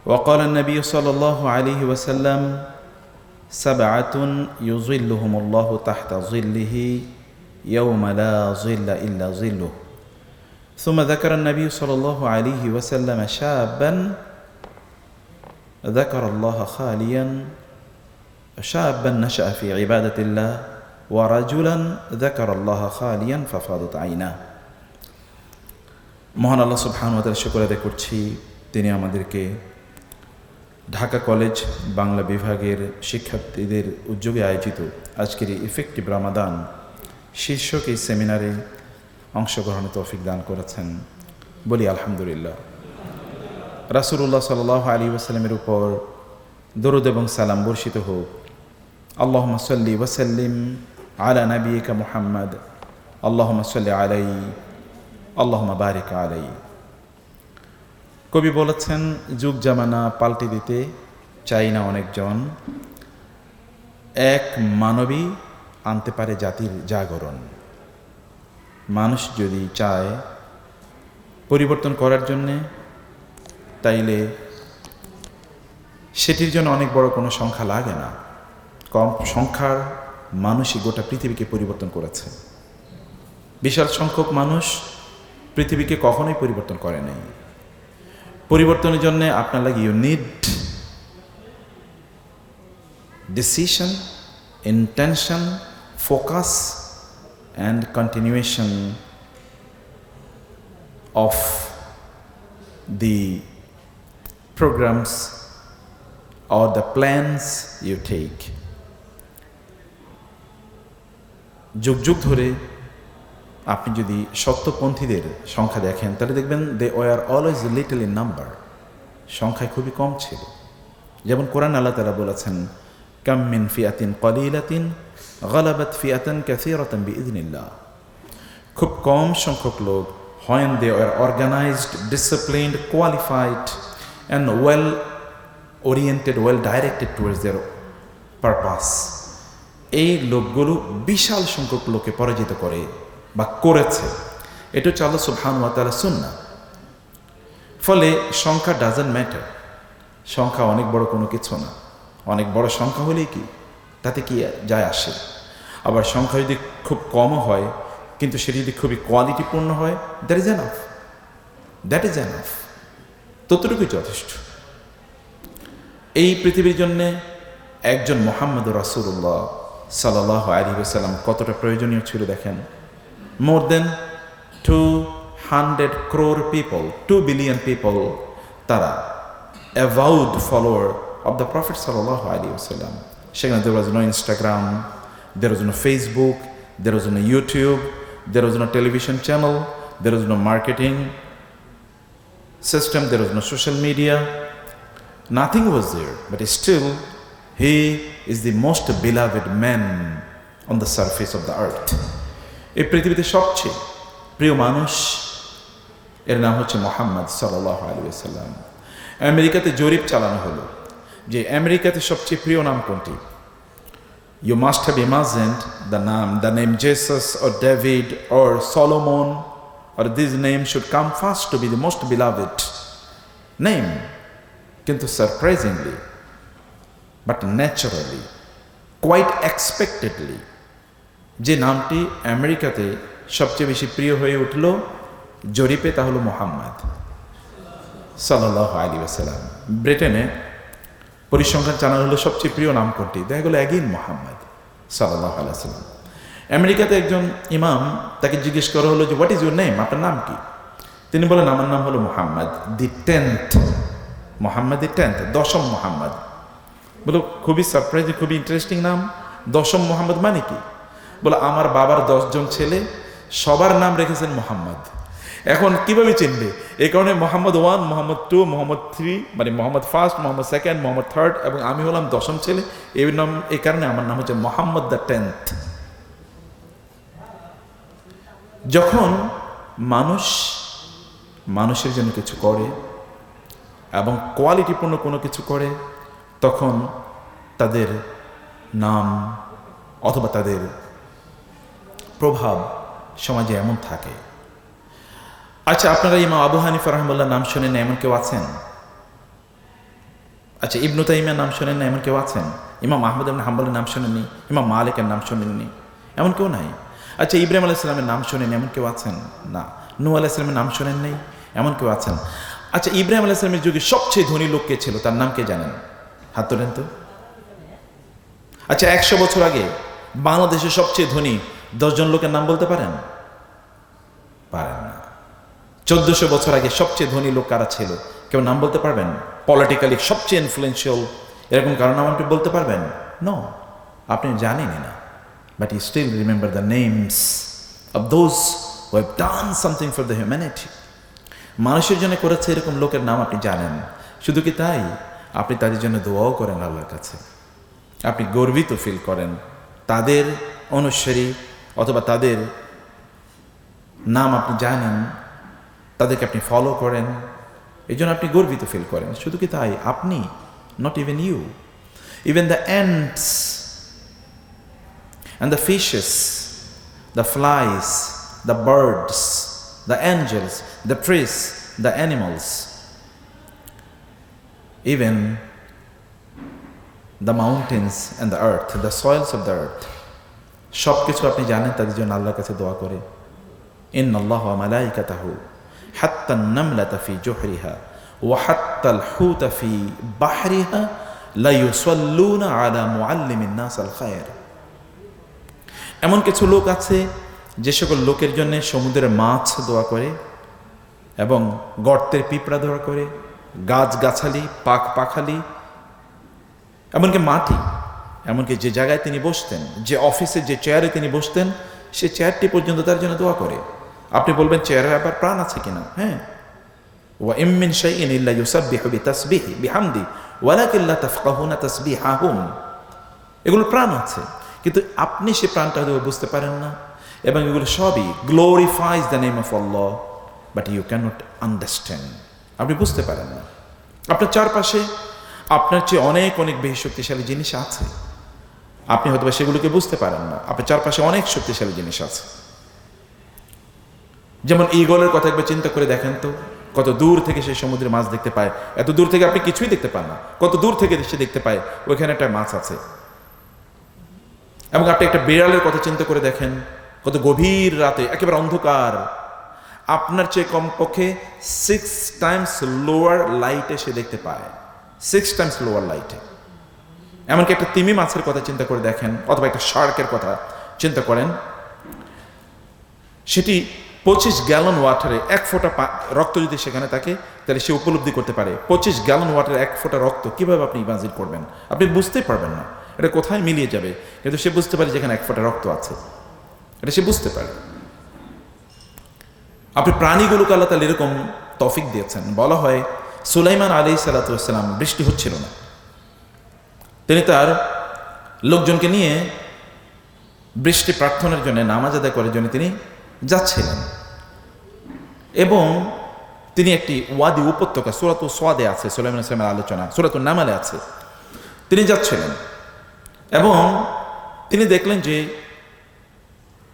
وقال النبي صلى الله عليه وسلم سبعة يظلهم الله تحت ظله يوم لا ظل إلا ظله ثم ذكر النبي صلى الله عليه وسلم شابا ذكر الله خاليا شابا نشأ في عبادة الله ورجلا ذكر الله خاليا ففاضت عيناه মহান আল্লাহ সুবহানাহু ওয়া তাআলা শুকর আদায় করছি তিনি আমাদেরকে ঢাকা কলেজ বাংলা বিভাগের শিক্ষার্থীদের উদ্যোগে আয়োজিত আজকের এই ইফেক্টিভ রামাদান শীর্ষক এই সেমিনারে অংশগ্রহণের তৌফিক দান করেছেন। বলি আলহামদুলিল্লাহ। রাসূলুল্লাহ সাল্লাল্লাহু আলাইহি ওয়াসাল্লামের উপর দরুদ এবং সালাম বর্ষিত হোক। আল্লাহুম্মা সাল্লি ওয়া সাল্লিম আলা নাবিয়িকা মুহাম্মদ আল্লাহুম্মা সাল্লি আলাইহি আল্লাহুম্মা বারিক আলাইহি। কবি বলেছেন, যুগ জামানা পাল্টে দিতে চাই না অনেকজন, এক মানবী আনতে পারে জাতির জাগরণ। মানুষ যদি চায় পরিবর্তন করার জন্যে, তাইলে সেটির জন্য অনেক বড় কোনো সংখ্যা লাগে না। কম সংখ্যার মানুষই গোটা পৃথিবীকে পরিবর্তন করেছে। বিশাল সংখ্যক মানুষ পৃথিবীকে কখনোই পরিবর্তন করে নাই। পরিবর্তনের জন্য আপনার লাগে you need decision, intention, focus and continuation of the programs or the plans you take. যুগ যুগ ধরে আপনি যদি সত্যপন্থীদের সংখ্যা দেখেন তাহলে দেখবেন they were always little in number, সংখ্যায় খুবই কম ছিল। যেমন কোরআন আল্লাহ তাআলা বলেছেন, কাম মিন ফিয়াতিন কলিলাতিন গালাবাত ফিয়াতান কাসীরাতান বিইذনিল্লাহ। খুব কম সংখ্যক লোক, when they were organized, disciplined, qualified and well oriented, well directed towards their purpose, এই লোকগুলো বিশাল সংখ্যক লোককে পরাজিত করে বা করেছে। এটা হচ্ছে আল্লাহ সুবহানাহু ওয়া তাআলা সুন্নাহ। ফলে সংখ্যা ডাজন্ট ম্যাটার। সংখ্যা অনেক বড় কোনো কিছু না। অনেক বড় সংখ্যা হলেই কি তাতে কি যায় আসে। আবার সংখ্যা যদি খুব কমও হয় কিন্তু সেটি যদি খুবই কোয়ালিটিপূর্ণ হয়, দ্যাট ইজ এনাফ, ততটুকুই যথেষ্ট। এই পৃথিবীর জন্যে একজন মুহাম্মদুর রাসূলুল্লাহ সাল্লাল্লাহু আলাইহি ওয়াসাল্লাম কতটা প্রয়োজনীয় ছিল দেখেন। মোর দেন 200 crore people, 2 billion people, তারা avowed follower of the Prophet sallallahu alaihi wasallam. সেখানে there was no Instagram, there was no Facebook, there was no YouTube, there was no television channel, there was no marketing system, there was no social media, nothing was there, but still he is the most beloved man on the surface of the earth. এই পৃথিবীতে সবচেয়ে প্রিয় মানুষ, এর নাম হচ্ছে মুহাম্মদ সাল্লাল্লাহু আলাইহি ওয়াসাল্লাম। আমেরিকাতে জরিপ চালানো হলো যে আমেরিকাতে সবচেয়ে প্রিয় নাম কোনটি। You must have imagined the name Jesus or David or Solomon, or this name should come first to be the most beloved name. কিন্তু surprisingly, but naturally, quite expectedly, যে নামটি আমেরিকাতে সবচেয়ে বেশি প্রিয় হয়ে উঠল জরিপে, তা হলো মুহাম্মদ সাল্লাল্লাহু আলাইহি ওয়াসাল্লাম। ব্রিটেনে পরিসংখ্যান জানানো হলো সবচেয়ে প্রিয় নাম কোনটি, দেখা গেল অ্যাগেইন মুহাম্মদ সাল্লাল্লাহু আলাইহি ওয়াসাল্লাম। আমেরিকাতে একজন ইমাম, তাকে জিজ্ঞেস করা হলো যে হোয়াট ইজ ইউর নেম, আপনার নাম কি? তিনি বলেন আমার নাম হলো মুহাম্মদ দি 10th, মুহাম্মদ দি 10th, দশম মুহাম্মদ। বলো খুবই সারপ্রাইজিং, খুবই ইন্টারেস্টিং নাম। দশম মুহাম্মদ মানে কি? বলে আমার বাবার 10 জন ছেলে, সবার নাম রেখেছেন মুহাম্মদ। এখন কিভাবে চিনবে? এই কারণে মোহাম্মদ 1, মোহাম্মদ 2, মোহাম্মদ 3, মানে Mohammad first, Mohammad second, Mohammad third, এবং আমি হলাম দশম ছেলে। এই কারণে আমার নাম হচ্ছে মোহাম্মদ দ্য 10th। যখন মানুষের জন্য কিছু করে এবং কোয়ালিটিপূর্ণ কোনো কিছু করে, তখন তাদের নাম অথবা তাদের প্রভাব সমাজে এমন থাকে। আচ্ছা, আপনারা ইমাম আবু হানিফা রাহিমাহুল্লাহ নাম শুনেন, এমন কেউ আছেন? আচ্ছা, ইবনু তাইমিয়ার নাম শোনেন না এমন কেউ আছেন? ইমাম আহমদ ইবনে হাম্বলের নাম শোনেননি? ইমাম মালিকের নাম শোনেননি? এমন কেউ নাই। আচ্ছা, ইব্রাহিম আলাইহিস সালামের নাম শোনেন এমন কেউ আছেন? না। নূহ আলাইহিস সালামের নাম শোনেন নেই এমন কেউ আছেন? আচ্ছা, ইব্রাহিম আলাইহিস সালামের যুগে সবচেয়ে ধনী লোক কে ছিল? তার নাম কে জানেন? হাত তোলেন তো। আচ্ছা, 100 বছর আগে বাংলাদেশের সবচেয়ে ধনী 10 জন লোকের নাম বলতে পারেন? পারেন না। 1400 বছর আগে সবচেয়ে ধনী লোক কারা ছিল? কেউ নাম বলতে পারবেন? পলিটিক্যালি সবচেয়ে ইনফ্লুয়েন্সিয়াল এরকম কারো নাম আপনি বলতে পারবেন? নো, আপনি জানেনই না। But you still remember the names of those who have done something for the humanity. মানুষের জন্য করেছে এরকম লোকের নাম আপনি জানেন। শুধু কি তাই, আপনি তাদের জন্য দোয়াও করেন আল্লাহর কাছে। আপনি গর্বিত ফিল করেন, তাদের অনুসারী অথবা তাদের নাম আপনি জানেন, তাদেরকে আপনি ফলো করেন, এই জন্য আপনি গর্বিত ফিল করেন। শুধু কি তাই, আপনি, not even you, even the ants and the fishes, the flies, the birds, the angels, the trees, the animals, even the mountains and the earth, the soils of the earth, সব কিছু আপনি জানেন তাদের জন্য আল্লাহর কাছে দোয়া করে। ইন্নাল্লাহা ওয়া মালাইকাতাহু হাত্তা আন-নামলাতা ফি জুহরিহা ওয়া হাত্তা আল-হুতা ফি বাহরিহা লা ইউসাল্লুনা আলা মুআল্লিমিন নাস আল খায়র। এমন কিছু লোক আছে যে সকল লোকের জন্য সমুদ্রের মাছ দোয়া করে এবং গর্তের পিঁপড়া দোয়া করে, গাছগাছালি, পাখালি, এমনকি মাটি, এমনকি যে জায়গায় তিনি বসতেন, যে অফিসে যে চেয়ারে তিনি বসতেন, সে চেয়ারটি পর্যন্ত তার জন্য দোয়া করে। আপনি বলবেন চেয়ারে আবার প্রাণ আছে কিনা? হ্যাঁ, ওয়া ইম মিন শাইইন ইল্লা ইউসাব্বিহু বিতাসবিহি বিহামদি ওয়ালাকিন লা তাফকাহুনা তাসবিহাহুম। এগুলো প্রাণ আছে, কিন্তু আপনি সে প্রাণটা হয়তো বুঝতে পারেন না, এবং এগুলো সবই glorifies the name of Allah, but you can not understand. আপনি বুঝতে পারেন না। আপনার চারপাশে আপনার চেয়ে অনেক অনেক বেশি শক্তিশালী জিনিস আছে, আপনি হয়তো সেগুলোকে বুঝতে পারেন না। আপনার চারপাশে অনেক শক্তিশালী জিনিস আছে। যেমন ঈগলের কথা একবার চিন্তা করে দেখেন তো, কত দূর থেকে সে সমুদ্রের মাছ দেখতে পায়। এত দূর থেকে আপনি কিছুই দেখতে পান না, কত দূর থেকে সে দেখতে পায় ওইখানে একটা মাছ আছে। এবং আপনি একটা বিড়ালের কথা চিন্তা করে দেখেন, কত গভীর রাতে একেবারে অন্ধকার, আপনার চেয়ে কমপক্ষে 6 টাইমস লোয়ার লাইটে সে দেখতে পায়, 6 টাইমস লোয়ার লাইটে। এমনকি একটা তিমি মাছের কথা চিন্তা করে দেখেন, অথবা একটা শার্কের কথা চিন্তা করেন, সেটি 25 গ্যালন ওয়াটারে 1 ফোঁটা রক্ত যদি সেখানে থাকে, তাহলে সে উপলব্ধি করতে পারে 25 গ্যালন ওয়াটারে 1 ফোঁটা রক্ত কিভাবে আপনি ইমাজিন করবেন? আপনি বুঝতেই পারবেন না এটা কোথায় মিলিয়ে যাবে, কিন্তু সে বুঝতে পারে যেখানে 1 ফোঁটা রক্ত আছে, এটা সে বুঝতে পারে। আপনি প্রাণীগুলোকে আল্লাহ তাআলা এরকম তৌফিক দিয়েছেন। বলা হয় সুলাইমান আলাইহিস সালাতু ওয়াস সালাম, বৃষ্টি হচ্ছিল না, তিনি তার লোকজনকে নিয়ে বৃষ্টি প্রার্থনার জন্য, নামাজ আদায় করার জন্য তিনি যাচ্ছিলেন, এবং তিনি একটি ওয়াদি উপত্যকা, সূরাতুল সাদে আছে সুলাইমান আলাইহিস সালামের আলোচনা, সূরাতুন নামলে আছে, তিনি যাচ্ছিলেন এবং তিনি দেখলেন যে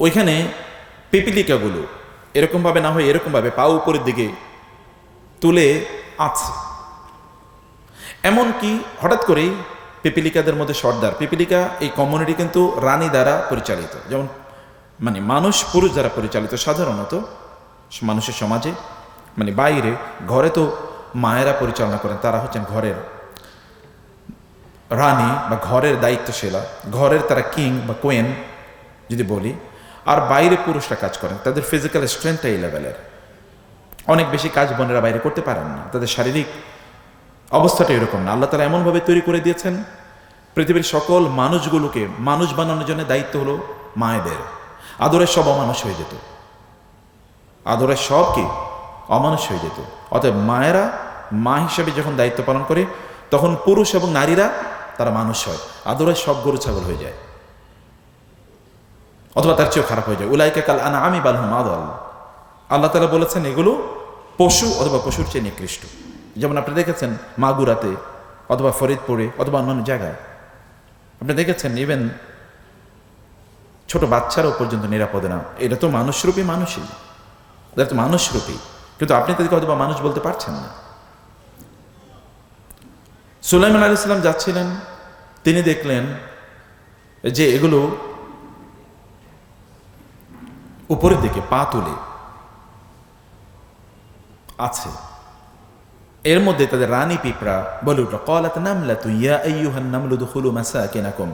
ওইখানে পিপিলিকাগুলো এরকমভাবে না হয় এরকমভাবে পা উপরের দিকে তুলে আছে। এমনকি হঠাৎ করেই পিপিলিকাদের মধ্যে সর্দার, পিপিলিকা এই কমিউনিটি কিন্তু রানী দ্বারা পরিচালিত, যেমন মানে মানুষ পুরুষ দ্বারা পরিচালিত সাধারণত মানুষের সমাজে, মানে বাইরে ঘরে তো মায়েরা পরিচালনা করেন, তারা হচ্ছেন ঘরের রানী বা ঘরের দায়িত্বশীলা, ঘরের তারা কিং বা কোয়েন যদি বলি। আর বাইরে পুরুষরা কাজ করেন, তাদের ফিজিক্যাল স্ট্রেংথটা এই লেভেলের, অনেক বেশি কাজ বোনেরা বাইরে করতে পারেন না, তাদের শারীরিক অবস্থাটা এরকম না। আল্লাহ তাআলা এমনভাবে তৈরি করে দিয়েছেন, পৃথিবীর সকল মানুষগুলোকে মানুষ বানানোর জন্য দায়িত্ব হলো মায়েদের। আদরের সব অমানুষ হয়ে যেত, আদরের সব কি অমানুষ হয়ে যেত। অতএব মায়েরা মা হিসেবে যখন দায়িত্ব পালন করে, তখন পুরুষ এবং নারীরা তারা মানুষ হয়, আদরের সব গরু ছাগল হয়ে যায়, অথবা তার চেয়েও খারাপ হয়ে যায়। উলাইকা কাল আনআমি বাল হুম আদাল। আল্লাহ তাআলা বলেছেন এগুলো পশু অথবা পশুর চেয়ে নিকৃষ্ট। যেমন আপনি দেখেছেন মাগুরাতে অথবা ফরিদপুরে অথবা অন্যান্য জায়গায় আপনি দেখেছেন, ইভেন ছোট বাচ্চারাও পর্যন্ত নিরাপদে না। এটা তো মানুষরূপী মানুষই, এটা তো মানুষরূপী, কিন্তু আপনি তাদেরকে হয়তো বা মানুষ বলতে পারছেন না। সুলাইমান আলাইহিস সালাম যাচ্ছিলেন, তিনি দেখলেন যে এগুলো উপরের দিকে পা তুলে আছে। এর মধ্যে তাদের রানী পিঁপড়া বলে উঠল, ক্বালাত নামলাতু ইয়া আইয়ুহান নামলু দুখুলু মাসাকিনাকুম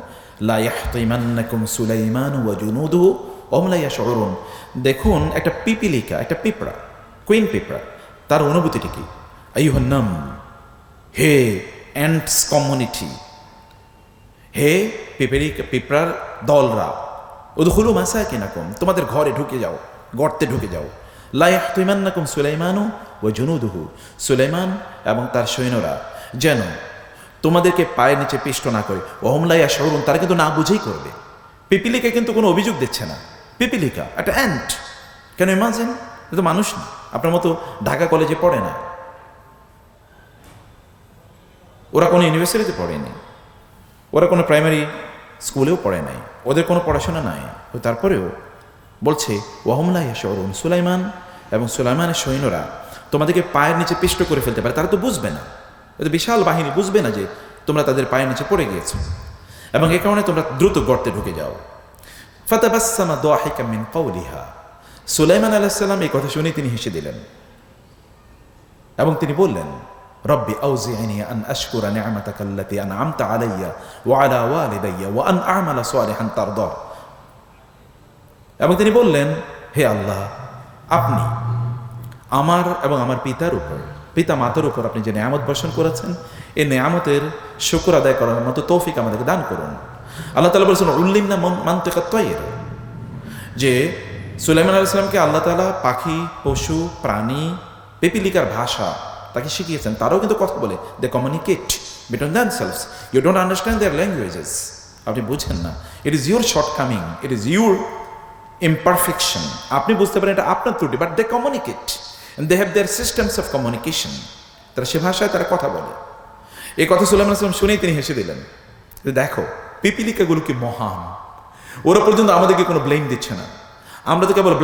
লা ইয়াহতিমান্নাকুম সুলাইমান ওয়া জুনুদুহু ওয়া হুম লা ইয়াশউরুন। দেখুন, একটা পিপিলিকা, একটা পিঁপড়া, কুইন পিঁপড়া, তার অনুভূতিটি কি? আইয়ুহান নাম, হে অ্যান্টস কমিউনিটি, হে পিঁপড়ার দলরা, উদখুলু মাসাকিনাকুম, তোমাদের ঘরে ঢুকে যাও, গর্তে ঢুকে যাও। লা ইয়াহতিমান্নাকুম সুলাইমানু ওয়া জুনুদুহু, সুলাইমান এবং তার সৈন্যরা যেন তোমাদেরকে পায়ের নিচে পিষ্ট না করে। ওয়া হুম লা ইয়াশউরুন, তারা কিন্তু না বুঝেই করবে। পিপিলিকা কিন্তু কোনো অভিযোগ দিচ্ছে না, পিপিলিকা একটা অ্যান্ট। কেন ইমাজিন, এ তো মানুষ না, আপনার মতো ঢাকা কলেজে পড়ে না, ওরা কোনো ইউনিভার্সিটিতে পড়েনি, ওরা কোনো প্রাইমারি স্কুলেও পড়ে নাই, ওদের কোনো পড়াশোনা নাই, তারপরেও বলছে ওয়া হুম লা ইয়াশউরুন, সুলাইমান এবং সুলাইমানের সৈন্যরা তোমাদেরকে পায়ের নিচে পিষ্ট করে ফেলতে পারে। তারা তো বুঝবে না, এটা বিশাল বাহিনী, বুঝবে না যে তোমরা তাদের পায়ের নিচে পড়ে গিয়েছো, এবং এ কারণে তোমরা দ্রুত গর্তে ঢুকে যাও। ফাতাবাসসামা দাহিকাম মিন কাওলিহা, সুলাইমান আলাইহিস সালাম এই কথা শুনে তিনি হেসে দিলেন এবং তিনি বললেন, রব্বি আউজি'নি আন আশকুরা নি'মাতাকা আল্লাতী আন'আমতা আলাইয়া ওয়া আলা ওয়ালিদাইয়া ওয়া আন আ'মালা সালিহান তারদা। এবং তিনি বললেন, হে আল্লাহ, আপনি আমার এবং আমার পিতা মাতার উপর আপনি যে নেয়ামত বর্ষণ করেছেন, এই নেয়ামতের শুকর আদায় করার মতো তৌফিক আমাদেরকে দান করুন। আল্লাহ তাআলা বলেছেন, উল্লিমনা মানতিকাত তায়র, যে সুলাইমান আলাইহিস সালামকে আল্লাহ তাআলা পাখি, পশু, প্রাণী, পিপিলিকার ভাষা তাকে শিখিয়েছেন। তারাও কিন্তু কথা বলে, they communicate between themselves, you don't understand their languages, আপনি বুঝেন না, it is your shortcoming, it is your imperfection, আপনি বুঝতে পারেন এটা আপনার ত্রুটি, but they communicate and they have their systems of communication, তারা সে ভাষায় তারা কথা বলে। এই কথা সুলাইমান আলাইহিস সালাম শুনেই তিনি হেসে দিলেন। দেখো, পিপিলিকাগুলো কি মহান, ওরা পর্যন্ত আমাদেরকে কোনো ব্লেম দিচ্ছে না, আমরা তো কেবল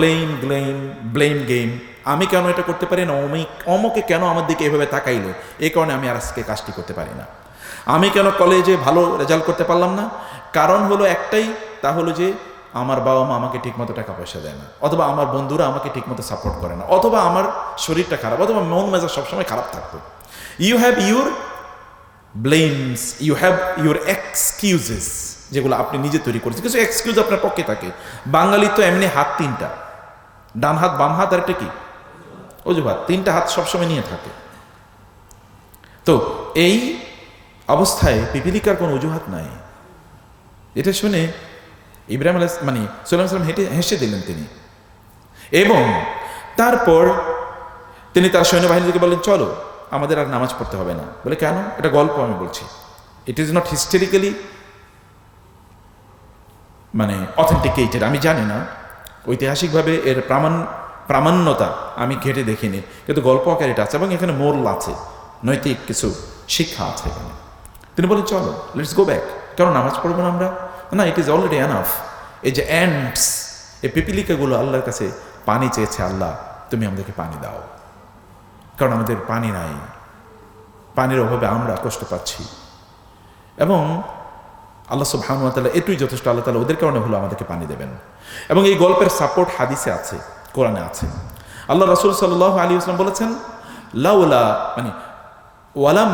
ব্লেম গেম, আমি কেন এটা করতে পারি না, অমকে কেন আমার দিকে এভাবে তাকাইলো, এই কারণে আমি আর আজকে কাজটি করতে পারি না। আমি কেন কলেজে ভালো রেজাল্ট করতে পারলাম না, কারণ হলো একটাই, তা হলো যে আমার বাবা মা আমাকে ঠিকমতো টাকা পয়সা দেয় না, অথবা আমার বন্ধুরা আমাকে ঠিকমতো সাপোর্ট করে না, অথবা আমার শরীরটা খারাপ, অথবা মন মেজাজ সবসময় খারাপ থাকতো। You have your blames, you have your excuses, যেগুলো আপনি নিজে তৈরি করেছেন। কিছু এক্সকিউজ আপনার পক্ষে থাকে। বাঙালির তো এমনি হাত তিনটা, ডান হাত, বাম হাত, আর একটা কি অজুহাত, তিনটা হাত সবসময় নিয়ে থাকে। তো এই অবস্থায় পিপিলিকার কোনো অজুহাত নাই। এটা শুনে ইব্রাহিম সুলাইমান সালাম হেসে দিলেন তিনি, এবং তারপর তিনি তার সৈন্যবাহিনীকে বললেন, চলো আমাদের আর নামাজ পড়তে হবে না। বলে কেন? এটা গল্প আমি বলছি, it is not historically authenticated, আমি জানি না ঐতিহাসিকভাবে এর প্রামাণ্যতা আমি ঘেটে দেখিনি, কিন্তু গল্প আকারে এটা আছে এবং এখানে মোরাল আছে, নৈতিক কিছু শিক্ষা আছে এখানে। তিনি বলেন, চলো লেটস গো ব্যাক। কেন নামাজ পড়বো না আমরা? না, ইট ইজ অলরেডি এনাফ। এই যে অ্যান্টস, এই পিপিলিকাগুলো আল্লাহর কাছে পানি চেয়েছে, আল্লাহ তুমি আমাদেরকে পানি দাও, কারণ আমাদের পানি নাই, পানির অভাবে আমরা কষ্ট পাচ্ছি। এবং আল্লাহ সুবহানাহু ওয়া তাআলা এটুই যথেষ্ট, আল্লাহ তাআলা ওদের কারণে হলো আমাদেরকে পানি দেবেন। এবং এই গল্পের সাপোর্ট হাদিসে আছে, কোরআনে আছে। আল্লাহ রাসূল সাল্লাল্লাহু আলাইহি ওয়াসাল্লাম বলেছেন, লাউলা ওয়ালাম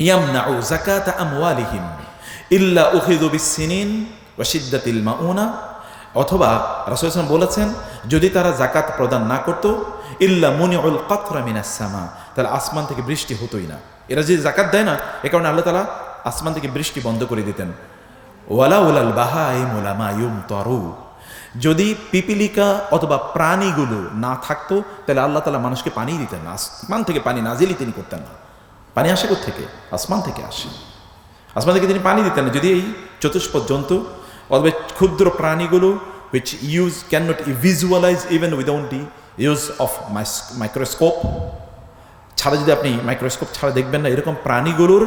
ইয়ামনাউ যাকাতা আমওয়ালিহিম ইল্লা উখিযু বিস-সিনিন ওয়া শিদ্দাতিল মাউনা, অথবা রাসূল সাল্লাল্লাহু আলাইহি ওয়াসাল্লাম বলেছেন, যদি তারা যাকাত প্রদান না করত, ইল্লা মুনিউল কাতরা মিনাস সামা, তাহলে আসমান থেকে বৃষ্টি হতোই না। এরা যে যাকাত দেয় না, এ কারণে আল্লাহ তাআলা আসমান থেকে বৃষ্টি বন্ধ করে দিতেন। ওয়ালাউলাল বাহাইমু লামা ইউমতারু, যদি পিপিলিকা অথবা প্রাণীগুলো না থাকতো, তাহলে আল্লাহ তাআলা মানুষকে পানি দিতেন না, আসমান থেকে পানি নাজিলই তিনি করতেন না। পানি আসে কোথা থেকে? আসমান থেকে আসে, আসমান থেকে তিনি পানি দিতেন না। যদি এই চতুষ্পদ জন্তু অথবা ক্ষুদ্র প্রাণীগুলো which cannot visualize even without the use of microscope ছাড়া, যদি আপনি মাইক্রোস্কোপ ছাড়া দেখবেন না, এরকম প্রাণীগুলোর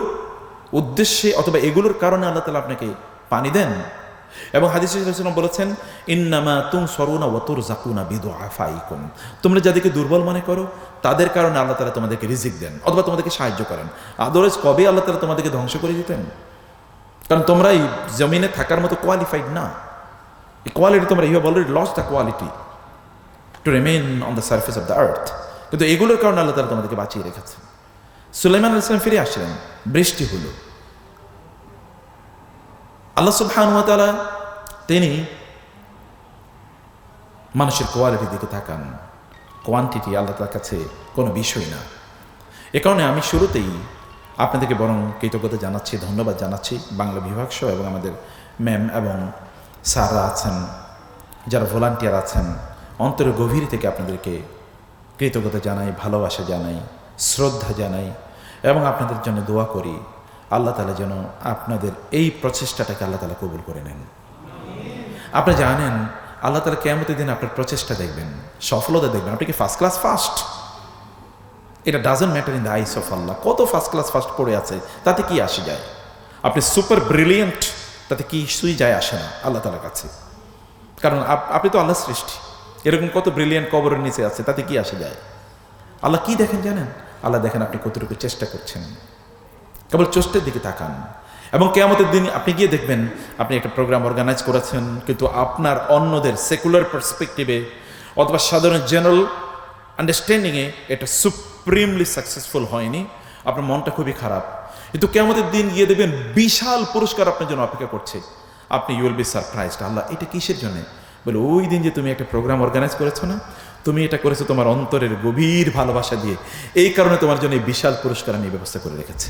উদ্দেশ্যে অথবা এগুলোর কারণে আল্লাহ তাআলা আপনাকে পানি দেন, এবং হাদিসে রাসূলুল্লাহ বলেছেন, ইন্নামা তুনসারুনা ওয়া তুরযাকুনা বিদুআফাইকুম, তোমরা যাদেরকে দুর্বল মনে করো তাদের কারণে আল্লাহ তাআলা তোমাদেরকে রিজিক দেন অথবা তোমাদেরকে সাহায্য করেন। আদারওয়াইজ কবে আল্লাহ তাআলা তোমাদেরকে ধ্বংস করে দিতেন? কারণ তোমরা এই জমিনে থাকার মতো কোয়ালিফাইড না। এই কোয়ালিটি তোমরা, you have already lost the quality to remain on the surface of the earth. কিন্তু এগুলোর কারণে আল্লাহ তাআলা তোমাদেরকে বাঁচিয়ে রেখেছেন। সুলাইমান আলাইহিস সালাম ফিরে আসলেন, বৃষ্টি হলো। আল্লাহ সুবহানাহু ওয়া তাআলা তিনি মানুষের কোয়ালিটির দিকে তাকান, কোয়ান্টিটি আল্লাহ তাআলার কাছে কোনো বিষয় না। এ কারণে আমি শুরুতেই আপনাদেরকে বরং কৃতজ্ঞতা জানাচ্ছি, ধন্যবাদ জানাচ্ছি বাংলা বিভাগ সহ এবং আমাদের ম্যাম এবং স্যাররা আছেন, যারা ভলান্টিয়ার আছেন, অন্তরের গভীর থেকে আপনাদেরকে কৃতজ্ঞতা জানাই, ভালোবাসা জানাই, শ্রদ্ধা জানাই এবং আপনাদের জন্য দোয়া করি আল্লাহ তাআলা যেন আপনাদের এই প্রচেষ্টাটাকে আল্লাহ তাআলা কবুল করে নেন। আপনি জানেন আল্লাহ তাআলা কিয়ামতের দিন আপনার প্রচেষ্টা দেখবেন, সফলতা দেখবেন। আপনি কি ফার্স্ট ক্লাস ফার্স্ট, এটা doesn't matter in the eyes of Allah. কত ফার্স্ট ক্লাস ফার্স্ট পড়ে আছে তাতে কি আসে যায়? আপনি সুপার ব্রিলিয়েন্ট, তাতে কি কিছুই যায় আসে না আল্লাহ তাআলার কাছে, কারণ আপনি তো আল্লাহর সৃষ্টি। এরকম কত ব্রিলিয়েন্ট কবরের নিচে আছে, তাতে কি আসে যায়? আল্লাহ কি দেখেন জানেন? আল্লাহ দেখেন আপনি কতটুকু চেষ্টা করছেন। কেবল চেষ্টার দিকে তাকান এবং কিয়ামতের দিন আপনি গিয়ে দেখবেন আপনি একটা প্রোগ্রাম অর্গানাইজ করেছেন, কিন্তু আপনার অন্যদের সেকুলার পার্সপেক্টিভে অথবা সাধারণ জেনারেল আন্ডারস্ট্যান্ডিংয়ে এটা সুপ্রিমলি সাকসেসফুল হয়নি, আপনার মনটা খুবই খারাপ। কিন্তু কিয়ামতের দিন গিয়ে দেখবেন বিশাল পুরস্কার আপনার জন্য অপেক্ষা করছে। আপনি ইউ উইল বি সারপ্রাইজড, আল্লাহ এটা কিসের জন্যে? বলে ওই দিন যে তুমি একটা প্রোগ্রাম অর্গানাইজ করেছো না, তুমি এটা করেছো তোমার অন্তরের গভীর ভালোবাসা দিয়ে, এই কারণে তোমার জন্য এই বিশাল পুরস্কার আমি ব্যবস্থা করে রেখেছি।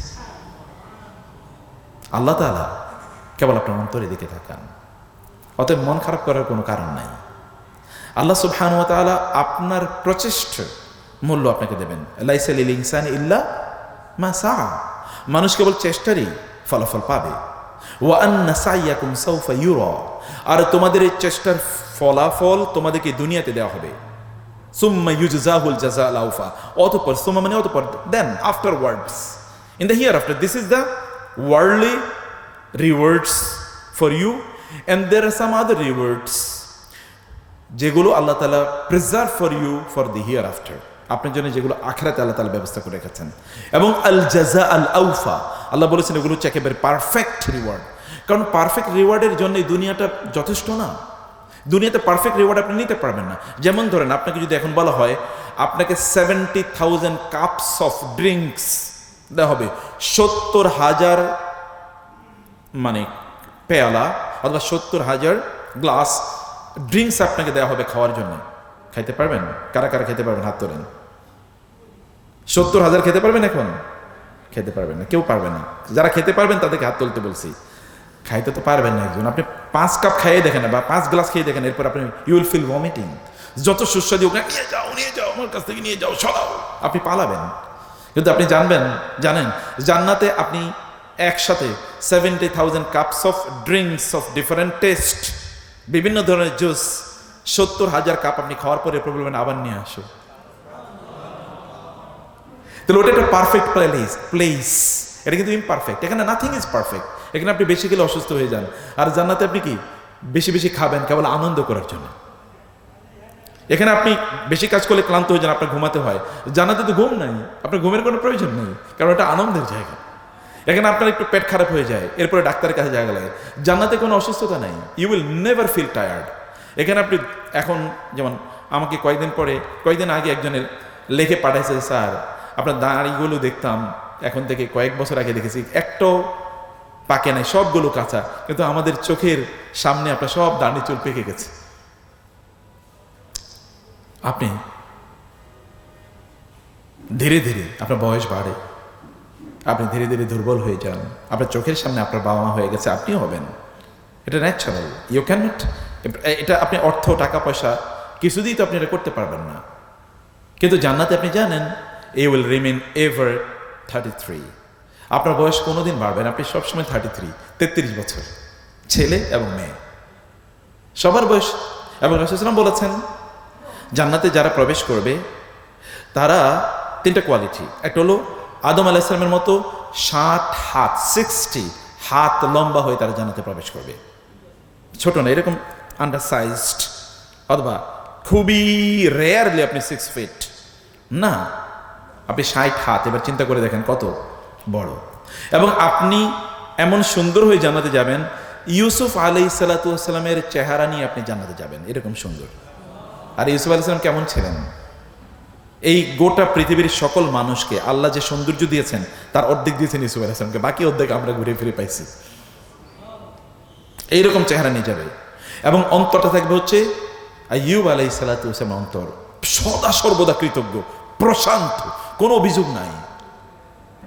আল্লাহ তাআলা কেবল আপনার অন্তরের দিকে তাকান, অতএব মন খারাপ করার কোনো কারণ নাই। আল্লাহ সুবহানাহু ওয়া তাআলা আপনার প্রচেষ্টার মূল্য আপনাকে দেবেন। লাইসা লিল ইনসানি ইল্লা মা সাআ, মানুষ কেবল চেষ্টারই ফলাফল পাবে। ওয়া আন্না সাইয়াকুম সাউফা ইউরা, আর তোমাদের এই চেষ্টার ফলাফল তোমাদেরকে দুনিয়াতে দেওয়া হবে। সুম্মা ইউজজাহুল জাযাআল আওফা, অতঃপর, সুম্মা মানে অতঃপর, then afterwards, in the hereafter, this is the worldly rewards for you and there are some other rewards যেগুলো আল্লাহ তাআলা preserve for you for the hereafter, আপনার জন্য যেগুলো আখিরাতে আল্লাহ তাআলা ব্যবস্থা করে রেখেছেন। এবং আল জাযা আল আওফা, আল্লাহ বলেছেন এগুলো হচ্ছে একেবারে পারফেক্ট রিওয়ার্ড। কারণ পারফেক্ট রিওয়ার্ডের জন্য এই দুনিয়াটা যথেষ্ট না। দুনিয়াতে পারফেক্ট রিওয়ার্ড আপনি নিতে পারবেন না। যেমন ধরেন আপনাকে যদি এখন বলা হয় আপনাকে 70,000 কাপস অফ ড্রিঙ্কস দেওয়া হবে, 70,000 মানে পেয়ালা অথবা 70,000 গ্লাস ড্রিঙ্কস আপনাকে দেওয়া হবে খাওয়ার জন্য, খাইতে পারবেন? কারা কারা খেতে পারবেন হাত তোলেন। 70,000 খেতে পারবেন? এখন খেতে পারবেন না, কেউ পারবে না। যারা খেতে পারবেন তাদেরকে হাত তুলতে বলছি, খাইতে তো পারবেন না। একজন আপনি 5 কাপ খাইয়ে দেখেন বা 5 গ্লাস খেয়ে দেখেন, এরপর আপনি ইউ উইল ফিল ভমিটিং। যত সুস্বাদু হোক না, নিয়ে যাও আমার কাছ থেকে, নিয়ে যাও, সরাও, আপনি পালাবেন। কিন্তু আপনি জানেন জান্নাতে আপনি একসাথে 70,000 cups of drinks of different taste, বিভিন্ন ধরনের জুস, 70,000 কাপ আপনি খাওয়ার পরে বলবেন আবার নিয়ে আসো। তাহলে ওটা একটা পারফেক্ট প্লেস, এটা কিন্তু ইমপারফেক্ট। এখানে নাথিং ইজ পারফেক্ট। এখানে আপনি বেশি খেলে অসুস্থ হয়ে যান, আর জান্নাতে আপনি কি বেশি বেশি খাবেন কেবল আনন্দ করার জন্য। এখানে আপনি বেশি কাজ করলে ক্লান্ত হয়ে যান, আপনার ঘুমাতে হয়। জান্নাতে তো ঘুম নাই, আপনার ঘুমের কোনো প্রয়োজন নেই, কারণ এটা আনন্দের জায়গা। এখানে আপনার একটু পেট খারাপ হয়ে যায়, এরপরে ডাক্তারের কাছে জায়গা লাগে। জান্নাতে কোনো অসুস্থতা নাই, you will never feel tired. এখানে আপনি এখন যেমন আমাকে কয়েকদিন আগে একজনের লেখে পাঠাইছে, স্যার আপনার দাড়িগুলো দেখতাম এখন থেকে কয়েক বছর আগে দেখেছি, একটাও পাকে নাই, সবগুলো কাঁচা, কিন্তু আমাদের চোখের সামনে আপনার সব দাড়ি চুল পেকে গেছে। আপনি ধীরে ধীরে আপনার বয়স বাড়ে, আপনি ধীরে ধীরে দুর্বল হয়ে যান, আপনার চোখের সামনে আপনার বাবা মা হয়ে গেছে, আপনিও হবেন। এটা ন্যাচারাল, ইউ ক্যান নট, এটা আপনি অর্থ টাকা পয়সা কিছু দিয়ে তো আপনি এটা করতে পারবেন না। কিন্তু জান্নাতে আপনি জানেন ইউ উইল রিমেইন এভার 33, আপনার বয়স কোনোদিন বাড়বে না, আপনি সবসময় 33 বছর, ছেলে এবং মেয়ে সবার বয়স। এবং রাসূল সাল্লাল্লাহু আলাইহি ওয়াসাল্লাম বলেছেন জান্নাতে যারা প্রবেশ করবে তারা 3টা কোয়ালিটি, একটা হলো আদম আলাইহিস সালামের মতো 60 হাত 60 হাত লম্বা হয়ে তারা জান্নাতে প্রবেশ করবে। ছোট না, এরকম আন্ডারসাইজড, অথবা খুবই রেয়ারলি আপনি 6 ফিট না, আপনি 60 হাত। এবার চিন্তা করে দেখেন কত বড়। এবং আপনি এমন সুন্দর হয়ে জান্নাতে যাবেন, ইউসুফ আলাইহিস সালাতু ওয়াস সালামের চেহারা নিয়ে আপনি জান্নাতে যাবেন, এরকম সুন্দর। আর ইউসুফ আলাইহিস সালাম কেমন ছিলেন? এই গোটা পৃথিবীর সকল মানুষকে আল্লাহ যে সৌন্দর্য দিয়েছেন তার অর্ধেক দিয়েছেন ইউসুফ আলাইহিস সালামকে, বাকি অর্ধেক আমরা ঘুরে ফিরে পাইছি। এইরকম চেহারা নিয়ে যাবে। এবং অন্তরটা থাকবে হচ্ছে আইয়ুব আলাইহিস সালাতু ওয়াস সালামের অন্তর, সদা সর্বদা কৃতজ্ঞ, প্রশান্ত, কোনো অভিযোগ নাই,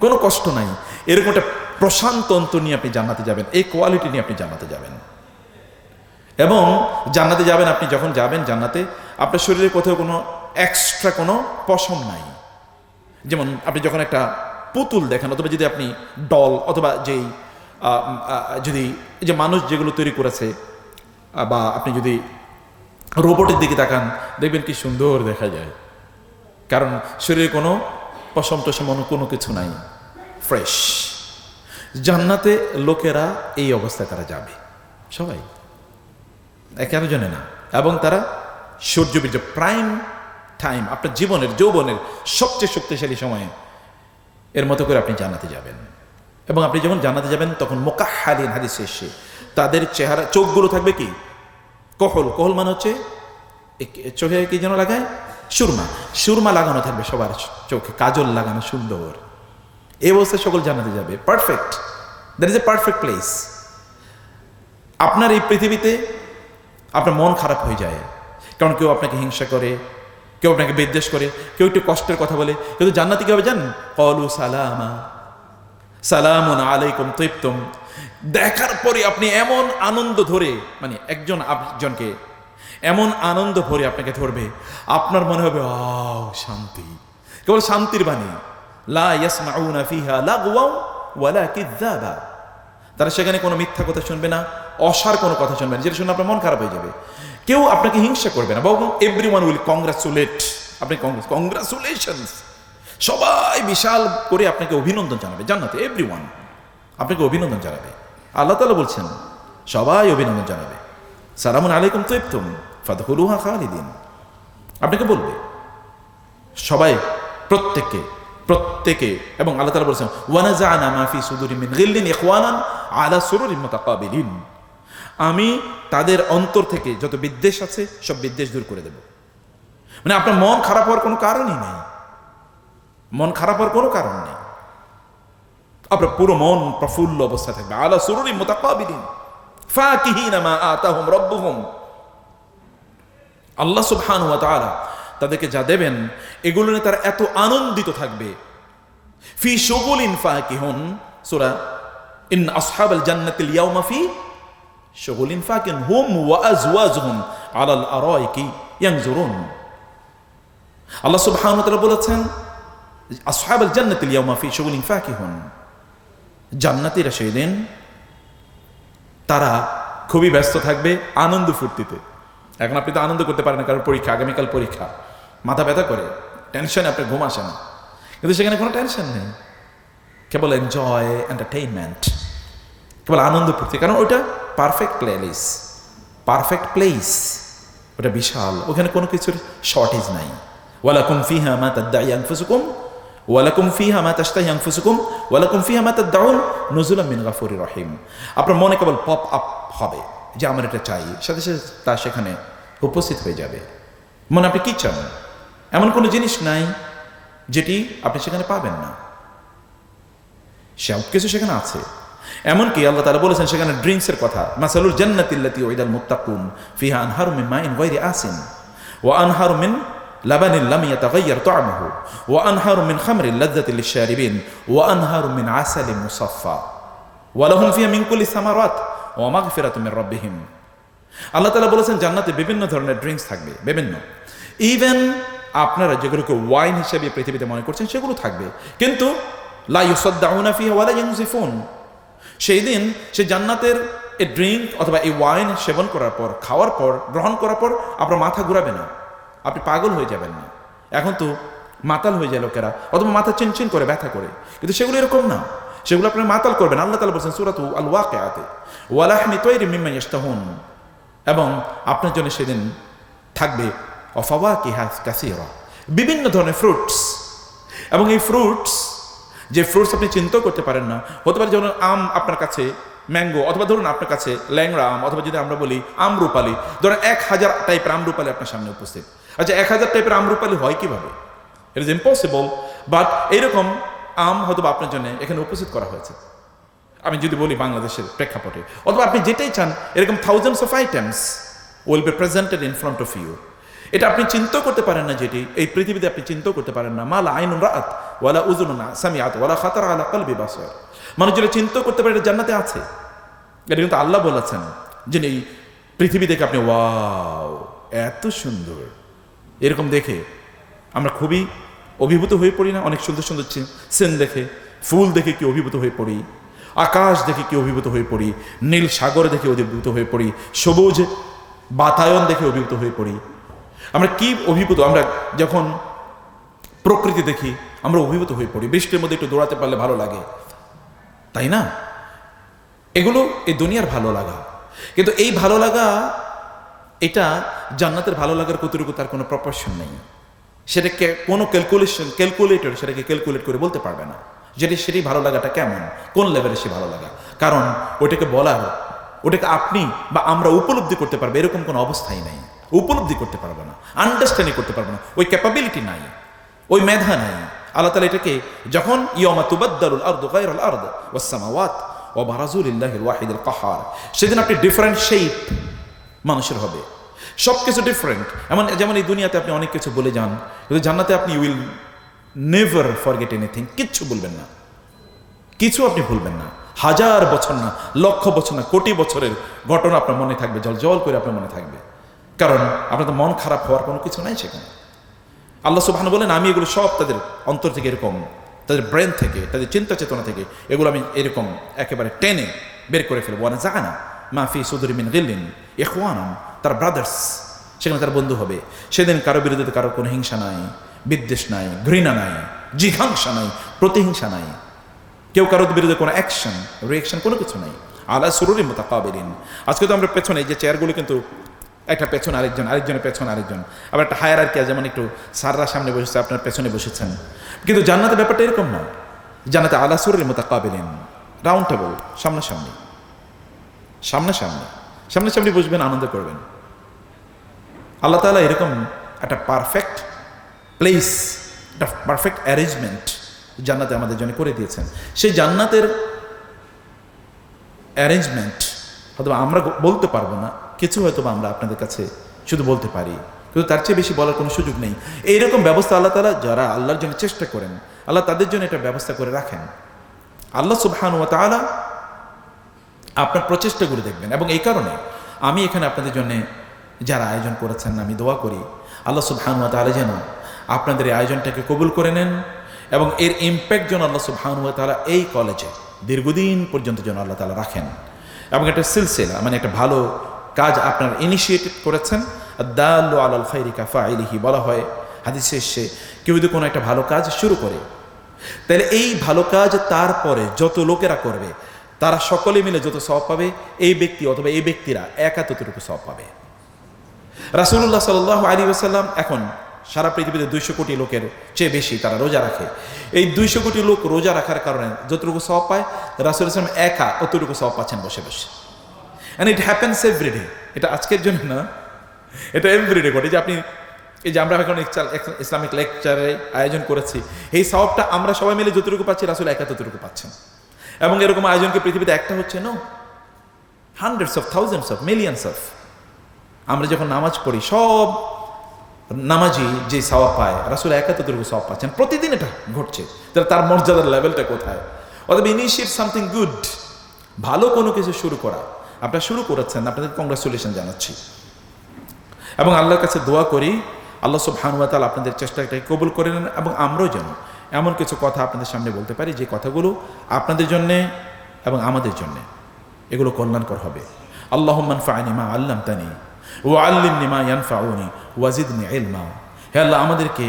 কোনো কষ্ট নাই। এরকম একটা প্রশান্ত অন্তর নিয়ে আপনি জান্নাতে যাবেন, এই কোয়ালিটি নিয়ে আপনি জান্নাতে যাবেন। এবং জান্নাতে যাবেন, আপনি যখন যাবেন জান্নাতে, আপনার শরীরে কোথাও কোনো এক্সট্রা কোনো পশম নাই। যেমন আপনি যখন একটা পুতুল দেখেন, অথবা যদি আপনি ডল, অথবা যেই যদি যে মানুষ যেগুলো তৈরি করেছে, বা আপনি যদি রোবটের দিকে তাকান, দেখবেন কি সুন্দর দেখা যায়, কারণ শরীরে কোনো পশম টশম কোনো কিছু নাই, ফ্রেশ। জান্নাতে লোকেরা এই অবস্থায় তারা যাবে সবাই, একে আরেকজনে না। এবং তারা সূর্যবীর্য প্রাইম টাইম, আপনার জীবনের যৌবনের সবচেয়ে শক্তিশালী সময়ে এর মতো করে আপনি জান্নাতে যাবেন। এবং আপনি যখন জান্নাতে যাবেন তখন মুকাহহালিন, হাদিস এসে তাদের চেহারা, চোখগুলো থাকবে কি কহল, কহল মানে হচ্ছে চোখে কি যেন লাগায়, সুরমা, সুরমা লাগানো থাকবে সবার চোখে, কাজল লাগানো সুন্দর। এই অবস্থায় সকল জান্নাতে যাবে, perfect. That is a perfect place. আপনার এই পৃথিবীতে আপনার মন খারাপ হয়ে যায়, কারণ কেউ আপনাকে হিংসা করে, কেউ আপনাকে বিদ্বেষ করে, কেউ একটু কষ্টের কথা বলে। কিন্তু জান্নাতে কি হবে জানেন? ক্বালু সালামা, সালামুন আলাইকুম তিবতুম। দেখার পরে আপনি এমন আনন্দ ধরে, মানে একজন আরেকজনকে এমন আনন্দ ভরে আপনাকে ধরবে, আপনার মনে হবে শান্তি, কেবল শান্তির বাণী। লা ইয়াসমাউনা ফিহা লাগওয়া ওয়ালা কিযাবা। তারা সেখানে কোনো মিথ্যা কথা শুনবে না, অসার কোনো কথা শুনবে না, যেটা শুনে আপনার মন খারাপ হয়ে যাবে। কেউ আপনাকে হিংসা করবে না, বরং এভরিওয়ান উইল কংগ্রাচুলেট, আপনি কংগ্রাচুলেশনস, সবাই বিশাল করে আপনাকে অভিনন্দন জানাবে জান্নাতে। এভরিওয়ান আপনাকে অভিনন্দন জানাবে। আল্লাহ তাআলা বলছেন সবাই অভিনন্দন জানাবে। সালামুন আলাইকুম তিবতুম ফাদখুলুহা খালিদিন, আপনাকে বলবে সবাই, প্রত্যেকে। এবং আল্লাহ তাআলা বলেছেন ওয়ানাযা'না মা ফি সুদুরিহিম মিন গিল্লিন ইখওয়ানান আলা সুরুরিন মুতাকাবিলিন। আমি তাদের অন্তর থেকে যত বিদ্বেষ আছে সব বিদ্বেষ দূর করে দেব। মানে আপনার মন খারাপ হওয়ার কোনো কারণই নেই, মন খারাপ হওয়ার কোনো কারণ নেই, আপনার পুরো মন প্রফুল্ল অবস্থা থাকবে। আলা সুরুরিন মুতাকাবিলিন ফাকিহিনা মা আতাহুম রাব্বুহুম। আল্লাহ সুবহানাহু ওয়া তাআলা তাদেরকে যা দেবেন এগুলো নিয়ে তারা এত আনন্দিত থাকবে। ফি শুগুলিন ফাকিহুন, সূরা ইন আসহাবাল জান্নাতিল ইয়াওমা ফি শুগুলিন ফাকিহুন হুম ওয়া আজওয়াজুহুম আলাল আরাইকি ইয়ানজুরুন। আল্লাহ সুবহানাহু ওয়া তাআলা বলেছেন আসহাবাল জান্নাতিল ইয়াওমা ফি শুগুলিন ফাকিহুন, জান্নাতীরা সেদিন তারা খুবই ব্যস্ত থাকবে আনন্দ ফুর্তিতে। এখন আপনি তো আনন্দ করতে পারেন না, কারণ পরীক্ষা, আগামীকাল পরীক্ষা, মাথা ব্যথা করে, টেনশনে আপনার ঘুম আসে না। কিন্তু সেখানে কোনো টেনশন নেই, কেবল এনজয়, এন্টারটেইনমেন্ট, কেবল আনন্দ ফুর্তি, কারণ ওইটা পারফেক্ট প্লেস, ওটা বিশাল, ওখানে কোনো কিছুর শর্টেজ নাই। ওয়ালাকুম ফিহা মা তাদঈ আনফুসুকুম ওয়ালাকুম ফিহা মা তাশতাহি আনফুসুকুম ওয়ালাকুম ফিহা মা তাদউন নুজুলাম মিন গাফুরির রহিম। আপনার মনে কেবল পপ আপ হবে যে আমার এটা চাই, সাথে সাথে তা সেখানে উপস্থিত হয়ে যাবে। মনে আপনি কি চান, এমন কোনো জিনিস নাই যেটি আপনি সেখানে পাবেন না, সব কিছু সেখানে আছে। এমনকি আল্লাহ তাআলা বলেছেন সেখানে ড্রিঙ্কসের কথা, মাসালুল জান্নাতিল্লাতী উইদাল মুত্তাকুন ফিহা আনহারু মিন মাইন গায়রি আসিন ওয়া আনহারু মিন লাবানিন লাম ইয়াতাগায়্যার তা'আমুহু ওয়া আনহারু মিন খামরিন লাযযাতিল লিশ-শারিবিন ওয়া আনহারু মিন আসালিন মুসাফফা ওয়া লাহুম ফিহা মিন কুল্লি সামারাত ওয়া মাগফিরাতুম মির রাব্বিহিম। আল্লাহ তাআলা বলেছেন জান্নাতে বিভিন্ন ধরনের ড্রিঙ্কস থাকবে, বিভিন্ন, ইভেন আপনারা যেগুলোকে ওয়াইন হিসেবে পৃথিবীতে মনে করছেন সেগুলো থাকবে, কিন্তু লা ইউসাদ্দাউনা ফিহা ওয়া লা ইয়ানজিফুন। সেই দিন সেই জান্নাতের এই ড্রিঙ্ক অথবা এই ওয়াইন সেবন করার পর, খাওয়ার পর, গ্রহণ করার পর আপনার মাথা ঘুরাবে না, আপনি পাগল হয়ে যাবেন না। এখন তো মাতাল হয়ে যায় লোকেরা, অথবা মাথা চিনচিন করে ব্যথা করে, কিন্তু সেগুলো এরকম না, সেগুলো আপনার মাতাল করবেন। আল্লাহ তাআলা বলেছেন সূরাতু আল ওয়াকিআতে ওয়া লাহমি তায়রিন মিম্মা ইয়াশতাহুন এবং আপনার জন্য সেদিন থাকবে অফাওয়াকিহা কাসীরা, বিভিন্ন ধরনের ফ্রুটস। এবং এই ফ্রুটস, যে ফ্রুটস আপনি চিন্তাও করতে পারেন না, হতে পারে যেমন আম আপনার কাছে, ম্যাঙ্গো, অথবা ধরুন আপনার কাছে ল্যাংড়া আম, অথবা যদি আমরা বলি আমরুপালি, ধরেন 1000 টাইপের আমরুপালি আপনার সামনে উপস্থিত। আচ্ছা, 1000 টাইপের আমরুপালি হয় কিভাবে? It is impossible. বাট এইরকম আম হয়তো আপনার জন্য এখানে উপস্থিত করা হয়েছে, আমি যদি বলি বাংলাদেশের প্রেক্ষাপটে। অথবা আপনি যেটাই চান, এরকম thousands of items will be presented in front of you. এটা আপনি চিন্তাও করতে পারেন না, যেটি এই পৃথিবীতে আপনি চিন্তাও করতে পারেন না। মালা আইনুন রাআত ওয়ালা উযুনুন সামিআত ওয়ালা খাতারা আলা কলবি বাসার। মানুষ যেটা চিন্তাও করতে পারে, এটা জান্নাতে আছে। এটা কিন্তু আল্লাহ বলেছেন যে এই পৃথিবী দেখে আপনি ওয়াও এত সুন্দর, এরকম দেখে আমরা খুবই অভিভূত হয়ে পড়ি না? অনেক সুন্দর সুন্দর সিন দেখে, ফুল দেখে কি অভিভূত হয়ে পড়ি, আকাশ দেখে কি অভিভূত হয়ে পড়ি, নীল সাগর দেখে অভিভূত হয়ে পড়ি, সবুজ বাতায়ন দেখে অভিভূত হয়ে পড়ি। আমরা কি অভিভূত, আমরা যখন প্রকৃতি দেখি আমরা অভিভূত হয়ে পড়ি। বৃষ্টির মধ্যে একটু দৌড়াতে পারলে ভালো লাগে, তাই না? এগুলো এই দুনিয়ার ভালো লাগা। কিন্তু এই ভালো লাগা, এটা জান্নাতের ভালো লাগার কতটুকু তার কোনো প্রপোর্শন নেই। সেটাকে কোনো ক্যালকুলেটর সেটাকে ক্যালকুলেট করে বলতে পারবে না সেটি ভালো লাগাটা কেমন, কোন লেভেলে সে ভালো লাগা। কারণ ওটাকে বলার, ওটাকে আপনি বা আমরা উপলব্ধি করতে পারবে এরকম কোনো অবস্থাই নাই। উপলব্ধি করতে পারবো না, আন্ডারস্ট্যান্ডিং করতে পারবো না, ওই ক্যাপাবিলিটি নাই, ওই মেধা নাই। আল্লাহ তাআলা এটাকে যখন ইয়াউমা তুবাদদালুল আরদু গায়রাল আরদ ওয়াস সামাওয়াত ওয়া বারাজু লিল্লাহিল ওয়াহিদিল কাহ্হার, সেদিন আপনি ডিফারেন্ট শেপ মানুষের হবে, সব কিছু ডিফারেন্ট। যেমন এই দুনিয়াতে আপনি অনেক কিছু বলে যান, কিন্তু জান্নাতে আপনি উইল নেভার ফরগেট এনিথিং। কিচ্ছু বলবেন না, কিছু আপনি ভুলবেন না। 1000 বছর না, লক্ষ বছর না, কোটি বছরের ঘটনা আপনার মনে থাকবে, জল জল করে আপনার মনে থাকবে। কারণ আপনার তো মন খারাপ হওয়ার কোনো কিছু নাই সেখানে। আল্লাহ সুবহানাহু বলেন, আমি এগুলো সব তাদের অন্তর থেকে, এরকম তাদের ব্রেন থেকে, তাদের চিন্তা চেতনা থেকে এগুলো আমি এরকম একেবারে টেনে বের করে ফেলবো। ওয়া নাযা'না মা ফি সুদুরি মিন গিল্লিন ইখওয়ানান, তার ব্রাদার্স, সেখানে তার বন্ধু হবে। সেদিন কারো বিরুদ্ধে কারো কোনো হিংসা নাই, বিদ্বেষ নাই, ঘৃণা নাই, জিঘাংসা নাই, প্রতিহিংসা নাই, কেউ কারোর বিরুদ্ধে কোনো অ্যাকশন রিঅ্যাকশন কোনো কিছু নাই। আলা সুরুরিন মুতাকাবিলিন। আজকে তো আমরা পেছনে যে চেয়ারগুলো কিন্তু একটা পেছনে আরেকজন, আরেকজনের পেছনে আরেকজন, আবার একটা হায়ারার্কি, যেমন একটু সাররা সামনে বসেছে, আপনার পেছনে বসেছেন। কিন্তু জান্নাতের ব্যাপারটা এরকম না। জান্নাতে আলা সুরুরিন মুতাকাবিলিন, রাউন্ড টেবল, সামনাসামনি, সামনাসামনি, সামনাসামনি বসবেন, আনন্দ করবেন। আল্লাহ তাআলা এরকম একটা পারফেক্ট প্লেস, একটা পারফেক্ট অ্যারেঞ্জমেন্ট জান্নাতে আমাদের জন্য করে দিয়েছেন। সেই জান্নাতের অ্যারেঞ্জমেন্ট হয়তো আমরা বলতে পারবো না, কিছু হয়তো আমরা আপনাদের কাছে শুধু বলতে পারি, কিন্তু তার চেয়ে বেশি বলার কোনো সুযোগ নেই। এইরকম ব্যবস্থা আল্লাহ তাআলা, যারা আল্লাহর জন্য চেষ্টা করেন, আল্লাহ তাদের জন্য এটা ব্যবস্থা করে রাখেন। আল্লাহ সুবহানাহু ওয়া তাআলা আপনার প্রচেষ্টাগুলো দেখবেন। এবং এই কারণে আমি এখানে আপনাদের জন্য যারা আয়োজন করেছেন, আমি দোয়া করি আল্লাহ সুবহানাহু ওয়া তাআলা যেন আপনাদের এই আয়োজনটাকে কবুল করে নেন, এবং এর ইম্প্যাক্ট যেন আল্লাহ সুবহানাহু ওয়া তাআলা এই কলেজে দীর্ঘদিন পর্যন্ত যেন আল্লাহ তাআলা রাখেন। এবং একটা সিলসিলা, মানে একটা ভালো কাজ আপনার ইনিশিয়েটিভ করেছেন। আদ-দাল্লু আলাল খায়রি কাফাইলিহি, বলা হয় হাদিসে এসেছে, কেউ যদি কোনো একটা ভালো কাজ শুরু করে, তাহলে এই ভালো কাজ তারপরে যত লোকেরা করবে তারা সকলে মিলে যত সওয়াব পাবে, এই ব্যক্তি অথবা এই ব্যক্তিরা একা ততটুকু সওয়াব পাবে। রাসূলুল্লাহ সাল্লাল্লাহু আলাইহি ওয়াসাল্লাম এখন সারা পৃথিবীতে 200 কোটি লোকের চেয়ে বেশি তারা রোজা রাখে। এই 200 কোটি লোক রোজা রাখার কারণে যতটুকু সওয়াব পায়, রাসূল সাল্লাল্লাহু আলাইহি ওয়াসাল্লাম একা অতটুকু সওয়াব পাচ্ছেন বসে বসে। And it happens everyday. এটা আজকের জন্য না, এটা এভরিডে ঘটে। যে আপনি এই যে আমরা এখন ইসলামিক লেকচারে আয়োজন করেছি, এই সওয়াবটা আমরা সবাই মিলে যতটুকু পাচ্ছি, রাসূল একা ততটুকু পাচ্ছেন। এবং এরকম আয়োজনকে পৃথিবীতে একটা হচ্ছে না, hundreds of thousands of millions of. আমরা যখন নামাজ পড়ি, সব নামাজি যে সওয়াব পায়, রাসূল একা ততটুকু সওয়াব পাচ্ছেন। প্রতিদিন এটা ঘটছে, তাহলে তার মর্যাদার লেভেলটা কোথায়? অথবা ইনিশিয়েট সামথিং গুড, ভালো কোনো কিছু শুরু করা। আপনারা শুরু করেছেন, আপনাদের কংগ্রাচুলেশন জানাচ্ছি। এবং আল্লাহর কাছে দোয়া করি আল্লাহ সুবহানাহু ওয়া তাআলা আপনাদের চেষ্টাটাকে কবুল করে নেন, এবং আমরাও যেন এমন কিছু কথা আপনাদের সামনে বলতে পারি যে কথাগুলো আপনাদের জন্যে এবং আমাদের জন্যে এগুলো কল্যাণকর হবে। আল্লাহুম্মা আনফা'নি মা আল্লামতানি ওয়া আল্লিমনি মা ইয়ানফাউনি ওয়া জিদনি ইলমা। হে আল্লাহ, আমাদেরকে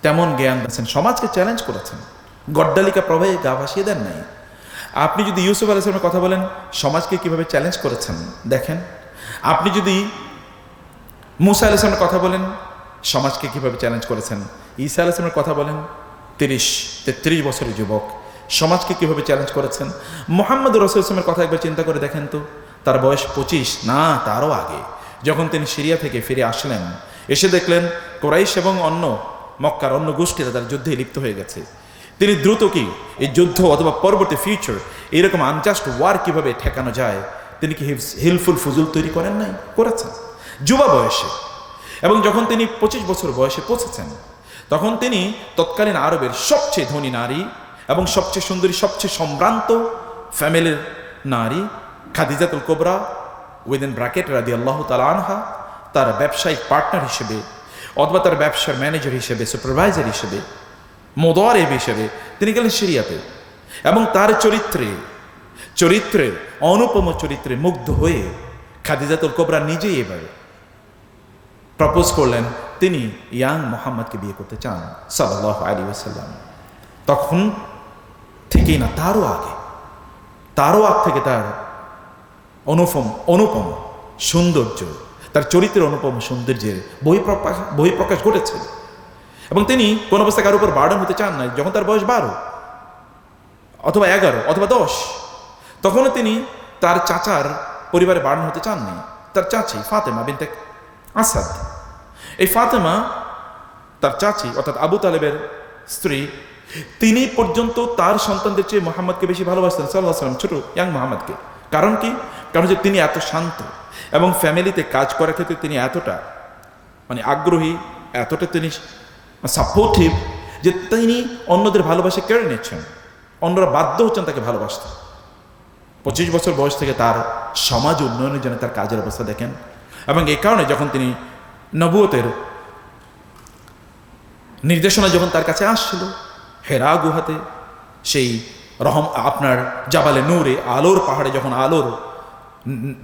তেমন জ্ঞান দিয়েছেন, সমাজকে চ্যালেঞ্জ করেছেন, গড্ডালিকা প্রবাহে গা ভাসিয়ে দেন নাই। আপনি যদি ইউসুফ আলাইহিস সালামের কথা বলেন, সমাজকে কিভাবে চ্যালেঞ্জ করেছেন দেখেন। আপনি যদি মুসা আলাইহিস সালামের কথা বলেন, সমাজকে কিভাবে চ্যালেঞ্জ করেছেন। ঈসা আলাইহিস সালামের কথা বলেন, 33 বছরের যুবক, সমাজকে কিভাবে চ্যালেঞ্জ করেছেন। মুহাম্মদ রাসূলুল্লাহ সাল্লাল্লাহু আলাইহি ওয়াসাল্লামের কথা একবার চিন্তা করে দেখেন তো, তার বয়স 25 না তারও আগে, যখন তিনি সিরিয়া থেকে ফিরে আসলেন, এসে দেখলেন কুরাইশ এবং অন্য মক্কার অন্য গোষ্ঠীরা তার যুদ্ধে লিপ্ত হয়ে গেছে। তিনি দ্রুত কি এই যুদ্ধ অথবা পরবর্তী ফিউচার এরকম আনজাস্ট ওয়ার কিভাবে ঠেকানো যায়, তিনি কি হিলফুল ফুজুল তৈরি করেন নাই? করেছেন যুবা বয়সে। এবং যখন তিনি 25 বছর বয়সে পৌঁছেছেন, তখন তিনি তৎকালীন আরবের সবচেয়ে ধনী নারী এবং সবচেয়ে সুন্দরী, সবচেয়ে সম্ভ্রান্ত ফ্যামিলির নারী খাদিজাতুল কুবরা উইদিন ব্র্যাকেট রাদিয়াল্লাহু তাআলা আনহা, তার ব্যবসায়িক পার্টনার হিসেবে অথবা তার ব্যবসার ম্যানেজার হিসেবে, সুপারভাইজার হিসেবে, মোদারেব হিসেবে তিনি গেলেন সিরিয়াতে। এবং তার চরিত্রের অনুপম চরিত্রে মুগ্ধ হয়ে খাদিজাতুল কুবরা নিজেই এবার প্রপোজ করলেন, তিনি ইয়াং মুহাম্মদকে বিয়ে করতে চান সাল্লাল্লাহু আলাইহি ওয়াসাল্লাম। তখন থেকেই না, তারও আগ থেকে তার অনুপম সৌন্দর্য, তার চরিত্রের অনুপম সৌন্দর্যের বহিঃপ্রকাশ ঘটেছে। এবং তিনি কোন অবস্থায় কারোর উপর বার্ডেন হতে চান না। যখন তার বয়স 12 অথবা 11 অথবা 10, তখনও তিনি তার চাচার পরিবারে বার্ডেন হতে চাননি। তার চাচি ফাতেমা বিনতে আসাদ, এই ফাতেমা তার চাচি অর্থাৎ আবু তালেবের স্ত্রী, তিনি পর্যন্ত তার সন্তানদের চেয়ে মুহাম্মদকে বেশি ভালোবাসতেন সাল্লাল্লাহু আলাইহি ওয়াসাল্লাম, ছোট ইয়াং মুহাম্মদকে। কারণ কি? কারণ যে তিনি এত শান্ত এবং ফ্যামিলিতে কাজ করার ক্ষেত্রে তিনি এতটা আগ্রহী, এতটা তিনি সাপোর্টিভ যে তিনি অন্যদের ভালোবাসা কেড়ে নিচ্ছেন, অন্যরা বাধ্য হচ্ছেন তাকে ভালোবাসতে। 25 বছর বয়স থেকে তার সমাজ উন্নয়নের জন্য তার কাজের অবস্থা দেখেন। এবং এই কারণে যখন তিনি নবুয়তের নির্দেশনা যখন তার কাছে আসছিল হেরা গুহাতে, সেই আপনার জাবালে নূরে আলোর পাহাড়ে যখন আলোর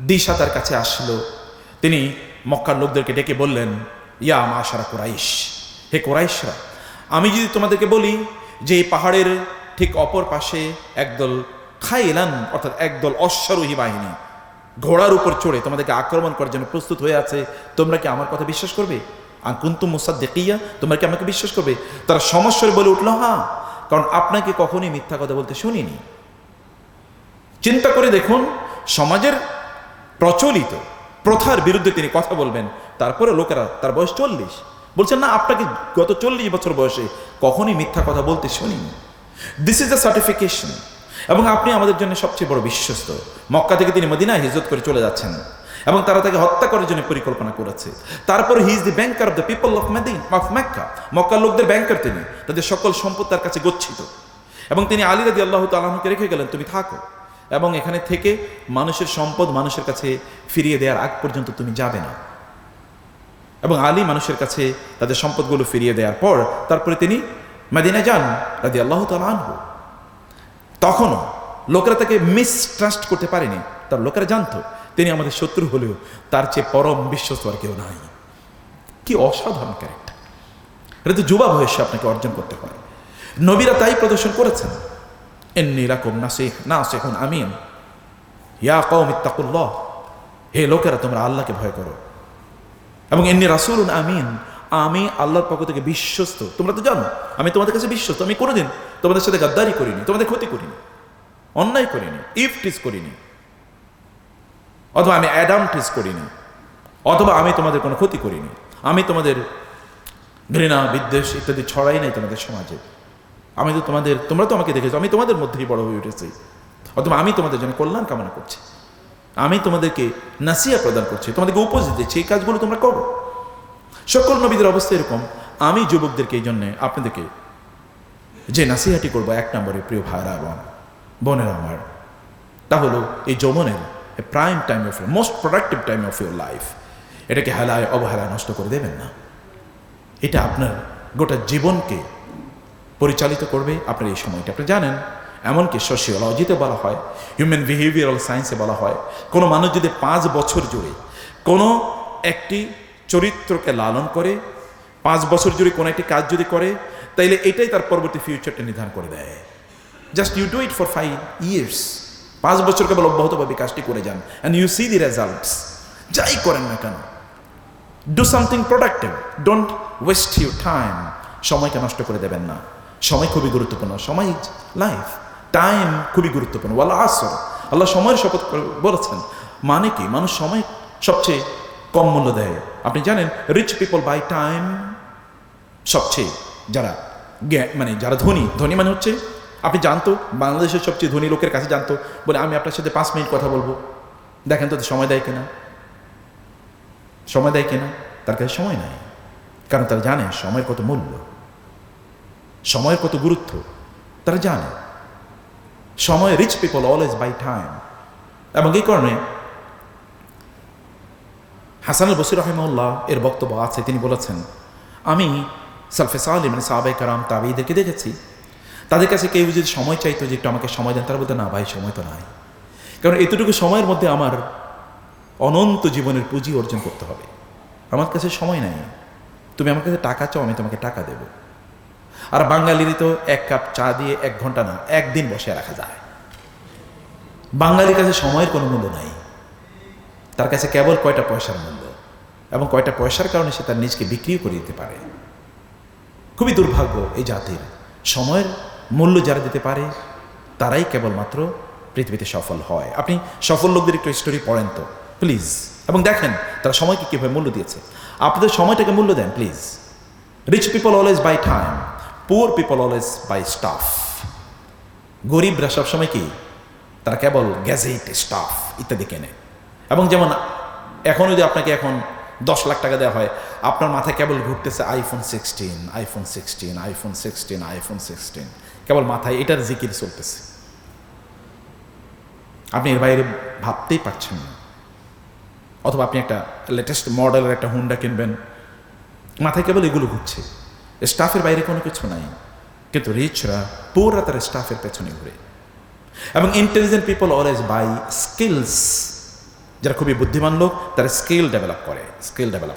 দিশা তার কাছে আসছিল, তিনি মক্কার লোকদেরকে ডেকে বললেন, ইয়া মাশারা কুরাইশ, হে কুরাইশরা, আমি যদি তোমাদেরকে বলি যে এই পাহাড়ের ঠিক অপর পাশে একদল খাইলান অর্থাৎ একদল অশ্বারোহী বাহিনী ঘোড়ার উপর চড়ে তোমাদেরকে আক্রমণ করার জন্য প্রস্তুত হয়ে আছে, তোমরা কি আমার কথা বিশ্বাস করবে? কুনতুম মুসাদ্দিকিয়া, তোমরা কি আমাকে বিশ্বাস করবে? তারা সমস্যায় বলে উঠল, হ্যাঁ, কারণ আপনাকে কখনোই মিথ্যা কথা বলতে শুনিনি। চিন্তা করে দেখুন, সমাজের প্রচলিত প্রথার বিরুদ্ধে তিনি কথা বলবেন, তারপরে লোকেরা, তার বয়স 40, বলছেন না আপনাকে গত 40 বছর বয়সে কখনোই মিথ্যা কথা বলতে শুনিনি। This is the certification. এবং আপনি আমাদের জন্য সবচেয়ে বড় বিশ্বস্ত। মক্কা থেকে তিনি মদিনায় হিজরত করে চলে যাচ্ছেন এবং তারা তাকে হত্যা করার জন্য পরিকল্পনা করেছে। তারপরে he is the banker of the people of Mecca, মক্কার লোকদের ব্যাংকার তিনি, তাদের সকল সম্পদ তার কাছে গচ্ছিত। এবং তিনি আলী রাদিয়াল্লাহু তাআলা আনহুকে রেখে গেলেন, তুমি থাকো এবং এখানে থেকে মানুষের সম্পদ মানুষের কাছে ফিরিয়ে দেওয়ার আগ পর্যন্ত তুমি যাবে না। এবং আলী মানুষের কাছে তাদের সম্পদগুলো ফিরিয়ে দেওয়ার পর তারপরে তিনি মদিনা যান রাদিয়াল্লাহু তাআলা আনহু। তখনও লোকেরা তাকে মিসট্রাস্ট করতে পারেনি, তার লোকেরা জানতো তিনি আমাদের শত্রু হলেও তার চেয়ে পরম বিশ্বস্ত আর কেউ নাই। কি অসাধারণ ক্যারেক্টার! এটা তো যুবা বয়সে আপনাকে অর্জন করতে হয়। নবীরা তাই প্রদর্শন করেছেন। ইন্নী লাকুম নাসিহুন আমিন, ইয়া কওম ইত্তাকুল্লাহ, হে লোকেরা তোমরা আল্লাহকে ভয় করো। এবং ইন্নী রাসূলুন আমিন, আমি আল্লাহর পক্ষ থেকে বিশ্বস্ত। তোমরা তো জানো আমি তোমাদের কাছে বিশ্বস্ত। আমি কোনোদিন তোমাদের সাথে গাদ্দারি করিনি, তোমাদের ক্ষতি করিনি, অন্যায় করিনি, ইফটিস করিনি, অথবা আমি অ্যাডামটিস করিনি, অথবা আমি তোমাদের কোনো ক্ষতি করিনি। আমি তোমাদের ঘৃণা বিদ্বেষ ইত্যাদি ছড়াই নাই তোমাদের সমাজে। আমি তো তোমরা তো আমাকে দেখেছো, আমি তোমাদের মধ্যেই বড় হয়ে উঠেছি, অথবা আমি তোমাদের জন্য কল্যাণ কামনা করছি, আমি তোমাদেরকে নাসিহা প্রদান করছি, তোমাদেরকে উপদেশ দিচ্ছি, এই কাজগুলো তোমরা করো। সকল নবীদের অবস্থা এরকম। আমি যুবকদেরকে এই জন্যে আপনাদেরকে যে নাসিহাটি করবো, 1 নম্বরে প্রিয় ভাইরা এবং বোনেরা আমার, তা হলো এই যৌবনের prime time of most productive time of your life, এটাকে হেলায় অবহেলায় নষ্ট করে দেবেন না। এটা আপনার গোটা জীবনকে পরিচালিত করবে। আপনার এই সময়টা আপনি জানেন, এমনকি সোশিওলজিতে বলা হয়, হিউম্যান বিহেভিয়ারাল সায়েন্সে বলা হয়, কোনো মানুষ যদি 5 বছর জুড়ে কোনো একটি চরিত্রকে লালন করে, 5 বছর জুড়ে কোনো একটি কাজ যদি করে, তাইলে এটাই তার পরবর্তী ফিউচারটা নির্ধারণ করে দেয়। Just you do it for 5 years, 5 বছর কেবল অব্যাহতভাবে কাজটি করে যান, and you see the results. যাই করেন না কেন, do something productive, don't waste your time. সময়কে নষ্ট করে দেবেন না। সময় খুবই গুরুত্বপূর্ণ। সময় ইজ লাইফ, টাইম খুবই গুরুত্বপূর্ণ। ওয়াল আসর, আল্লাহ সময়ের শপথ বলেছেন। মানে কি? মানুষ সময় সবচেয়ে কম মূল্য দেয়। আপনি জানেন রিচ পিপল বাই টাইম। সবচেয়ে যারা মানে যারা ধনী, ধনী মানে হচ্ছে আপনি জানতো বাংলাদেশের সবচেয়ে ধনী লোকের কাছে জানতো বলে আমি আপনার সাথে 5 মিনিট কথা বলবো, দেখেন তো সময় দেয় কিনা, সময় দেয় কিনা? তার কাছে সময় নাই, কারণ তারা জানে সময়ের কত মূল্য, সময়ের কত গুরুত্ব তারা জানে। সময়, rich people always buy time. এবং এই কারণে হাসান আল বসরি রাহিমাহুল্লাহ এর বক্তব্য আছে, তিনি বলেছেন আমি সালফে সালেহ মানে সাহাবায়ে কেরাম তাবেঈদেরকে দেখেছি, তাদের কাছে কেউ যদি সময় চাইতো যে একটু আমাকে সময় দেন, তারা বলতো না ভাই সময় তো নাই, কারণ এতটুকু সময়ের মধ্যে আমার অনন্ত জীবনের পুঁজি অর্জন করতে হবে, আমার কাছে সময় নাই। তুমি আমার কাছে টাকা চাও, আমি তোমাকে টাকা দেব। আর বাঙালিরই তো 1 কাপ চা দিয়ে 1 ঘন্টা না 1 দিন বসে রাখা যায়। বাঙালির কাছে সময়ের কোনো মূল্য নাই, তার কাছে কেবল কয়টা পয়সার মূল্য, এবং কয়টা পয়সার কারণে সে তার নিজকে বিক্রিও করে দিতে পারে। খুবই দুর্ভাগ্য এই জাতির। সময়ের মূল্য যারা দিতে পারে তারাই কেবলমাত্র পৃথিবীতে সফল হয়। আপনি সফল লোকদের একটু স্টোরি পড়েন তো প্লিজ, এবং দেখেন তারা সময়কে কীভাবে মূল্য দিয়েছে। আপনাদের সময়টাকে মূল্য দেন please. Rich people always buy time, poor people always buy stuff. গরিবরা সবসময় কি, তারা কেবল গ্যাজেট, স্টাফ ইত্যাদি কেনে। এবং যেমন এখন যদি আপনাকে এখন 10 লাখ টাকা দেওয়া হয়, আপনার মাথায় কেবল ঘুরতেছে আইফোন 16, আইফোন 16, আইফোন 16, আইফোন 16, কেবল মাথায় এটার জিকির চলতেছে। আপনি এর বাইরে ভাবতেই পারছেন না। অথবা আপনি একটা লেটেস্ট মডেলের একটা হুন্ডা কিনবেন, মাথায় কেবল এগুলো ঘুরছে, স্টাফের বাইরে কোনো কিছু নাই। কিন্তু রিচরা পুরা তার স্টাফের পেছনে ঘুরে। এবং intelligent people always buy skills. যারা খুবই বুদ্ধিমান লোক তারা স্কিল ডেভেলপ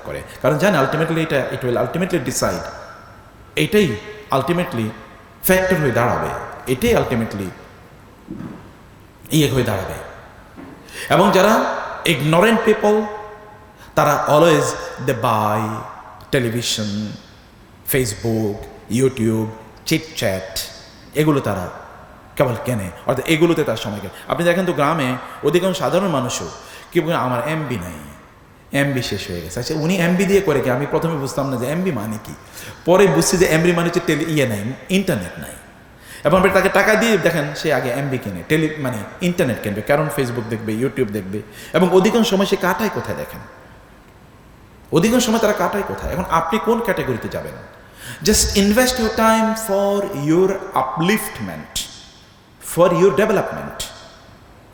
করে, কারণ জানে ultimately it will ultimately decide, এটাই আলটিমেটলি ফ্যাক্টর হয়ে দাঁড়াবে, এটাই আলটিমেটলি হয়ে দাঁড়াবে। এবং যারা ইগনোরেন্ট পিপল তারা always they buy television, Facebook, YouTube, chitchat, এগুলো তারা কেবল কেনে, অর্থাৎ এগুলোতে তার সময় কেনে। আপনি দেখেন তো গ্রামে অধিকাংশ সাধারণ মানুষও কি বলে আমার এমবি নাই, এমবি শেষ হয়ে গেছে। আচ্ছা উনি এমবি দিয়ে করে কি? আমি প্রথমে বুঝতাম না যে এমবি মানে কি, পরে বুঝছি যে এমবি মানে হচ্ছে নাই, ইন্টারনেট নাই। এবং তাকে টাকা দিয়ে দেখেন সে আগে এমবি কেনে, মানে ইন্টারনেট কিনবে, কারণ ফেসবুক দেখবে, ইউটিউব দেখবে। এবং অধিকাংশ সময় সে কাটায় কোথায় দেখেন, অধিকাংশ সময় তারা কাটায় কোথায়। এখন আপনি কোন ক্যাটাগরিতে যাবেন? Just invest your time for your আপলিফটমেন্ট, for your development,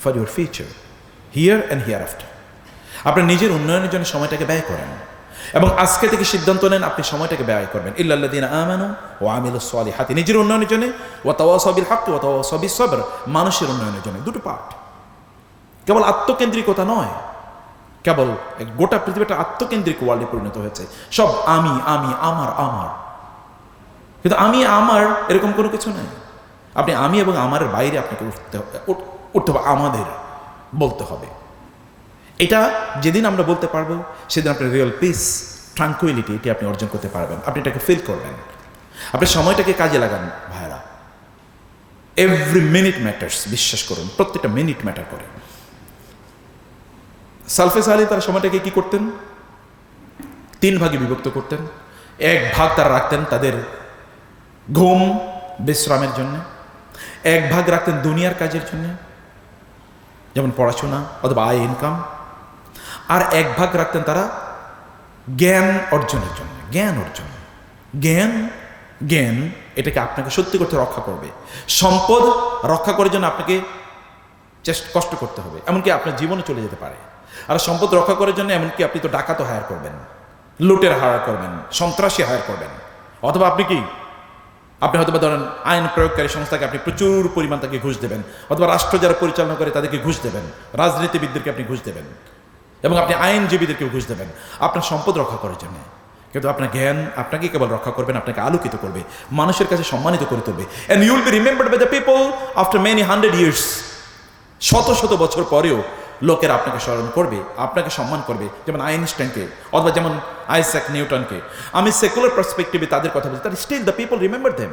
for your future, here and here after. আপনার নিজের উন্নয়নের জন্য সময়টাকে ব্যয় করেন, এবং আজকে থেকে সিদ্ধান্ত নেন আপনি সময়টাকে ব্যয় করবেন। ইল্লাল্লাযীনা আমানু ওয়া আমিলুস সালিহাতি, নিজের উন্নয়নের জন্য, ওয়া তাওয়াসাউ বিল হক ওয়া তাওয়াসাউ বিস সবর, মানুষের উন্নয়নের জন্য। দুটো পার্ট, কেবল আত্মকেন্দ্রিকতা নয়, কেবল গোটা পৃথিবীটা আত্মকেন্দ্রিক ওয়ার্ল্ডে পরিণত হয়েছে। সব আমি, আমার, কিন্তু আমি আমার এরকম কোনো কিছু নাই। আপনি আমি এবং আমার বাইরে আপনাকে উঠতে হবে, আমাদের বলতে হবে। এটা যেদিন আমরা বলতে পারবো সেদিন আপনার রিয়েল পিস, ট্রাঙ্কুইলিটি, এটি আপনি অর্জন করতে পারবেন। আপনি এটাকে ফিল করবেন। আপনি সময়টাকে কাজে লাগান ভাইরা। এভরি মিনিট ম্যাটার্স, বিশ্বাস করুন, প্রত্যেকটা মিনিট ম্যাটার করে। সালফে সালেহ তারা সময়টাকে কি করতেন? 3 ভাগে বিভক্ত করতেন। 1 ভাগ তারা রাখতেন তাদের ঘুম বিশ্রামের জন্য, 1 ভাগ রাখতেন দুনিয়ার কাজের জন্য, যেমন পড়াশোনা অথবা আয় ইনকাম, আর 1 ভাগ রাখতেন তারা জ্ঞান অর্জনের জন্য। জ্ঞান এটাকে আপনাকে সত্যি করতে রক্ষা করবে। সম্পদ রক্ষা করার জন্য আপনাকে কষ্ট করতে হবে, এমনকি আপনার জীবনে চলে যেতে পারে। আর সম্পদ রক্ষা করার জন্য এমনকি আপনি তো ডাকাতও হায়ার করবেন, লুটের হায়ার করবেন, সন্ত্রাসী হায়ার করবেন, অথবা আপনি হয়তো ধরেন আইন প্রয়োগকারী সংস্থাকে আপনি প্রচুর পরিমাণ তাকে ঘুষ দেবেন, অথবা রাষ্ট্র যারা পরিচালনা করে তাদেরকে ঘুষ দেবেন, রাজনীতিবিদদেরকে আপনি ঘুষ দেবেন, এবং আপনি আইনজীবীদেরকেও ঘুষ দেবেন আপনার সম্পদ রক্ষা করার জন্য। কিন্তু আপনার জ্ঞান আপনাকে কেবল রক্ষা করবেন, আপনাকে আলোকিত করবে, মানুষের কাছে সম্মানিত করে তুলবে। And you will be remembered by the people after many 100 years। শত বছর পরেও লোকেরা আপনাকে স্মরণ করবে, আপনাকে সম্মান করবে, যেমন আইনস্টাইনকে অথবা যেমন আইজ্যাক নিউটনকে। আমি সেকুলার পার্সপেক্টিভে তাদের কথা বলছি, তার still the people remember them.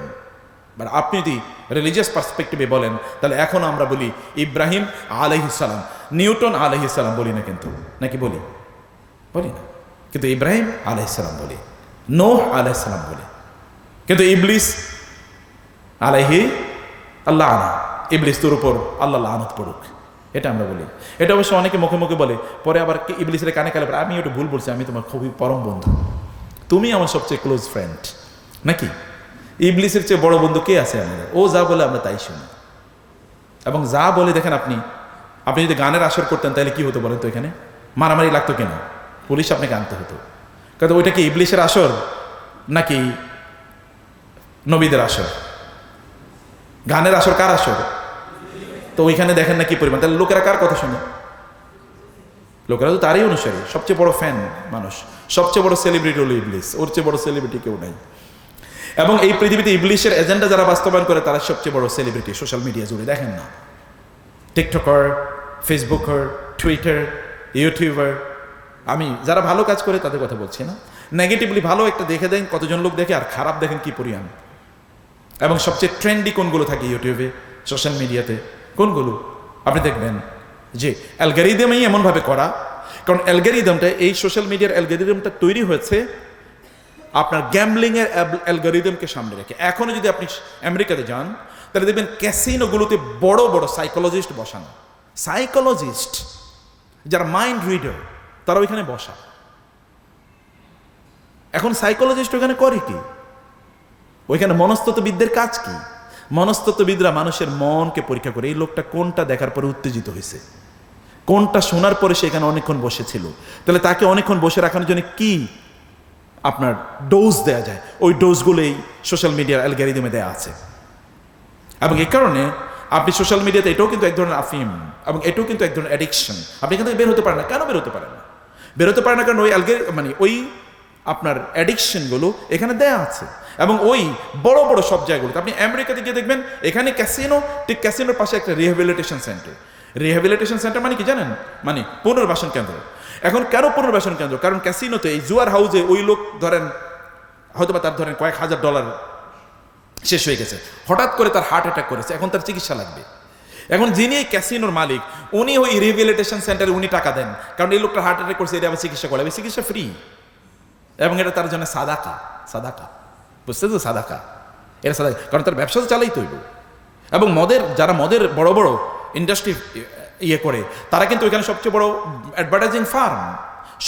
But আপনি যদি রিলিজিয়াস পার্সপেক্টিভে বলেন, তাহলে এখন আমরা বলি ইব্রাহিম আলাইহিস সালাম, নিউটন আলাইহিস সালাম বলি না কিন্তু, নাকি বলি? বলি না, কিন্তু ইব্রাহিম আলাইহিস সালাম বলি, নূহ আলাইহিস সালাম বলি, কিন্তু ইবলিস আলাইহি আল্লাহ আনা, ইবলিস তোর উপর আল্লাহ লানত পড়ুক, এটা আমরা বলি। এটা অবশ্য অনেকে মুখে মুখে বলে, পরে আবার ইবলিসের কানে কানে আমি একটু ভুল বলছি, আমি তোমার খুবই পরম বন্ধু, তুমি আমার সবচেয়ে ক্লোজ ফ্রেন্ড। নাকি ইবলিসের চেয়ে বড় বন্ধু কে আছে আমাদের? ও যা বলে আমরা তাই শুনি, এবং যা বলে দেখেন আপনি যদি গানের আসর করতেন তাহলে কি হতো বলেন তো? এখানে মারামারি লাগতো কেন? পুলিশ আপনাকে আনতে হতো। কারণ ওইটা কি ইবলিসের আসর নাকি নবীদের আসর? গানের আসর কার আসর? তো ওইখানে দেখেন না কি পরিমাণ, তাহলে লোকেরা কার কথা শুনে? লোকেরা তো তারই অনুসারী, সবচেয়ে বড় ফ্যান মানুষ, সবচেয়ে বড় সেলিব্রিটি হলো ইবলিস, ওর চেয়ে বড় সেলিব্রিটি কেউ নাই। এবং এই পৃথিবীতে ইবলিসের এজেন্ডা যারা বাস্তবায়ন করে তারা সবচেয়ে বড় সেলিব্রিটি সোশ্যাল মিডিয়া জুড়ে। দেখেন না, টিকটকার, ফেসবুকার, টুইটার, ইউটিউবার, আমি যারা ভালো কাজ করে তাদের কথা বলছি না, নেগেটিভলি ভালো একটা দেখে দেন কতজন লোক দেখে, আর খারাপ দেখেন কি পরিমাণ। এবং সবচেয়ে ট্রেন্ডি কোনগুলো থাকে ইউটিউবে, সোশ্যাল মিডিয়াতে কোনগুলো আপনি দেখবেন যে অ্যালগরিদমই এমনভাবে করা, কারণ অ্যালগরিদমটা, এই সোশ্যাল মিডিয়ার অ্যালগরিদমটা তৈরি হয়েছে আপনার গ্যাম্বলিংয়ের অ্যালগরিদমকে সামনে রেখে। এখনো যদি আপনি আমেরিকাতে যান তাহলে দেখবেন ক্যাসিনোগুলোতে বড় বড় সাইকোলজিস্ট বসানো, সাইকোলজিস্ট যারা মাইন্ড রিডার, তারা ওইখানে বসা। এখন সাইকোলজিস্ট ওইখানে করে কি? ওইখানে মনস্তত্ত্ববিদদের কাজ কি? মনস্তত্ত্ববিদরা মানুষের মনকে পরীক্ষা করে, এই লোকটা কোনটা দেখার পরে উত্তেজিত হয়েছে, কোনটা শোনার পরে সেখানে অনেকক্ষণ বসেছিল, তাহলে তাকে অনেকক্ষণ বসে রাখানোর জন্য কি আপনার ডোজ দেওয়া যায়, ওই ডোজগুলোই সোশ্যাল মিডিয়ার অ্যালগরিদমে দেওয়া আছে। এবং এই কারণে আপনি সোশ্যাল মিডিয়াতে, এটাও কিন্তু এক ধরনের আফিম, এবং এটাও কিন্তু এক ধরনের অ্যাডিকশন। আপনি এখান থেকে বের হতে পারেন না। কেন বের হতে পারেন না? বের হতে পারেন না কারণ ওই ওই আপনার অ্যাডিকশনগুলো এখানে দেয়া আছে। এবং ওই বড় বড় সব জায়গাগুলোতে আপনি আমেরিকাতে গিয়ে দেখবেন, এখানে ক্যাসিনো, ঠিক ক্যাসিনোর পাশে একটা রিহ্যাবিলিটেশন সেন্টার। রিহ্যাবিলিটেশন সেন্টার মানে কি জানেন? মানে পুনর্বাসন কেন্দ্র। এখন কেন পুনর্বাসন কেন্দ্র? কারণ ক্যাসিনোতে, এই জুয়ার হাউসে, ওই লোক ধরেন হয়তো বা তার ধরেন কয়েক হাজার ডলার শেষ হয়ে গেছে, হঠাৎ করে তার হার্ট অ্যাটাক করেছে, এখন তার চিকিৎসা লাগবে। এখন যিনি এই ক্যাসিনোর মালিক, উনি ওই রিহ্যাবিলিটেশন সেন্টারে উনি টাকা দেন, কারণ এই লোকটা হার্ট অ্যাটাক করছে, এটা আবার চিকিৎসা করাবে, চিকিৎসা ফ্রি, এবং এটা তার জন্য সাদাকা। সাদাকা বুঝতে তো? সাদাকা, এটা সাদাকা, কারণ তার ব্যবসা তো চালাই তৈরি। এবং যারা মদের বড় বড় ইন্ডাস্ট্রি ইয়ে করে, তারা কিন্তু ওইখানে সবচেয়ে বড় অ্যাডভার্টাইজিং ফার্ম,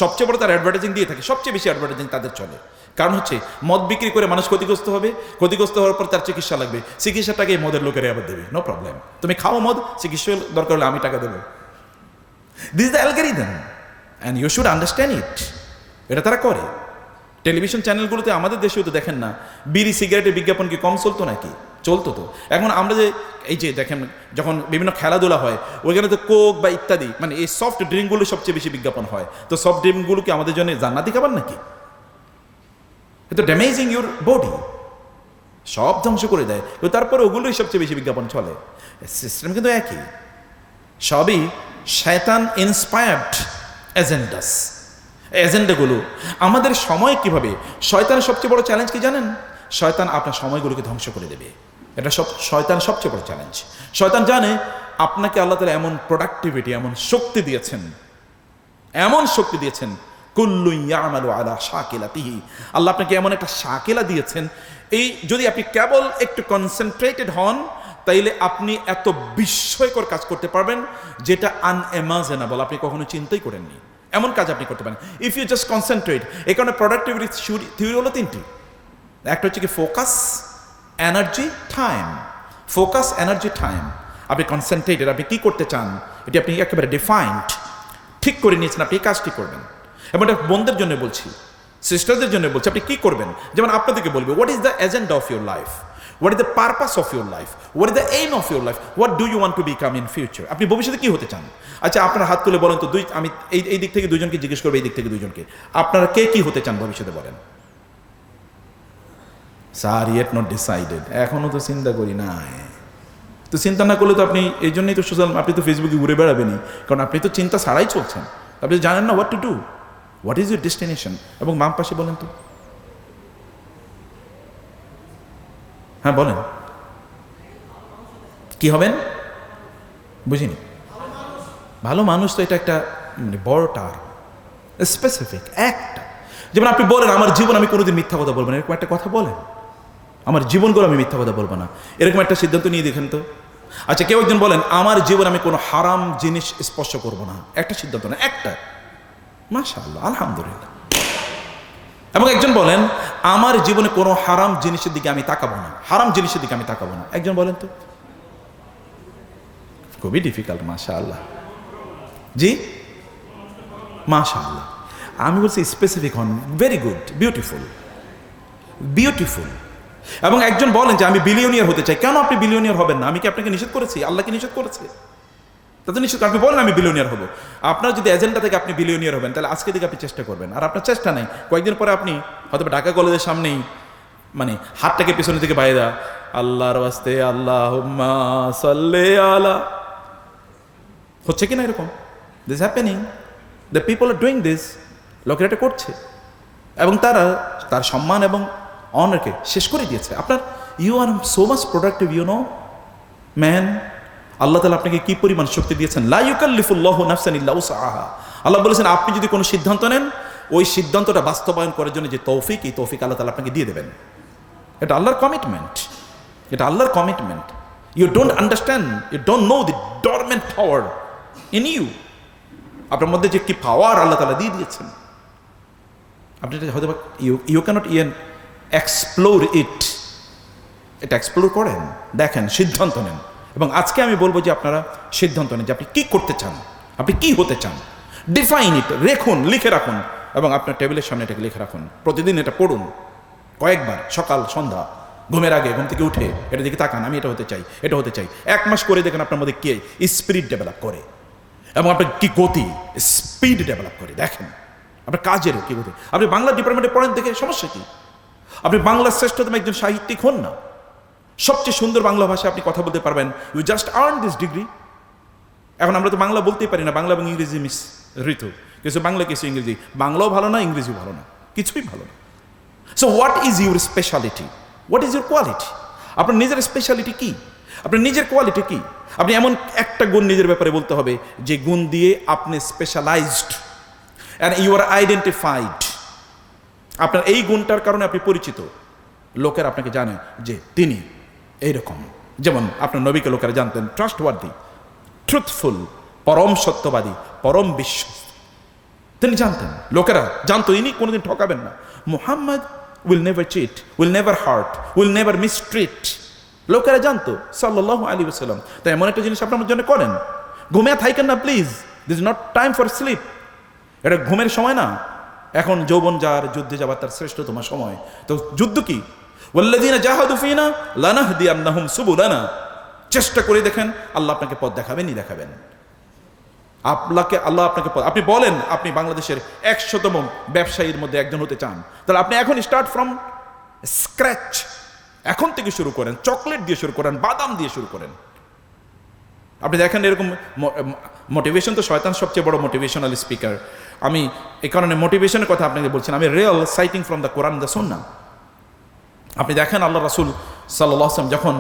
সবচেয়ে বড় তারা অ্যাডভার্টাইজিং দিয়ে থাকে, সবচেয়ে বেশি অ্যাডভার্টাইজিং তাদের চলে। কারণ হচ্ছে মদ বিক্রি করে মানুষ ক্ষতিগ্রস্ত হবে, ক্ষতিগ্রস্ত হওয়ার পর তার চিকিৎসা লাগবে, চিকিৎসাটাকে এই মদের লোকেরা আবার দেবে, নো প্রবলেম, তুমি খাও মদ, চিকিৎসা দরকার হলে আমি টাকা দেবো। This is the algorithm and you should understand it. এটা তারা করে। টেলিভিশন চ্যানেলগুলোতে আমাদের দেশেও তো দেখেন না, বিড়ি সিগারেটের বিজ্ঞাপন কি কম চলতো নাকি? চলতো তো। এখন আমরা যে এই যে দেখেন, যখন বিভিন্ন খেলাধুলা হয় ওইখানে তো কোক বা ইত্যাদি, মানে এই সফট ড্রিঙ্কগুলো সবচেয়ে বেশি বিজ্ঞাপন হয়, তো সফট ড্রিঙ্কগুলো কি আমাদের জন্য জান্নাতি খাবার নাকি? এটা ড্যামেজিং ইউর বডি, সব ধ্বংস করে দেয়, তো তারপরে ওগুলোই সবচেয়ে বেশি বিজ্ঞাপন চলে। সিস্টেম কিন্তু একই, সবই শয়তান ইন্সপায়ার্ড এজেন্ডাস। এজেন্ডাগুলো আমাদের সময় কিভাবে, শয়তানের সবচেয়ে বড় চ্যালেঞ্জ কি জানেন? শয়তান আপনার সময়গুলোকে ধ্বংস করে দেবে, এটা শয়তান সবচেয়ে বড় চ্যালেঞ্জ। শয়তান জানে আপনাকে আল্লাহ তাআলা এমন প্রোডাক্টিভিটি, এমন শক্তি দিয়েছেন, এমন শক্তি দিয়েছেন, কুল্লু ইয়ামালু আলা শাকিলাতিহি, আল্লাহ আপনাকে এমন একটা শাকিলা দিয়েছেন, এই যদি আপনি কেবল একটু কনসেন্ট্রেটেড হন, তাইলে আপনি এত বিস্ময়কর কাজ করতে পারবেন যেটা আনইমাজিনেবল, আপনি কখনো চিন্তাই করেননি, এমন কাজ আপনি করতে পারেন ইফ ইউ জাস্ট কনসেন্ট্রেট। এই কারণে প্রোডাক্টিভিটি থিওরি হলো তিনটি। একটা হচ্ছে কি focus, energy, time. Focus, energy, time. আপনি কনসেন্ট্রেটেড, আপনি কি করতে চান এটি আপনি একেবারে ডিফাইন্ড, ঠিক করে নিয়েছেন, আপনি এই কাজটি করবেন। এবং এটা বোনদের জন্য বলছি, সিস্টারদের জন্য বলছি, আপনি কি করবেন। যেমন আপনাদেরকে বলবে, what is the agenda of your life, what is the purpose of your life, what is the aim of your life, what do you want to become in future. আপনি ভবিষ্যতে কি হতে চান? আচ্ছা, আপনার হাত তুলে বলেন তো, আমি এই দিক থেকে দুজনকে জিজ্ঞেস করবো, এই দিক থেকে দুজনকে, আপনারা কে কি হতে চান ভবিষ্যতে বলেন? স্যার, ইয়েট নট ডিসাইডেড, এখনো তো চিন্তা করি নাই। তো চিন্তা না করলে তো আপনি এই জন্যই তো সোশ্যাল, আপনি তো ফেসবুকে ঘুরে বেড়াবেনই, কারণ আপনি তো চিন্তা ছাড়াই চলছেন, আপনি জানেন না what to do, what is your destination. এবং বাম পাশে বলেন তো, হ্যাঁ বলেন, কি হবেন বুঝিনি। ভালো মানুষ তো এটা একটা মানে বড় টার্ম, স্পেসিফিক একটা। যেমন আপনি বলেন আমার জীবন আমি কোনোদিন মিথ্যা কথা বলবো না, এরকম একটা কথা বলেন, আমার জীবনগুলো আমি মিথ্যা কথা বলবো না, এরকম একটা সিদ্ধান্ত নিয়ে দেখেন তো। আচ্ছা কেউ একজন বলেন আমার জীবন আমি কোনো হারাম জিনিস স্পর্শ করব না, একটা সিদ্ধান্ত না, একটা, মাশাআল্লাহ আলহামদুলিল্লাহ। এবং একজন বলেন আমার জীবনে কোনো হারাম জিনিসের দিকে আমি তাকাবো না, হারাম জিনিসের দিকে আমি তাকাবো না, একজন বলেন তো। খুবই ডিফিকাল্ট, মাশাআল্লাহ। জি মাশাআল্লাহ, আমি বলছি স্পেসিফিক হন, ভেরি গুড, বিউটিফুল বিউটিফুল। এবং একজন বলেন যে আমি বিলিয়নিয়ার হতে চাই, কেন আপনি বিলিয়নিয়ার হবেন না? আমি কি আপনাকে নিষেধ করেছি? আল্লাহ কি নিষেধ করেছে? তাতে নিষেধ, আপনি বলেন আমি বিলিয়নিয়ার হব। আপনার যদি এজেন্ডা থেকে আপনি বিলিয়নিয়ার হবেন, তাহলে আজকে থেকে আপনি চেষ্টা করবেন, আর আপনার চেষ্টা নেই, কয়েকদিন পরে আপনি হয়তো ঢাকা কলেজের সামনেই মানে হাতটাকে পেছনে থেকে বাইরে আল্লাহর ওয়াস্তে আল্লাহুম্মা সাল্লি আলা, হচ্ছে কিনা এরকম? This happening, the people are doing this, লোকেরা এটা করছে এবং তারা তার সম্মান এবং অনারকে শেষ করে দিয়েছে। আপনার you are so much productive, you know man. আল্লাহ তাআলা আপনাকে কি পরিমাণ শক্তি দিয়েছেন, লা ইউকাল্লিফুল্লাহু নাফসান ইল্লা উসআহা। আল্লাহ বলেছেন আপনি যদি কোনো সিদ্ধান্ত নেন, ওই সিদ্ধান্তটা বাস্তবায়ন করার জন্য যে তৌফিক, এই তৌফিক আল্লাহ তাআলা আপনাকে দিয়ে দেবেন। এটা আল্লাহর কমিটমেন্ট, এটা আল্লাহর commitment. You don't understand, you don't know the dormant power in you. আপনার মধ্যে যে কি পাওয়ার আল্লাহ তাআলা দিয়ে দিয়েছেন, আপনি হয়তো ইউ ক্যানট ইয়েন এক্সপ্লোর ইট। এটা এক্সপ্লোর করেন, দেখেন, সিদ্ধান্ত নেন। এবং আজকে আমি বলবো যে আপনারা সিদ্ধান্ত নেন যে আপনি কি করতে চান, আপনি কি হতে চান, ডিফাইন ইট, রেখুন, লিখে রাখুন এবং আপনার টেবিলের সামনে এটাকে লিখে রাখুন। প্রতিদিন এটা পড়ুন কয়েকবার, সকাল সন্ধ্যা, ঘুমের আগে, ঘুম থেকে উঠে এটা দিকে তাকান, আমি এটা হতে চাই, এটা হতে চাই। 1 মাস করে দেখেন আপনার মধ্যে কে স্পিরিট ডেভেলপ করে এবং আপনার কি গতি, স্পিড ডেভেলপ করে। দেখেন আপনার কাজেরও কি গতি। আপনি বাংলা ডিপার্টমেন্টে পড়েন, দেখে সমস্যা কি? আপনি বাংলার শ্রেষ্ঠতম একজন সাহিত্যিক হন না, সবচেয়ে সুন্দর বাংলা ভাষায় আপনি কথা বলতে পারবেন, you just earn this degree. এখন আমরা তো বাংলা বলতেই পারি না, বাংলা এবং ইংরেজি মিস ঋতু, কিছু বাংলা কিছু ইংরেজি, বাংলাও ভালো না, ইংরেজিও ভালো না, কিছুই ভালো না। So what is your speciality, what is your quality? আপনার নিজের স্পেশালিটি কি, আপনার নিজের কোয়ালিটি কি? আপনি এমন একটা গুণ নিজের ব্যাপারে বলতে হবে যে গুণ দিয়ে আপনি specialised and you are identified. আপনার এই গুণটার কারণে আপনি পরিচিত, লোকের আপনাকে জানে যে তিনি এইরকম। যেমন আপনার নবীকে লোকেরা জানতেন ট্রাস্টওয়ার্দি, ট্রুথফুল, পরম সত্যবাদী, পরম বিশ্বস্ত, তিনি জানতেন, লোকেরা জানতো ইনি কোনোদিন ঠকাবেন না। Muhammad will never cheat, will never hurt, will never mistreat, লোকেরা জানতো সাল্লাল্লাহু আলাইহি ওয়াসাল্লাম। তাই এমন একটা জিনিস আপনার জন্য করেন, ঘুমিয়ে থাকেন না please, this is not time for sleep. এটা ঘুমের সময় না, এখন যৌবন যার, যুদ্ধে যাবার তার শ্রেষ্ঠতম সময়। তো যুদ্ধ কি? ওয়াল্লাযীনা জাহাদু ফীনা লানাহদিয়ান্নাহুম সুবুলানা। চেষ্টা করে দেখেন, আল্লাহ আপনাকে পথ দেখাবেনই দেখাবেন। আল্লাহ আপনাকে পথ, আপনি বলেন আপনি বাংলাদেশের 100তম ব্যবসায়ীর মধ্যে একজন হতে চান, তাহলে আপনি এখন স্টার্ট ফ্রম স্ক্র্যাচ, এখন থেকে শুরু করেন, চকলেট দিয়ে শুরু করেন, বাদাম দিয়ে শুরু করেন। আপনি দেখেন এরকম মোটিভেশন, তো শয়তান সবচেয়ে বড় মোটিভেশনাল স্পিকার। আমি এই কারণে মোটিভেশনের কথা আপনাকে বলছেন, আমি real citing from the Quran the সুন্নাহ। আপনি দেখেন আল্লাহ রাসূল সাল্লাল্লাহু আলাইহি ওয়াসাল্লাম যখন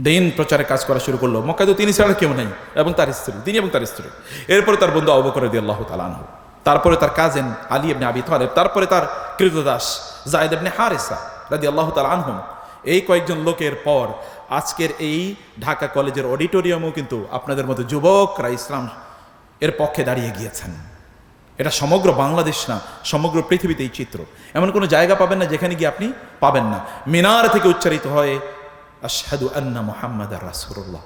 দিন প্রচারের কাজ করা শুরু করলো, মক্কায় তো তিনি ছাড়া কেউ নেই এবং তার স্ত্রী, তিনি এবং তার স্ত্রী, এরপরে তার বন্ধু আবু বকর রাদিয়াল্লাহু তাআলা আনহু, তারপরে তার কাজিন আলী ইবনে আবি তালেব, তারপরে তার কৃতদাস যায়েদ ইবনে হারিসা রাদিয়াল্লাহু তাআলা আনহুম। এই কয়েকজন লোকের পর আজকের এই ঢাকা কলেজের অডিটোরিয়ামও কিন্তু আপনাদের মতো যুবকরা ইসলাম এর পক্ষে দাঁড়িয়ে গিয়েছেন। এটা সমগ্র বাংলাদেশ না, সমগ্র পৃথিবীতে এই চিত্র। এমন কোনো জায়গা পাবেন না যেখানে গিয়ে আপনি পাবেন না মিনার থেকে উচ্চারিত হয় আশহাদু আন্না মুহাম্মাদার রাসূলুল্লাহ।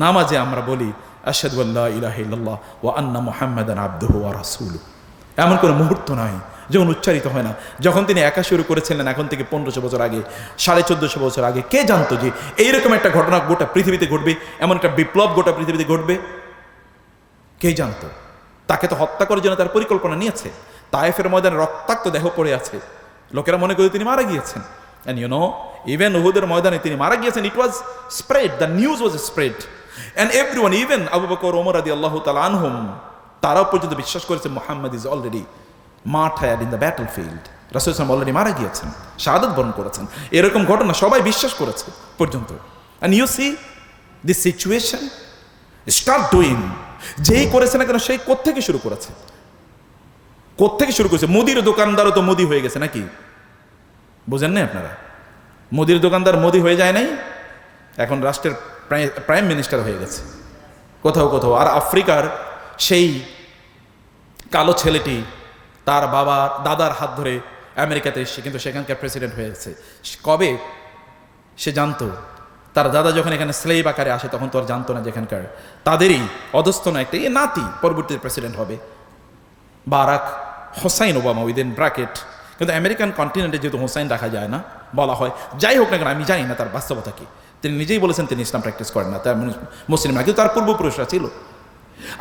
নামাজে আমরা বলি আশহাদু আল্লা ইলাহা ইল্লাল্লাহ ওয়া আন্না মুহাম্মাদান আবদুহু ওয়া রাসূলুহু। এমন কোনো মুহূর্ত নয় যখন উচ্চারিত হয় না। যখন তিনি একা শুরু করেছিলেন এখন থেকে 1500 বছর আগে, 1450 বছর আগে, কে জানতো যে এইরকম একটা ঘটনা গোটা পৃথিবীতে ঘটবে, এমন একটা বিপ্লব গোটা পৃথিবীতে ঘটবে? কে জানতো? তাকে তো হত্যা করার জন্য তার পরিকল্পনা নিয়েছে। তায়েফের ময়দানে রক্তাক্ত দেহ পড়ে আছে, লোকেরা মনে করে তিনি মারা গিয়েছেন। And you know, even উহুদের ময়দানে তিনি মারা গিয়েছেন, it was spread, the news was spread. And everyone, even Abu Bakr, Umar রাদিয়াল্লাহু তাআলা আনহুম, তারাও পর্যন্ত বিশ্বাস করেছে Muhammad is already martyred in the battlefield. রাসূল সাল্লাল্লাহু অলরেডি মারা গিয়েছেন, শাহাদাত বরণ করেছেন। এরকম ঘটনা সবাই বিশ্বাস করেছে পর্যন্ত। And you see this situation start doing, যেই করেছে না কেন সেই কোত্থেকে শুরু করেছে, কোত্থেকে শুরু করেছে? মুদির দোকানদারও তো মোদি হয়ে গেছে নাকি? বুঝেন না আপনারা? মোদির দোকানদার মোদি হয়ে যায় নাই, এখন রাষ্ট্রের প্রাইম মিনিস্টার হয়ে গেছে কোথাও কোথাও। আর আফ্রিকার সেই কালো ছেলেটি তার বাবা দাদার হাত ধরে আমেরিকাতে এসে কিন্তু সেখানকার প্রেসিডেন্ট হয়ে গেছে। কবে সে জানতো? তার দাদা যখন এখানে স্লেভ আকারে আসে তখন তো আর জানতো না যেখানকার তাদেরই অধস্তন একটা নাতি পরবর্তীতে প্রেসিডেন্ট হবে, Barack Hossain Obama within bracket. কিন্তু আমেরিকান কন্টিনেন্টে যেহেতু হোসাইন রাখা যায় না বলা হয়, যাই হোক না কেন আমি জানি না তার বাস্তবতা কি। তিনি নিজেই বলেছেন তিনি ইসলাম প্র্যাকটিস করেন না, তার মুসলিম না, কিন্তু তার পূর্বপুরুষরা ছিল।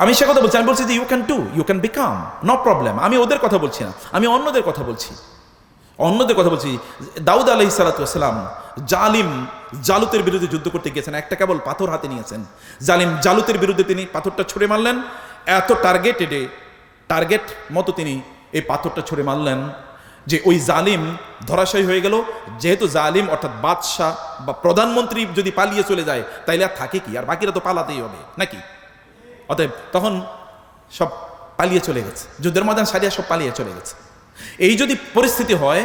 আমি সে কথা বলছি, আমি বলছি যে you can do, you can become, no problem. আমি ওদের কথা বলছি না, আমি অন্যদের কথা বলছি, অন্যদের কথা বলছি। দাউদ আলাইহিস সালাতু ওয়াস সালাম জালিম জালুতের বিরুদ্ধে যুদ্ধ করতে গিয়েছেন, একটা কেবল পাথর হাতে নিয়েছেন। জালিম জালুতের বিরুদ্ধে তিনি পাথরটা ছুঁড়ে মারলেন, এত টার্গেট মতো তিনি এই পাথরটা ছুঁড়ে মারলেন যে ওই জালিম ধরাশায়ী হয়ে গেল। যেহেতু জালিম অর্থাৎ বাদশাহ বা প্রধানমন্ত্রী যদি পালিয়ে চলে যায় তাইলে আর থাকে কি? আর বাকিরা তো পালাতেই হবে নাকি? অতএব তখন সব পালিয়ে চলে গেছে, যুদ্ধের ময়দান সারিয়া সব পালিয়ে চলে গেছে। এই যদি পরিস্থিতি হয়,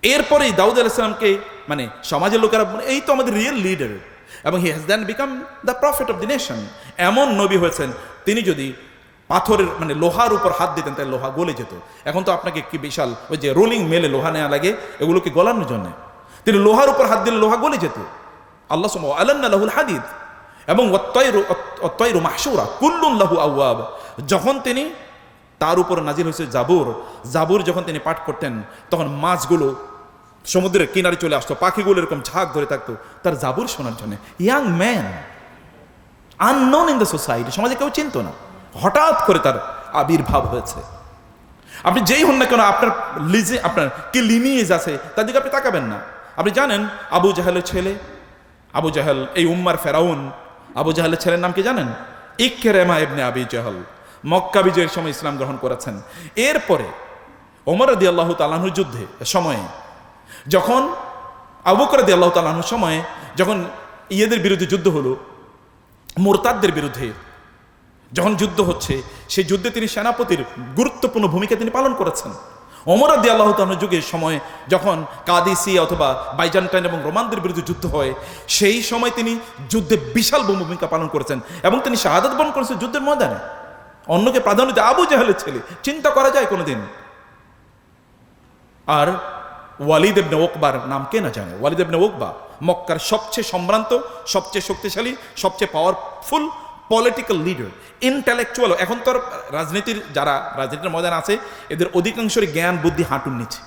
এরপরেই দাউদ আলাইহিস সালামকে মানে সমাজের লোকেরা এই তো আমাদের রিয়েল লিডার, এবং he has then become the prophet of the nation. এমন নবী হয়েছেন তিনি যদি পাথরের মানে লোহার উপর হাত দিতেন তাই লোহা গলে যেত। এখন তো আপনাকে কি বিশাল ওই যে রোলিং মেলে লোহা নেওয়া লাগে এগুলোকে গলানোর জন্য, তিনি লোহার উপর হাত দিলে লোহা গলে যেত। আল্লাহ সুবহানাহু আলান্না লাহুল হাদিদ এবং ওয়াত-তায়রু মাহশুরা কুল্লুন লাহু আওয়াব। যখন তিনি তার উপর নাজিল হয়েছে জাবুর যখন তিনি পাঠ করতেন তখন মাছগুলো সমুদ্রের কিনারে চলে আসতো, পাখিগুলো এরকম ঝাঁক ধরে থাকতো তার জাবুর শোনার জন্য। Young man, unknown in the society, সমাজে কেউ চিনত না, হঠাৎ করে তার আবির্ভাব হয়েছে। আপনি যেই হন না কেন আপনার আপনার কি লিনিয়েজ আছে তার দিকে আপনি তাকাবেন না। আপনি জানেন আবু জাহেলের ছেলে, আবু জাহেল এই উম্মার ফেরাউন, আবু জাহেলের ছেলের নাম কি জানেন? ইকরামা ইবনে আবি জাহল। মক্কা বিজয়ের সময় ইসলাম গ্রহণ করেছেন। এরপরে ওমর রাদিয়াল্লাহু তাআলা আনহুর যুদ্ধে সময়ে যখন আবু বকর রাদিয়াল্লাহু তাআলা আনহুর সময়ে যখন ইয়েদের বিরুদ্ধে যুদ্ধ হলো, মুরতাদদের বিরুদ্ধে যখন যুদ্ধ হচ্ছে, সেই যুদ্ধে তিনি সেনাপতির গুরুত্বপূর্ণ ভূমিকা তিনি পালন করেছেন। ওমর রাদিয়াল্লাহু তাআলার যুগের সময় যখন কাদিসিয়া অথবা বাইজান্টাইন এবং রোমানদের বিরুদ্ধে যুদ্ধ হয়, সেই সময় তিনি যুদ্ধে বিশাল ভূমিকা পালন করেছেন এবং তিনি শাহাদাত বরণ করেছেন যুদ্ধের ময়দানে। অন্যকে প্রাধান্য দিয়ে আবু জাহেলের ছেলে, চিন্তা করা যায় কোনোদিন? আর ওয়ালিদ ইবনে উকবার নাম কে না জানে? ওয়ালিদ ইবনে উকবা মক্কার সবচেয়ে সম্ভ্রান্ত, সবচেয়ে শক্তিশালী, সবচেয়ে পাওয়ারফুল পলিটিক্যাল লিডার, ইন্টেলেকচুয়াল। এখন তো রাজনীতির যারা রাজনীতির ময়দান আছে এদের অধিকাংশের জ্ঞান বুদ্ধি হাঁটুর নিচে,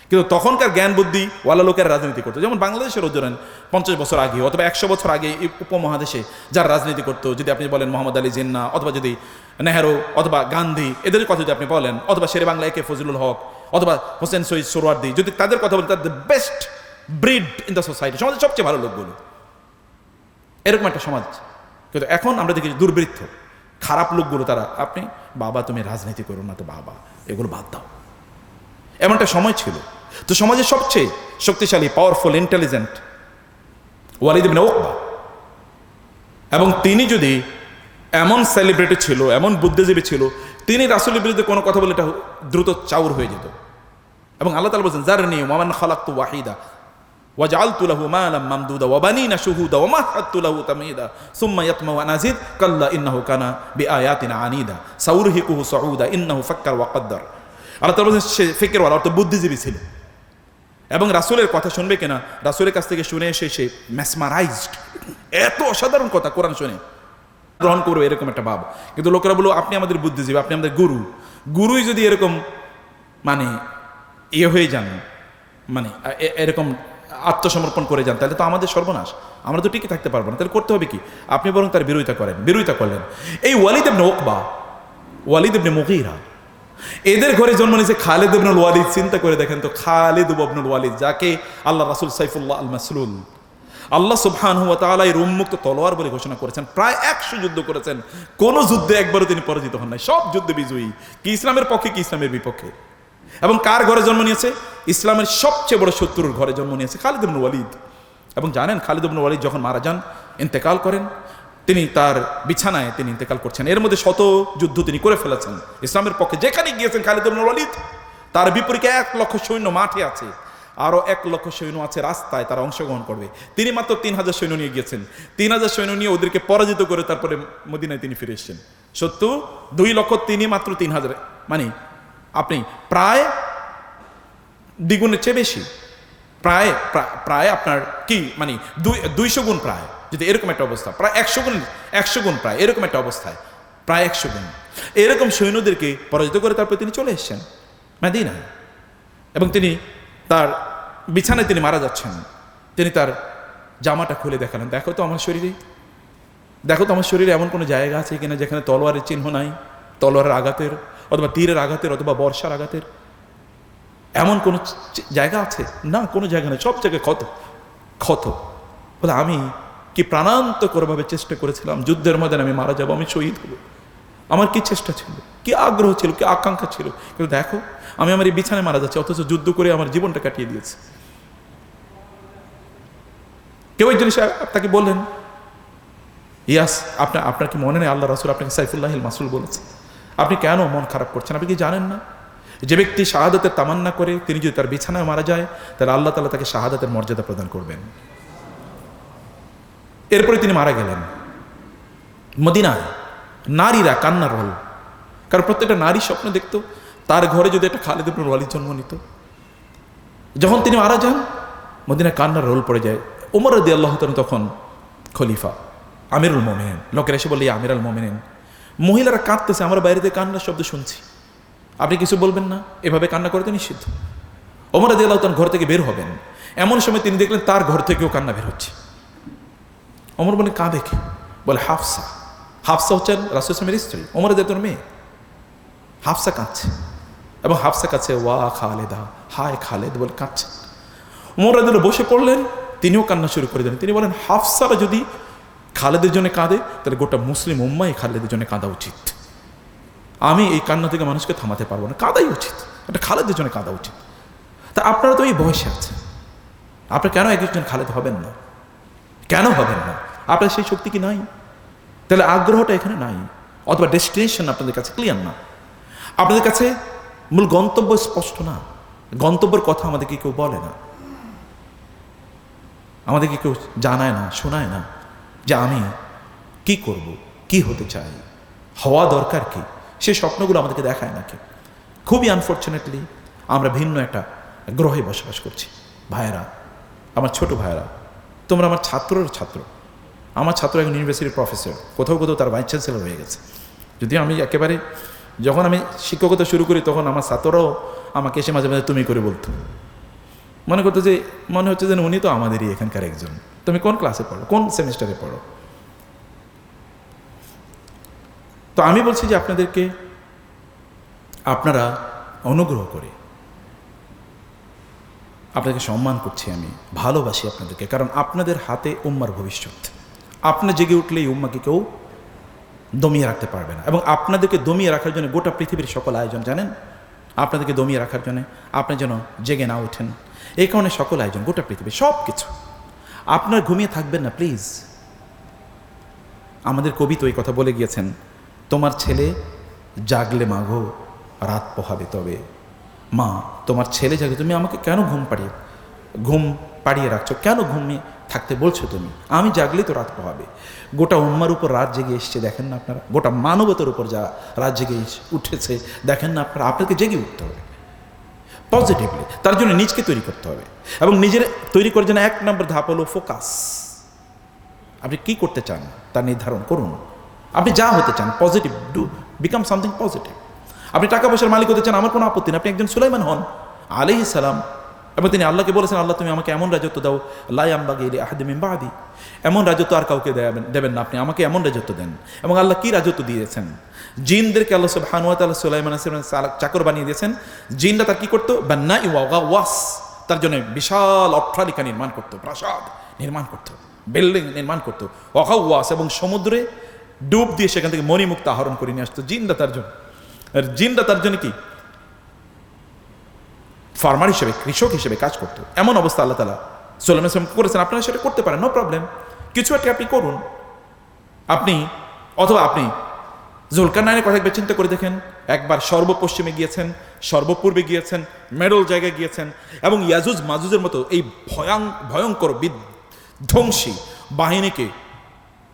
কিন্তু তখনকার জ্ঞান বুদ্ধি ওয়ালা লোকের রাজনীতি করতো। যেমন বাংলাদেশের ধরেন 50 বছর আগে অথবা 100 বছর আগে এই উপমহাদেশে যারা রাজনীতি করতো, যদি আপনি বলেন মোহাম্মদ আলী জিন্নাহ অথবা যদি নেহেরু অথবা গান্ধী এদের কথা যদি আপনি বলেন, অথবা শেরে বাংলা একে ফজলুল হক অথবা হোসেন শহীদ সোহরাওয়ার্দী, যদি তাদের কথা বলেন, তাদের best breed in the society, সমাজের সবচেয়ে ভালো লোকগুলো, এরকম একটা সমাজ। কিন্তু এখন আমরা দেখি দুর্বৃত্ত খারাপ লোকগুলো তারা, আপনি বাবা তুমি রাজনীতি করো না তো বাবা, এগুলো বাদ দাও, এমনটা সময় ছিল। তো সমাজের সবচেয়ে শক্তিশালী, পাওয়ারফুল, ইন্টেলিজেন্ট ওয়ালিদ ইবনে উকবা, এবং তিনি যদি এমন সেলিব্রিটি ছিল, এমন বুদ্ধিজীবী ছিল, তিনি রাসূলের বিরুদ্ধে কোনো কথা বলে এটা দ্রুত চাউর হয়ে যেত। এবং আল্লাহ তাআলা বলেছেন যারনি ওয়া মান খালাকতু ওয়াহিদা ওয়াজআলতু লাহু মালাম মামদুদা ওয়া বানিনা শুহুদা ওয়া মাহাদতু লাহু তামহিদা সুম্মা ইয়াতমাউ আন আযীদ কাল্লা ইন্নাহু কানা বিআয়াতিনা আনিদা সাউরহিকুহু সাউদা ইন্নাহু ফাক্কার ওয়া কদ্দার। আল্লাহ তাআলা বলেছেন সে ফিকিরওয়ালা, অর্থাৎ বুদ্ধিজীবী ছিল, এবং রাসূলের কথা শুনবে কিনা, রাসূলের কাছ থেকে শুনে এসে সে মেসমারাইজড, এত অসাধারণ কথা কোরআন শুনে গ্রহণ করবে এরকম একটা ভাব। কিন্তু লোকেরা বলল আপনি আমাদের বুদ্ধিজীবী, আপনি আমাদের গুরু, গুরুই যদি এরকম মানে ইয়ে হয়ে যান, মানে এরকম আত্মসমর্পণ করে যান, তাহলে তো আমাদের সর্বনাশ, আমরা তো টিকে থাকতে পারবো না। তাহলে করতে হবে কি? আপনি বরং তার বিরোধিতা করেন। বিরোধিতা করলেন এই ওয়ালিদ ইবনে উকবা, ওয়ালিদ ইবনে মুগীরা, এদের ঘরে জন্ম নিয়েছে খালিদ ইবনুল ওয়ালিদ। চিন্তা করে দেখেন তো, খালিদ ইবনুল ওয়ালিদ, যাকে আল্লাহ রাসূল সাইফুল্লাহ আল মাসলুল, আল্লাহ সুবহানাহু ওয়া তাআলা এর উন্মুক্ত তলোয়ার বলে ঘোষণা করেছেন। প্রায় 100 যুদ্ধ করেছেন, কোন যুদ্ধে একবারও তিনি পরাজিত হন নাই, সব যুদ্ধে বিজয়ী। কি ইসলামের পক্ষে, কি ইসলামের বিপক্ষে। এবং কার ঘরে জন্ম নিয়েছে? ইসলামের সবচেয়ে বড় শত্রুর ঘরে জন্ম নিয়েছে খালিদ ইবনুল ওয়ালিদ। এবং জানেন, খালিদ ইবনুল ওয়ালিদ যখন মারা যান, ইন্তেকাল করেন, তিনি তার বিছানায় তিনি ইন্তেকাল করছেন। এর মধ্যে শত যুদ্ধ তিনি করে ফেলেছেন ইসলামের পক্ষে। যেখানে গিয়েছেন খালিদ ইবনুল ওয়ালিদ, তার বিপরীতে 1 লক্ষ সৈন্য মাঠে আছে, আরো 1 লক্ষ সৈন্য আছে রাস্তায়, তারা অংশগ্রহণ করবে। তিনি মাত্র 3000 সৈন্য নিয়ে গিয়েছেন। 3000 সৈন্য নিয়ে ওদেরকে পরাজিত করে তারপরে মদিনায় তিনি ফিরে এসেছেন। সত্য 2 লক্ষ, তিনি মাত্র 3000, মানে আপনি প্রায় দ্বিগুণের চেয়ে বেশি, প্রায় প্রায় আপনার কি মানে 200 গুণ, প্রায় যদি এরকম একটা অবস্থা, প্রায় 100 গুণ প্রায় এরকম একটা অবস্থায়, প্রায় 100 গুণ এরকম সৈন্যদেরকে পরাজিত করে তারপরে তিনি চলে এসেছেন মদিনায়। এবং তিনি তার বিছানায় তিনি মারা যাচ্ছেন, তিনি তার জামাটা খুলে দেখালেন, দেখো তো আমার শরীরে, দেখো তো আমার শরীরে এমন কোনো জায়গা আছে কিনা যেখানে তলোয়ারের চিহ্ন নাই, তলোয়ারের আঘাতের অথবা তীরের আঘাতের অথবা বর্ষার আঘাতের এমন কোনো জায়গা আছে? না, কোনো জায়গা নেই, সব জায়গায় ক্ষত ক্ষত। বলে আমি কি প্রাণান্তকরভাবে চেষ্টা করেছিলাম, যুদ্ধের মধ্যে আমি মারা যাবো, আমি শহীদ হব, আমার কি চেষ্টা ছিল, কি আগ্রহ ছিল, কি আকাঙ্ক্ষা ছিল, কিন্তু দেখো আমি আমার এই বিছানায় মারা যাচ্ছি, অথচ যুদ্ধ করে আমার জীবনটা কাটিয়ে দিয়েছে। কেউ একজন তাকে বললেন, ইয়াস, আপনার কি মনে নেই আল্লাহ রাসূল আপনাকে সাইফুল্লাহ আল মাসলুল বলেছে? আপনি কেন মন খারাপ করছেন? আপনি কি জানেন না যে ব্যক্তি শাহাদাতের তামান্না করে তিনি যদি তার বিছানায় মারা যায়, তাহলে আল্লাহ তাআলা তাকে শাহাদাতের মর্যাদা প্রদান করবেন। এরপরে তিনি মারা গেলেন। মদিনায় নারীরা কান্নার রোল, কারণ প্রত্যেকটা নারী স্বপ্ন দেখতো তার ঘরে যদি একটা খালিদ ইবনুল ওয়ালিদ জন্ম নিত। যখন তিনি মারা যান, মদিনায় কান্নার রোল পড়ে যায়। ওমর রাদিয়াল্লাহু তাআলা তখন খলিফা, আমিরুল মুমিনিন। লোকেরা এসে বলে, আমিরুল মুমিনিন, মহিলারা কাঁদতেছে, আমরা বাইরে থেকে কান্নার শব্দ শুনছি, আপনি কিছু বলবেন না? এভাবে কান্না করতে নিষিদ্ধ। ওমর রাদিয়াল্লাহু তাআলা ঘর থেকে বের হবেন, এমন সময় তিনি দেখলেন তার ঘর থেকেও কান্না বের হচ্ছে। ওমর বলে, কাঁদে কে? বলে হাফসা। হাফসা হচ্ছেন রাসূল সাল্লাল্লাহু আলাইহি ওয়াসাল্লামের স্ত্রী, ওমর রাদিয়াল্লাহু তাআলার মেয়ে। হাফসা কাঁদছে এবং হাফসা কাছে ওয়া খালেদা, হায় খালেদ বলে কাঁদছে। ওমর রাদিয়াল্লাহু বসে পড়লেন, তিনিও কান্না শুরু করে দিলেন। তিনি বলেন, হাফসারা যদি খালেদের জন্য কাঁদে, তাহলে গোটা মুসলিম উম্মাই খালেদের জন্য কাঁদা উচিত। আমি এই কান্না থেকে মানুষকে থামাতে পারবো না, কাঁদাই উচিত, এটা খালেদের জন্য কাঁদা উচিত। তা আপনারা তো এই বয়সে আছেন, আপনারা কেন একজন খালেদ হবেন না? কেন হবেন না? আপনার সেই শক্তি কি নাই? তাহলে আগ্রহটা এখানে নাই, অথবা ডেস্টিনেশন আপনাদের কাছে ক্লিয়ার না, আপনাদের কাছে মূল গন্তব্য স্পষ্ট না, গন্তব্যের কথা আমাদেরকে কেউ বলে না, আমাদেরকে কেউ জানায় না, শোনায় না যে আমি কি করব, কি হতে চাই, হওয়া দরকার কি, সেই স্বপ্নগুলো আমাদেরকে দেখায় না কেউ। খুবই আনফর্চুনেটলি আমরা ভিন্ন একটা গ্রহে বসবাস করছি। ভাইয়েরা, আমার ছোট ভাইয়েরা, তোমরা আমার ছাত্রের ছাত্র, আমার ছাত্র এখন ইউনিভার্সিটির প্রফেসর, কোথাও কোথাও তার ভাইস চ্যান্সেলর হয়ে গেছে। যদিও আমি একেবারে, যখন আমি শিক্ষকতা শুরু করি তখন আমার ছাত্ররাও আমাকে এসে মাঝে মাঝে তুমি করে বলতো, মনে করতো যে মনে হচ্ছে যেন উনি তো আমাদেরই এখানকার একজন। তুমি কোন ক্লাসে পড়ো, কোন সেমিস্টারে পড়ো? তো আমি বলছি যে আপনাদেরকে, আপনারা অনুগ্রহ করে, আপনাদেরকে সম্মান করছি, আমি ভালোবাসি আপনাদেরকে, কারণ আপনাদের হাতে উম্মার ভবিষ্যৎ। আপনি জেগে উঠলে এই উম্মাকে কেউ দমিয়ে রাখতে পারবে না। এবং আপনাদেরকে দমিয়ে রাখার জন্য গোটা পৃথিবীর সকল আয়োজন, জানেন, আপনাদেরকে দমিয়ে রাখার জন্য, আপনি যেন জেগে না ওঠেন, এই কারণে সকল আয়োজন, গোটা পৃথিবী সব কিছু। আপনার ঘুমিয়ে থাকবেন না প্লিজ। আমাদের কবি তো এই কথা বলে গিয়েছেন, তোমার ছেলে জাগলে মাগো রাত পোহাবে তবে। মা, তোমার ছেলে জাগলে তুমি আমাকে কেন ঘুম পাড়িয়ে রাখছো, কেন ঘুমিয়ে থাকতে বলছো তুমি? আমি জাগলে তো রাত পোহাবে। গোটা উম্মার উপর রাত জেগে এসছে, দেখেন না আপনারা? গোটা মানবতার উপর যা রাত জেগে উঠেছে, দেখেন না আপনারা? আপনাকে জেগে উঠতে হবে পজিটিভলি, তার জন্য নিজকে তৈরি করতে হবে। এবং নিজের তৈরি করার জন্য 1 নম্বর ধাপ হলো ফোকাস। আপনি কি করতে চান তা নির্ধারণ করুন। আপনি যা হতে চান, positive, do become something positive. আপনি টাকা পয়সার মালিক হতে চান, আমার কোনো আপত্তি নেই, আপনি একজন সুলাইমান হন আলাইহিস সালাম। এবং তিনি আল্লাহকে বলেছেন, আল্লাহ তুমি আমাকে এমন রাজত্ব দাও, লা ইয়ামবাগি লি আহাদিন মিন বাদি, এমন রাজত্ব আর কাউকে দেবেন না, আপনি আমাকে এমন রাজত্ব দেন। এবং আল্লাহ কি রাজত্ব দিয়েছেন? জিনদেরকে আল্লাহ সুবহানাহু ওয়া তাআলা সুলাইমান আলাইহিস সালাম চাকর বানিয়ে দিয়েছেন। জিনরা তার কি করতো? বান্নাই ওয়া গাওয়াস, তার জন্য বিশাল অট্টালিকা নির্মাণ করতো, প্রাসাদ নির্মাণ করতো, বিল্ডিং নির্মাণ করতো। ওয়াগাওয়াস, এবং সমুদ্রে ডুব দিয়ে সেখান থেকে মণিমুক্তা আহরণ করে নিয়ে আসতো জিনরা তার জন্য। আর জিনরা তার জন্য কি ফার্মার হিসেবে, কৃষক হিসেবে কাজ করতো। এমন অবস্থা আল্লাহ তাআলা সুলাইমান আলাইহিস সালাম করেছেন। আপনারা সেটা করতে পারেন, নো প্রবলেম, কিছু একটা আপনি করুন। আপনি অথবা আপনি জুলকারনাইনের কথা একবার চিন্তা করে দেখেন, একবার সর্বপশ্চিমে গিয়েছেন, সর্বপূর্বে গিয়েছেন, মেডল জায়গায় গিয়েছেন, এবং ইয়াজুজ মাজুজের মতো এই ভয়ঙ্কর বিধ্বংসী বাহিনীকে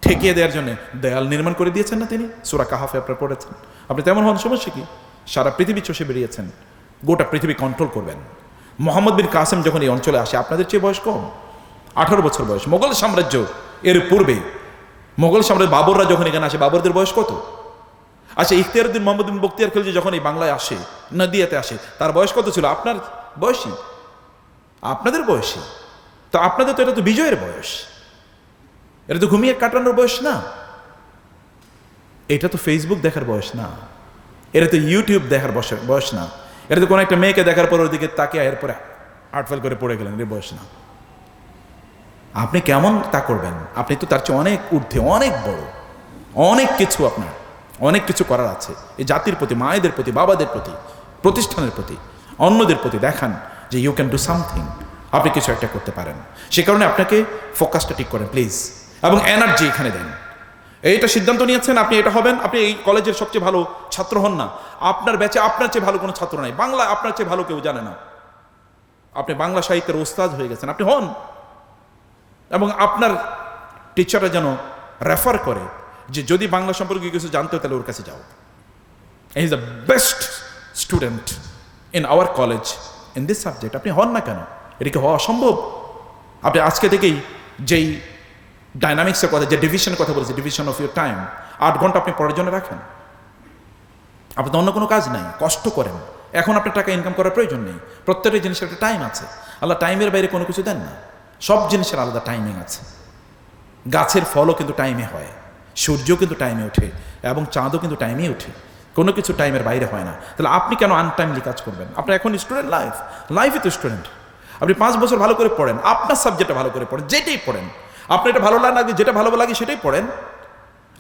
ঠেকিয়ে দেওয়ার জন্য দেয়াল নির্মাণ করে দিয়েছেন না তিনি? সূরা কাহাফে আপনারা পড়েছেন। আপনি তেমন হন, সমস্যা কি? সারা পৃথিবী চষে বেরিয়েছেন, গোটা পৃথিবী কন্ট্রোল করবেন। মোহাম্মদ বিন কাসেম যখন এই অঞ্চলে আসে, আপনাদের চেয়ে বয়স কম, 18 বছর বয়স। মোগল সাম্রাজ্য এর পূর্বে, মোগল সাম্রাজ্য বাবররা যখন এখানে আসে, বাবরদের বয়স কত? আচ্ছা, ইখতিয়ারউদ্দিন মোহাম্মদ বিন বখতিয়ার খিলজি যখন এই বাংলায় আসে, নদিয়াতে আসে, তার বয়স কত ছিল? আপনার বয়সী, আপনাদের বয়সী। তো আপনাদের তো এটা তো বিজয়ের বয়স, এটা তো ঘুমিয়ে কাটানোর বয়স না, এটা তো ফেসবুক দেখার বয়স না, এটা তো ইউটিউব দেখার বয়স না, এটা তো কোনো একটা মেয়েকে দেখার পর ওর দিকে তাকে এরপরে আটফেল করে পড়ে গেলেন, এর বয়স না। আপনি কেমন তা করবেন? আপনি তো তার চেয়ে অনেক ঊর্ধ্বে, অনেক বড়, অনেক কিছু আপনার, অনেক কিছু করার আছে। এই জাতির প্রতি, মায়েদের প্রতি, বাবাদের প্রতি, প্রতিষ্ঠানের প্রতি, অন্যদের প্রতি দেখান যে ইউ ক্যান ডু সামথিং, আপনি কিছু একটা করতে পারেন। সে কারণে আপনাকে ফোকাসটা ঠিক করেন প্লিজ, এবং এনার্জি এখানে দেন। এইটা সিদ্ধান্ত নিয়েছেন আপনি এটা হবেন, আপনি এই কলেজের সবচেয়ে ভালো ছাত্র হন না, আপনার ব্যাচে আপনার চেয়ে ভালো কোনো ছাত্র নাই, বাংলা আপনার চেয়ে ভালো কেউ জানে না, আপনি বাংলা সাহিত্যের ওস্তাদ হয়ে গেছেন, আপনি হন। এবং আপনার টিচাররা যেন রেফার করে যে যদি বাংলা সম্পর্কে কিছু জানতে হয় তাহলে ওর কাছে যাও, he is the best student in our college in this subject. আপনি হন না কেন? এটা কি হওয়া অসম্ভব? আপনি আজকে থেকেই যেই ডাইনামিক্সের কথা, যে ডিভিশনের কথা বলেছে, ডিভিশন অফ ইউর টাইম, 8 ঘন্টা আপনি পড়ার জন্য রাখেন। আপনার অন্য কোনো কাজ নাই, কষ্ট করেন। এখন আপনার টাকা ইনকাম করার প্রয়োজন নেই, প্রত্যেকটা জিনিসের একটা টাইম আছে। আল্লাহ টাইমের বাইরে কোনো কিছু দেন না, সব জিনিসের আলাদা টাইমিং আছে। গাছের ফলও কিন্তু টাইমে হয়, সূর্যও কিন্তু টাইমে ওঠে, এবং চাঁদও কিন্তু টাইমে ওঠে, কোনো কিছু টাইমের বাইরে হয় না। তাহলে আপনি কেন আনটাইমলি কাজ করবেন? আপনার এখন স্টুডেন্ট লাইফে তো স্টুডেন্ট। আপনি 5 বছর ভালো করে পড়েন, আপনার সাবজেক্টটা ভালো করে পড়েন, যেটাই পড়েন আপনার এটা ভালো লাগে, যেটা ভালো লাগে সেটাই পড়েন।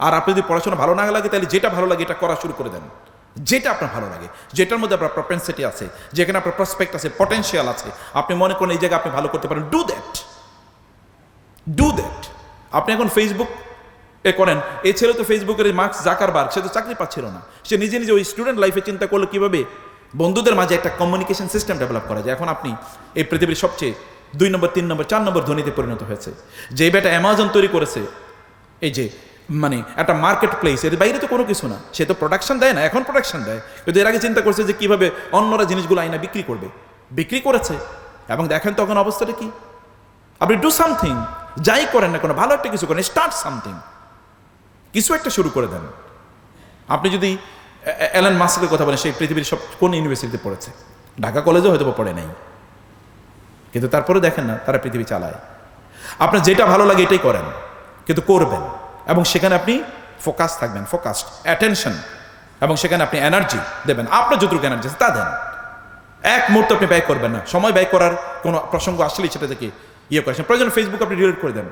আর আপনি যদি পড়াশোনা ভালো না লাগে তাহলে যেটা ভালো লাগে এটা করা শুরু করে দেন, যেটা আপনার ভালো লাগে, যেটার মধ্যে আপনার প্রপেন্সিটি আছে, যেখানে আপনার প্রসপেক্ট আছে, পটেনশিয়াল আছে, আপনি মনে করেন এই জায়গায় আপনি ভালো করতে পারেন, ডু দ্যাট। আপনি এখন ফেসবুক করেন, এই ছেলে তো ফেসবুকের মার্ক জাকারবার্গ, সে তো চাকরি পাচ্ছিল না, সে নিজে নিজে ওই স্টুডেন্ট লাইফে চিন্তা করলো কিভাবে বন্ধুদের মাঝে একটা কমিউনিকেশন সিস্টেম ডেভেলপ করা যায়। এখন আপনি এই পৃথিবীর সবচেয়ে 2 নম্বর 3 নম্বর 4 নম্বর ধনীতে পরিণত হয়েছে। যে বেটা অ্যামাজন তৈরি করেছে, এই যে মানে একটা মার্কেট প্লেস, এর বাইরে তো কোনো কিছু না, সে তো প্রোডাকশন দেয় না, এখন প্রোডাকশন দেয়, কিন্তু এর আগে চিন্তা করছে যে কিভাবে অন্যরা জিনিসগুলো আইনা বিক্রি করবে, বিক্রি করেছে। এবং দেখেন তখন অবস্থাটা কি। আপনি ডু সামথিং, যাই করেন না কোনো, ভালো একটা কিছু করেন, স্টার্ট সামথিং, কিছু একটা শুরু করে দেন। আপনি যদি এলন মাস্কের কথা বলেন, সেই পৃথিবীর সব কোন ইউনিভার্সিটিতে পড়েছে? ঢাকা কলেজও হয়তো পড়ে নাই, কিন্তু তারপরে দেখেন না তারা পৃথিবী চালায়। আপনার যেটা ভালো লাগে এটাই করেন, কিন্তু করবেন, এবং সেখানে আপনি ফোকাস থাকবেন, ফোকাসড অ্যাটেনশন, এবং সেখানে আপনি এনার্জি দেবেন, আপনার যতটুকু এনার্জি আছে তা দেন। এক মুহূর্ত আপনি ব্যয় করবেন না, সময় ব্যয় করার কোনো প্রসঙ্গ আসলেই সেটা থেকে ইয়ে করেছেন। প্রয়োজন ফেসবুক আপনি ডিলিট করে দেন।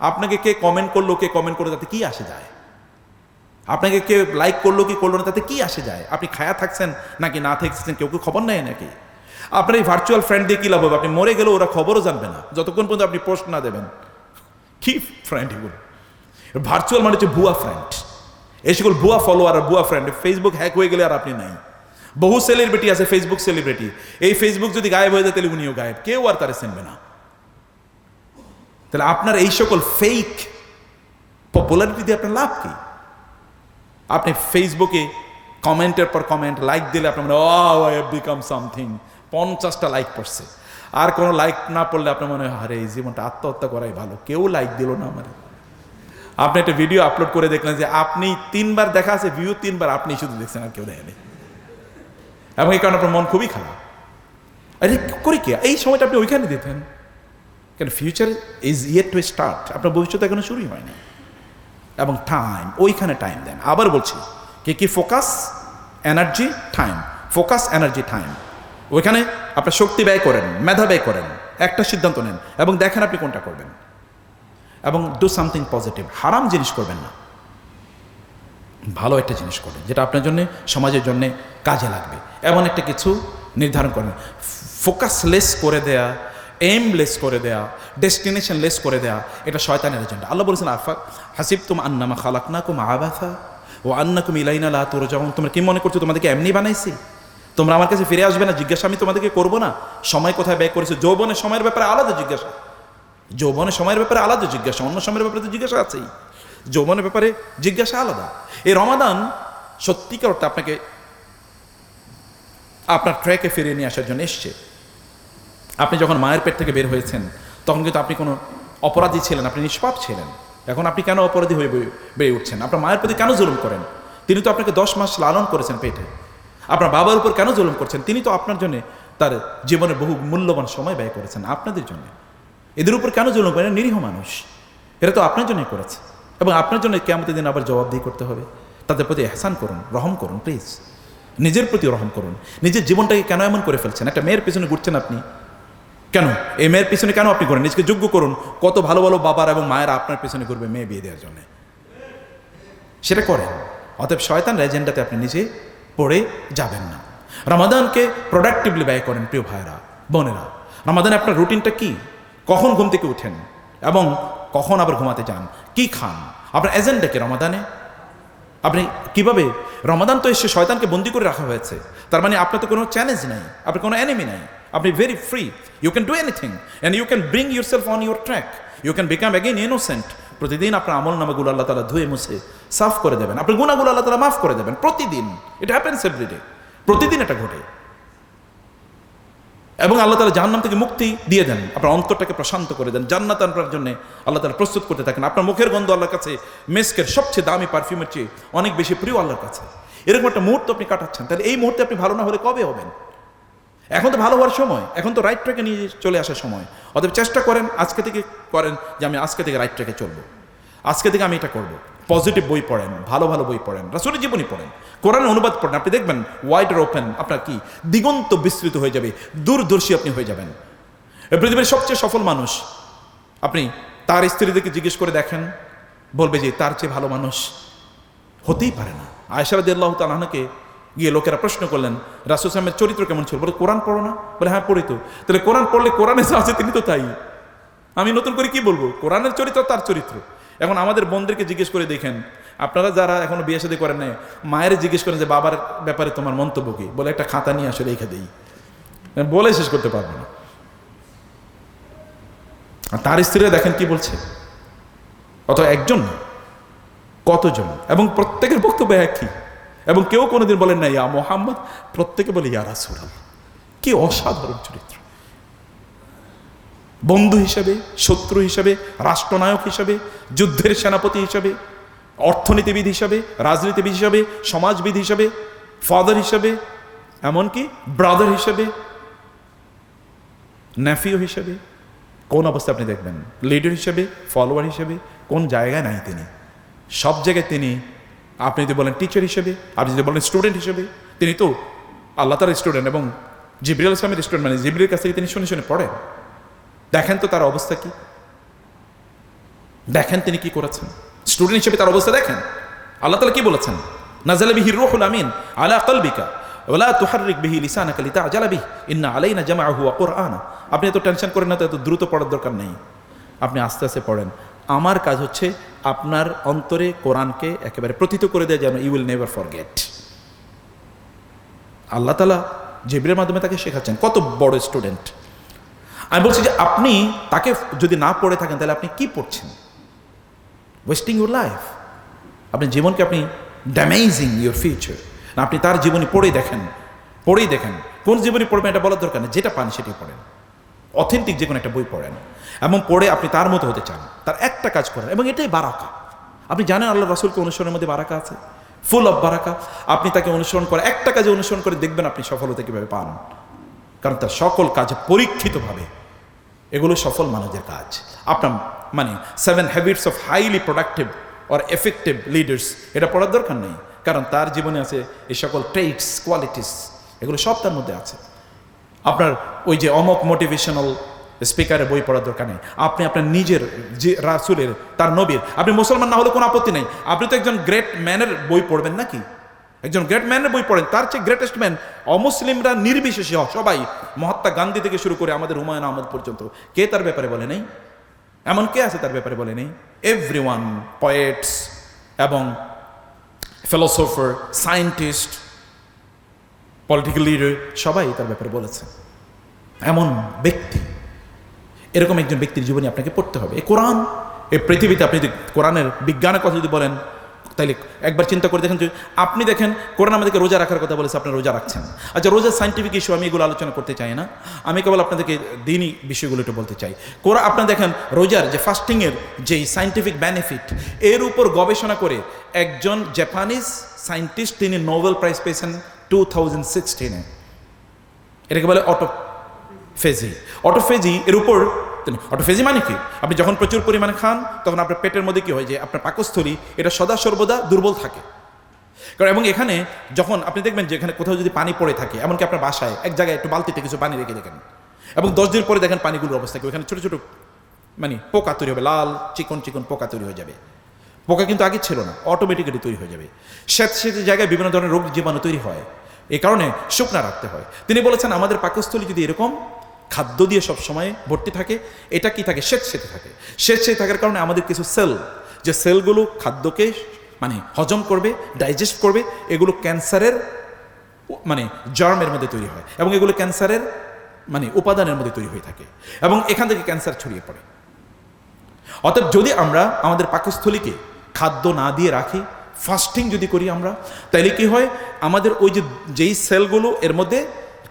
আপনাকে কে কমেন্ট করলো, কে কমেন্ট করলো, তাতে কি আসে যায়? আপনাকে কে লাইক করলো কি করলো না, তাতে কি আসে যায়? আপনি খায়া থাকছেন নাকি না থাকছেন কেউ খবর নেয় নাকি? আপনার এই ভার্চুয়াল ফ্রেন্ড দিয়ে কি লাভ হবে? আপনি মরে গেলেও ওরা খবরও জানবে না যতক্ষণ পর্যন্ত আপনি পোস্ট না দেবেন। কি ফ্রেন্ড এগুলো? ভার্চুয়াল মানে হচ্ছে ভুয়া ফ্রেন্ড। এই সকল ভুয়া ফলোয়ার আর ভুয়া ফ্রেন্ড, ফেসবুক হ্যাক হয়ে গেলে আর আপনি নাই। বহু সেলিব্রিটি আছে ফেসবুক সেলিব্রিটি, এই ফেসবুক যদি গায়েব হয়ে যায় তাহলে উনিও গায়েব, কেউ আর তারা চিনবে না। তাহলে আপনার এই সকল ফেক পপুলারিটি দিয়ে আপনার লাভ কি? আপনি ফেসবুকে কমেন্টের পর কমেন্ট, লাইক দিলে আপনার মনে হয় আই হ্যাভ বিকাম সামথিং, 50টা লাইক পড়ছে। আর কোনো লাইক না পড়লে আপনার মনে হয় আরে এই জীবনটা আত্মহত্যা করাই ভালো, কেউ লাইক দিল না আমার। আপনি একটা ভিডিও আপলোড করে দেখলেন যে আপনি 3 বার দেখা আছে, ভিউ 3 বার, আপনি শুধু দেখছেন আর কেউ দেখেনি, এবং এই কারণে আপনার মন খুবই খারাপ। আরে করি কি, এই সময়টা আপনি ওইখানে দিতেন কেন? Future is yet to start, আপনার ভবিষ্যৎ এখনো শুরুই হয়নি। এবং টাইম, ওইখানে টাইম দেন। আবার বলছি, কি focus, energy, time. Focus, energy, time. ওইখানে আপনার শক্তি ব্যয় করেন, মেধা ব্যয় করেন, একটা সিদ্ধান্ত নেন এবং দেখেন আপনি কোনটা করবেন। এবং ডু সামথিং পজিটিভ, হারাম জিনিস করবেন না, ভালো একটা জিনিস করবেন যেটা আপনার জন্য, সমাজের জন্য কাজে লাগবে। এমন একটা কিছু নির্ধারণ করেন। ফোকাসলেস করে দেয়া, এইমলেস করে দেয়া, ডেস্টিনেশন লেস করে দেয়া, এটা শয়তানের এজেন্ডা। আল্লাহ বলেছেন, আফা হাসিবতুম আন্নামা খালাকনাকুম আবাসা ও আন্নাকুম ইলাইনা লা তুরজাউন, তোমরা কি মনে করছো তোমাদেরকে এমনি বানাইছি, তোমরা আমার কাছে ফিরে আসবে না, জিজ্ঞাসা আমি তোমাদেরকে করবো না? সময় কোথায় ব্যয় করেছে? যৌবনের সময়ের ব্যাপারে আলাদা জিজ্ঞাসা, যৌবনের সময়ের ব্যাপারে আলাদা জিজ্ঞাসা, অন্য সময়ের ব্যাপারে তো জিজ্ঞাসা আছেই, যৌবনের ব্যাপারে জিজ্ঞাসা আলাদা। এই রমাদান সত্যিকার অর্থে আপনাকে আপনার ট্র্যাকে ফিরিয়ে নিয়ে আসার জন্য এসছে। আপনি যখন মায়ের পেট থেকে বের হয়েছেন তখন কিন্তু আপনি কোনো অপরাধী ছিলেন, আপনি নিষ্পাপ ছিলেন। এখন আপনি কেন অপরাধী হয়ে বেড়ে উঠছেন? আপনার মায়ের প্রতি কেন জুলুম করেন? তিনি তো আপনাকে 10 মাস লালন করেছেন পেটে। আপনার বাবার উপর কেন জুলুম করছেন? তিনি তো আপনার জন্য তার জীবনের বহু মূল্যবান সময় ব্যয় করেছেন আপনাদের জন্য। এদের উপর কেন জুলুম করেন? নিরীহ মানুষ, এরা তো আপনার জন্যই করেছে এবং আপনার জন্য কিয়ামতের দিন আবার জবাবদিহি করতে হবে। তাদের প্রতি এহসান করুন, রহম করুন, প্লিজ নিজের প্রতি রহম করুন। নিজের জীবনটাকে কেন এমন করে ফেলছেন? একটা মেয়ের পিছনে ঘুরছেন আপনি কেন? এই মেয়ের পিছনে কেন আপনি ঘুরেন? নিজেকে যোগ্য করুন। কত ভালো ভালো বাবার এবং মায়েরা আপনার পিছনে ঘুরবে মেয়ে বিয়ে দেওয়ার জন্য, সেটা করেন। অতএব শয়তান এজেন্ডাতে আপনি নিজে পড়ে যাবেন না। রমাদানকে প্রোডাক্টিভলি ব্যয় করেন প্রিয় ভাইরা, বোনেরা। রমাদানে আপনার রুটিনটা কি? কখন ঘুম থেকে উঠেন এবং কখন আবার ঘুমাতে যান, কি খান, আপনার এজেন্ডা কি রমাদানে? আপনি কিভাবে, রমাদান তো এসে শয়তানকে বন্দি করে রাখা হয়েছে, তার মানে আপনার তো কোনো চ্যালেঞ্জ নাই, আপনার কোনো এনিমি নাই, আপনি very free, you can do anything and you can bring yourself on your track, you can become again innocent. প্রতিদিন আপনার আমল নামাগুলো আল্লাহ তাআলা ধুয়ে মুছে সাফ করে দেবেন, আপনার গুনাহগুলো আল্লাহ তাআলা মাফ করে দেবেন প্রতিদিন। ইট হ্যাপেন্স এভরিডে, প্রতিদিন এটা ঘটে। এবং আল্লাহ তাআলা জাহান্নাম থেকে মুক্তি দিয়ে দেন, আপনার অন্তরটাকে প্রশান্ত করে দেন, জান্নাত আনবার জন্য আল্লাহ তাআলা প্রস্তুত করতে থাকেন। আপনার মুখের গন্ধ আল্লাহর কাছে মেস্কের সবচেয়ে দামি পারফিউমের চেয়ে অনেক বেশি প্রিয় আল্লাহর কাছে। এরকম একটা মুহূর্ত আপনি কাটাচ্ছেন, তাহলে এই মুহূর্তে আপনি ভালো না হলে কবে হবেন? এখন তো ভালো হওয়ার সময়, এখন তো রাইট ট্র্যাকে নিয়ে চলে আসার সময়। অতএব চেষ্টা করেন, আজকে থেকে করেন যে আমি আজকে থেকে রাইট ট্র্যাকে চলবো, আজকে থেকে আমি এটা করবো। পজিটিভ বই পড়েন, ভালো ভালো বই পড়েন, রাসূলের জীবনী পড়েন, কোরআনের অনুবাদ পড়েন। আপনি দেখবেন ওয়াইডার ওপেন, আপনার কি দিগন্ত বিস্তৃত হয়ে যাবে, দূরদর্শী আপনি হয়ে যাবেন। পৃথিবীর সবচেয়ে সফল মানুষ, আপনি তার স্ত্রীদেরকে জিজ্ঞেস করে দেখেন, বলবে যে তার চেয়ে ভালো মানুষ হতেই পারে না। আয়েশা রাদিয়াল্লাহু তাআলা আনহাকে গিয়ে লোকেরা প্রশ্ন করলেন, রাসূল সাল্লাল্লাহু আলাইহি ওয়াসাল্লামের চরিত্র কেমন ছিল? বলে কোরআন পড়ো না? বলে হ্যাঁ পড়ি তো। তাহলে কোরআন পড়লে কোরআনে যা আছে তিনি তো তাই, আমি নতুন করে কি বলবো? কোরআনের চরিত্র তার চরিত্র। এখন আমাদের বোনদেরকে জিজ্ঞেস করে দেখেন, আপনারা যারা এখনো বিয়ে শাদী করেন নাই, মায়ের জিজ্ঞেস করেন যে বাবার ব্যাপারে তোমার মন্তব্য কি? বলে একটা খাতা নিয়ে আসলে রেখে দেই, বলে শেষ করতে পারবো না। আর তার স্ত্রীরা দেখেন কি বলছে, অত একজন না, কতজন, এবং প্রত্যেকের বক্তব্য একই। এবং কেউ কোনোদিন বলেন না ইয়া মুহাম্মদ, প্রত্যেকে বলে ইয়া রাসূলুল্লাহ। কি অসাধারণ চরিত্র! বন্ধু হিসেবে, শত্রু হিসেবে, রাষ্ট্রনায়ক হিসেবে, যুদ্ধের সেনাপতি হিসেবে, অর্থনীতিবিদ হিসাবে, রাজনীতিবিদ হিসাবে, সমাজবিদ হিসাবে, ফাদার হিসাবে, এমনকি ব্রাদার হিসাবে, নেফিও হিসাবে, কোন অবস্থা আপনি দেখবেন, লিডার হিসাবে, ফলোয়ার হিসাবে, কোন জায়গায় নাই তিনি। সব জায়গায় তিনি, আপনি যদি বলেন টিচার হিসেবে, আপনি যদি বলেন স্টুডেন্ট হিসেবে, তিনি তো আল্লাহ তাআলার স্টুডেন্ট এবং জিবরিল ইসলামের স্টুডেন্ট, মানে জিবরিলের কাছ থেকে তিনি শুনে শুনে পড়েন। দেখেন তো তার অবস্থা কি, দেখেন তিনি কি করেছেন। স্টুডেন্ট হিসেবে তার অবস্থা দেখেন। আল্লাহ তাআলা কি বলেছেন, নাযালা বিহির রূহুল আমিন আলা কলবিকা ওয়ালা তুহাররিক বিহি লিসানাকা লিতা'জালা বিহি ইন্না আলাইনা জামাআহু ওয়া কুরআনা। আপনি এত টেনশন করেন না, তো এত দ্রুত পড়ার দরকার নেই, আপনি আস্তে আস্তে পড়েন। আমার কাজ হচ্ছে আপনার অন্তরে কোরআনকে একেবারে প্রথিত করে দেয়, যেন ইউ উইল নেভার ফরগেট। আল্লাহ তাআলা জিবরিলের মাধ্যমে তাকে শেখাচ্ছেন। কত বড় স্টুডেন্ট! আমি বলছি যে আপনি তাকে যদি না পড়ে থাকেন, তাহলে আপনি কি পড়ছেন? Wasting your life. আপনি জীবনকে আপনি ড্যামেজিং ইউর ফিউচার। না, আপনি তার জীবনী পড়েই দেখেন, পড়েই দেখেন। কোন জীবনী পড়বেন এটা বলার দরকার নেই, যেটা পান সেটাই পড়েন। অথেন্টিক যে কোনো একটা বই পড়েন এবং পড়ে আপনি তার মতো হতে চান, তার একটা কাজ করেন, এবং এটাই বারাকা। আপনি জানেন আল্লাহ রাসূলকে অনুসরণের মধ্যে বারাকা আছে, ফুল অফ বারাকা। আপনি তাকে অনুসরণ করে, একটা কাজে অনুসরণ করে দেখবেন আপনি সফলতা কীভাবে পান। কারণ তার সকল কাজ পরীক্ষিতভাবে এগুলো সফল মানুষের কাজ। আপনার মানে 7 habits of highly productive or effective leaders এটা পড়ার দরকার নেই, কারণ তার জীবনে আছে এই সকল ট্রেটস, কোয়ালিটিস, এগুলো সব তার মধ্যে আছে। আপনার ওই যে অমক মোটিভেশনাল স্পিকারের বই পড়ার দরকার নেই। আপনি আপনার নিজের যে রাসূলের, তার নবীর, আপনি মুসলমান না হলে কোনো আপত্তি নেই, আপনি তো একজন গ্রেট ম্যানের বই পড়বেন নাকি? একজন গ্রেট ম্যানের বই পড়েন, তার চেয়ে গ্রেটেস্ট ম্যান অমুসলিমরা নির্বিশেষে সবাই, মহাত্মা গান্ধী থেকে শুরু করে আমাদের হুমায়ুন আহমদ পর্যন্ত, কে তার ব্যাপারে বলে নেই? এমন কে আছে তার ব্যাপারে বলে নেই? এভরিওয়ান, পয়েটস এবং ফিলোসোফার, সায়েন্টিস্ট, পলিটিক্যাল লিডার, সবাই তার ব্যাপারে বলেছে। এমন ব্যক্তি, এরকম একজন ব্যক্তির জীবনে আপনাকে পড়তে হবে। এই কোরআন, এই পৃথিবীতে আপনি যদি কোরআনের বিজ্ঞানের কথা যদি বলেন, তাইলে একবার চিন্তা করে দেখেন যে আপনি দেখেন কোরআন আমাদেরকে রোজা রাখার কথা বলেছে, আপনারা রোজা রাখছেন। আচ্ছা, রোজার সায়েন্টিফিক ইস্যু আমি এগুলো আলোচনা করতে চাই না, আমি কেবল আপনাদেরকে দিনই বিষয়গুলো একটু বলতে চাই। কোরআন আপনারা দেখেন রোজার যে ফাস্টিংয়ের যেই সায়েন্টিফিক বেনিফিট, এর উপর গবেষণা করে একজন জাপানিজ সায়েন্টিস্ট, তিনি নোবেল প্রাইজ পেয়েছেন 2016-এ। এটাকে বলে অটোফেজি। অটোফেজি এর উপর, অটোফেজি মানে কি? আপনি যখন প্রচুর পরিমাণে খান তখন আপনার পেটের মধ্যে কি হয়, যে আপনার পাকস্থলী এটা সদা সর্বদা দুর্বল থাকে। কারণ এবং এখানে যখন আপনি দেখবেন যে এখানে কোথাও যদি পানি পড়ে থাকে, এমনকি আপনার বাসায় এক জায়গায় একটু বালতিতে কিছু পানি রেখে দেখেন, এবং 10 দিন পরে দেখেন পানিগুলোর অবস্থা কি, ওখানে ছোটো ছোটো মানে পোকা তৈরি হবে, লাল চিকন চিকন পোকা তৈরি হয়ে যাবে। পোকা কিন্তু আগে ছিল না, অটোমেটিক্যালি তৈরি হয়ে যাবে। স্যাঁতস্যাঁতে জায়গায় বিভিন্ন ধরনের রোগ জীবাণু তৈরি হয়, এই কারণে শুকনা রাখতে হয়। তিনি বলেছেন আমাদের পাকস্থলী যদি এরকম খাদ্য দিয়ে সব সময় ভর্তি থাকে, এটা কি থাকে, স্বেচ্ছেতে থাকে। স্বেচ্ছেতে থাকার কারণে আমাদের কিছু সেল, যে সেলগুলো খাদ্যকে মানে হজম করবে, ডাইজেস্ট করবে, এগুলো ক্যান্সারের মানে জার্মের মধ্যে তৈরি হয়, এবং এগুলো ক্যান্সারের মানে উপাদানের মধ্যে তৈরি হয়ে থাকে, এবং এখান থেকে ক্যান্সার ছড়িয়ে পড়ে। অতএব যদি আমরা আমাদের পাকস্থলীকে খাদ্য না দিয়ে রাখি, ফাস্টিং যদি করি আমরা, তাইলে কি হয়, আমাদের ওই যে যেই সেলগুলো এর মধ্যে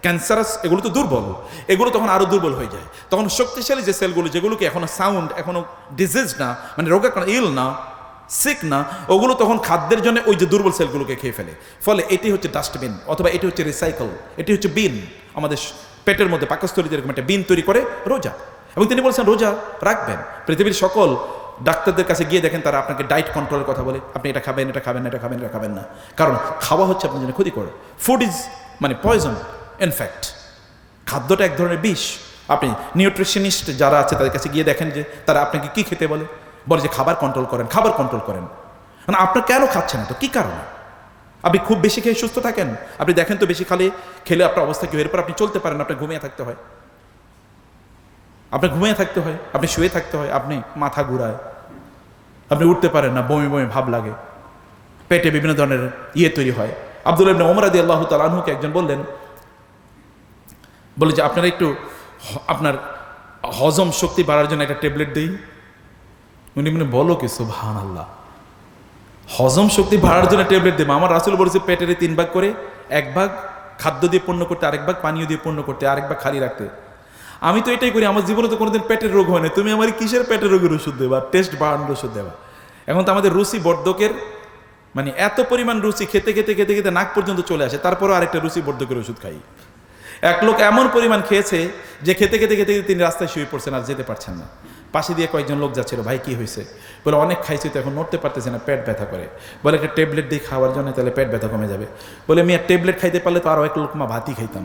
ক্যান্সারাস, এগুলো তো দুর্বল, এগুলো তখন আরও দুর্বল হয়ে যায়। তখন শক্তিশালী যে সেলগুলো, যেগুলোকে এখনো সাউন্ড, এখনো ডিজিজ না, মানে রোগাক্রান্ত, ইল না, সিক না, ওগুলো তখন খাদ্যের জন্য ওই যে দুর্বল সেলগুলোকে খেয়ে ফেলে। ফলে এটি হচ্ছে ডাস্টবিন, অথবা এটি হচ্ছে রিসাইকেল, এটি হচ্ছে বিন। আমাদের পেটের মধ্যে পাকস্থলীতে এরকম একটা বিন তৈরি করে রোজা। এবং তিনি বলছেন রোজা রাখবেন। পৃথিবীর সকল ডাক্তারদের কাছে গিয়ে দেখেন তারা আপনাকে ডায়েট কন্ট্রোলের কথা বলে, আপনি এটা খাবেন, এটা খাবেন, এটা খাবেন, এটা খাবেন না, কারণ খাওয়া হচ্ছে আপনার জন্য ক্ষতিকর। ফুড ইজ মানে পয়জন। ইনফ্যাক্ট খাদ্যটা এক ধরনের বিষ। আপনি নিউট্রিশনিস্ট যারা আছে তাদের কাছে গিয়ে দেখেন যে তারা আপনাকে কি খেতে বলে, বলে যে খাবার কন্ট্রোল করেন, খাবার কন্ট্রোল করেন। মানে আপনার কেন খাচ্ছেন না, তো কী কারণে? আপনি খুব বেশি খেয়ে সুস্থ থাকেন, আপনি দেখেন তো বেশি খেলে আপনার অবস্থা কী হয়, এরপর আপনি চলতে পারেন, আপনার ঘুমিয়ে থাকতে হয়, আপনার ঘুমিয়ে থাকতে হয়, আপনি শুয়ে থাকতে হয়, আপনি মাথা ঘুরায়, আপনি উঠতে পারেন না, বমি বমি ভাব লাগে, পেটে বিভিন্ন ধরনের তৈরি হয়। আব্দুল্লাহ ইবনে ওমর রাদিয়াল্লাহু তাআলা আনহুকে একজন বললেন, বলে যে আপনারা একটু আপনার হজম শক্তি বাড়ার জন্য একটা ট্যাবলেট দিই। উনি মানে বলো কি, সুবহানাল্লাহ, হজম শক্তি বাড়ার জন্য ট্যাবলেট দেবো? আমার রাসূল বলেছে পেটের 3 ভাগ করে, 1 ভাগ খাদ্য দিয়ে পূর্ণ করতে, আরেক ভাগ পানীয় দিয়ে পূর্ণ করতে, আরেক ভাগ খালি রাখতে। আমি তো এটাই করি, আমার জীবনে তো কোনোদিন পেটের রোগ হয় না, তুমি আমার কিসের পেটের রোগের ওষুধ দেবা, টেস্ট বাড়ানোর ওষুধ দেবা? এখন তো আমাদের রুচি বর্ধকের মানে এত পরিমাণ রুচি, খেতে খেতে খেতে খেতে নাক পর্যন্ত চলে আসে, তারপরও আরেকটা রুচি বর্ধকের ওষুধ খাই। এক লোক এমন পরিমাণ খেয়েছে যে খেতে খেতে খেতে খেতে তিনি রাস্তায় শুয়ে পড়ছেন, আর যেতে পারছেন না। পাশে দিয়ে কয়েকজন লোক যাচ্ছিল, ভাই কি হয়েছে? বলে অনেক খাইছি তো এখন নড়তে পারতেছে না, পেট ব্যথা করে। বলে একটা ট্যাবলেট দিয়ে খাওয়ার জন্য, তাহলে পেট ব্যথা কমে যাবে। বলে আমি আর ট্যাবলেট খাইতে পারলে তো আরও 1 লোকমা ভাতই খাইতাম।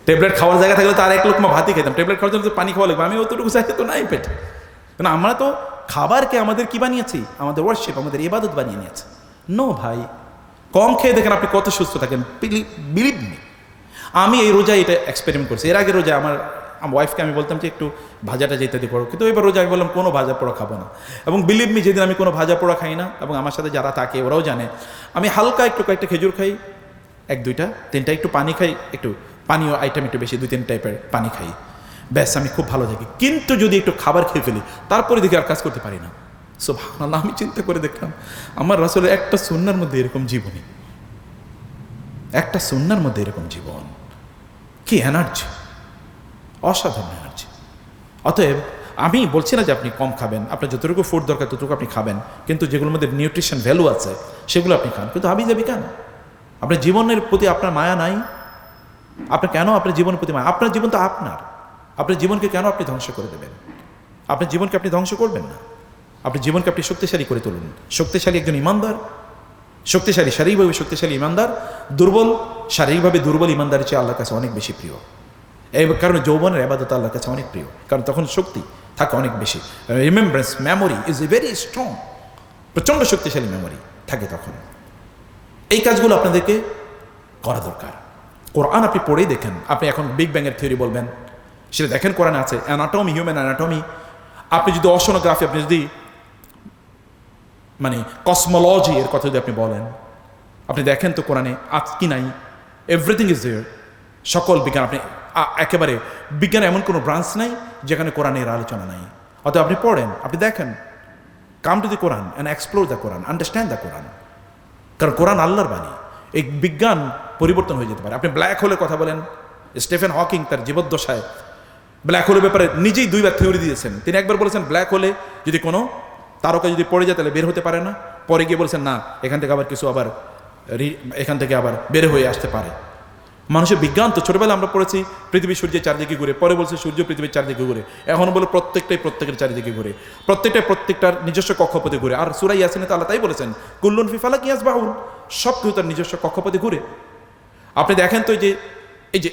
ট্যাবলেট খাওয়ার জায়গা থাকলে তো আর 1 লোকমা ভাতই খাইতাম, ট্যাবলেট খাওয়ার জন্য তো পানি খাওয়া লাগবে। আমি অতটুকু চাইতে তো নাই পেটে, কারণ আমরা তো খাবারকে আমাদের কি বানিয়েছি, আমাদের ওয়ার্শিপ, আমাদের ইবাদত বানিয়ে নিয়েছে। নো ভাই, কম খেয়ে দেখেন আপনি কত সুস্থ থাকেন, বিলিভ মি। আমি এই রোজায় এটা এক্সপেরিমেন্ট করছি। এর আগে রোজায় আমার ওয়াইফকে আমি বলতাম যে একটু ভাজাটা ইত্যাদি করো, কিন্তু এবার রোজায় বললাম কোনো ভাজা পোড়া খাবো না। এবং বিলিভ মি, যেদিন আমি কোনো ভাজা পোড়া খাই না, এবং আমার সাথে যারা থাকে ওরাও জানে, আমি হালকা একটু কয়েকটা খেজুর খাই, 1-2টা 3টা, একটু পানি খাই, একটু পানীয় আইটেম একটু বেশি 2-3 টাইপের পানি খাই, ব্যাস আমি খুব ভালো থাকি। কিন্তু যদি একটু খাবার খেয়ে ফেলি, তারপরে দেখি আর কাজ করতে পারি না। সুবহানাল্লাহ, আমি চিন্তা করে দেখলাম আমার রাসূলের একটা সুন্নাহর মধ্যে এরকম জীবনী, একটা সুন্নাহর মধ্যে এরকম জীবন, কি এনার্জি, অসাধারণ এনার্জি। অতএব আমি বলছি না যে আপনি কম খাবেন, আপনার যতটুকু ফুড দরকার ততটুকু আপনি খাবেন, কিন্তু যেগুলোর মধ্যে নিউট্রিশন ভ্যালু আছে সেগুলো আপনি খান। কিন্তু হাবি যাবি কেন? আপনার জীবনের প্রতি আপনার মায়া নাই? আপনি কেন আপনার জীবনের প্রতি মায়া? আপনার জীবন তো আপনার জীবনকে কেন আপনি ধ্বংস করে দেবেন? আপনার জীবনকে আপনি ধ্বংস করবেন না। আপনার জীবনকে আপনি শক্তিশালী করে তুলুন। শক্তিশালী একজন ইমানদার, শক্তিশালী শারীরিকভাবে শক্তিশালী ইমানদার দুর্বল শারীরিকভাবে দুর্বল ইমানদারের চেয়ে আল্লাহর কাছে অনেক বেশি প্রিয়। এই কারণে যৌবনের ইবাদত আল্লাহর কাছে অনেক প্রিয়, কারণ তখন শক্তি থাকে অনেক বেশি। Remembrance memory is a very strong, প্রচণ্ড শক্তিশালী মেমোরি থাকে তখন। এই কাজগুলো আপনাদেরকে করা দরকার। কোরআন আপনি পড়েই দেখেন। আপনি এখন বিগ ব্যাংয়ের থিওরি বলবেন, সেটা দেখেন কোরআনে আছে। অ্যানাটমি, হিউম্যান অ্যানাটমি, আপনি যদি ওশনোগ্রাফি, আপনি যদি মানে কসমোলজি এর কথা যদি আপনি বলেন, আপনি দেখেন তো কোরআনে আজ কি নাই, এভরিথিং ইজ দেয়ার। সকল বিজ্ঞান, আপনি একেবারে বিজ্ঞানের এমন কোনো ব্রাঞ্চ নাই যেখানে কোরআনের আলোচনা নাই। অতএব আপনি পড়েন, আপনি দেখেন, come to the Quran and explore the Quran, understand the Quran. কারণ কোরআন আল্লাহর বাণী। এই বিজ্ঞান পরিবর্তন হয়ে যেতে পারে। আপনি ব্ল্যাক হোলের কথা বলেন, স্টিফেন হকিং তার জীবদ্দশায় ব্ল্যাক হোলের ব্যাপারে নিজেই দুইবার থিওরি দিয়েছেন। তিনি একবার বলেছেন ব্ল্যাক হোলে যদি কোনো তারকা যদি পড়ে যায় তাহলে বের হতে পারে না। পরে গিয়ে বলছেন না, এখান থেকে আবার কিছু আবার এখান থেকে আবার বের হয়ে আসতে পারে। মানুষের বিজ্ঞান তো ছোটবেলা আমরা পড়েছি পৃথিবী সূর্যের চারদিকে ঘুরে, পরে বলছে সূর্য পৃথিবীর চারদিকে ঘুরে, এখন বলে প্রত্যেকটাই প্রত্যেকের চারিদিকে ঘুরে, প্রত্যেকটার নিজস্ব কক্ষপথে ঘুরে। আর সূরা ইয়াসিনে তো আল্লাহ তাই বলেছেন, কুল্লুন ফি ফালাকি ইয়াসবাহুন, সব কিছু তার নিজস্ব কক্ষপথে ঘুরে। আপনি দেখেন তো এই যে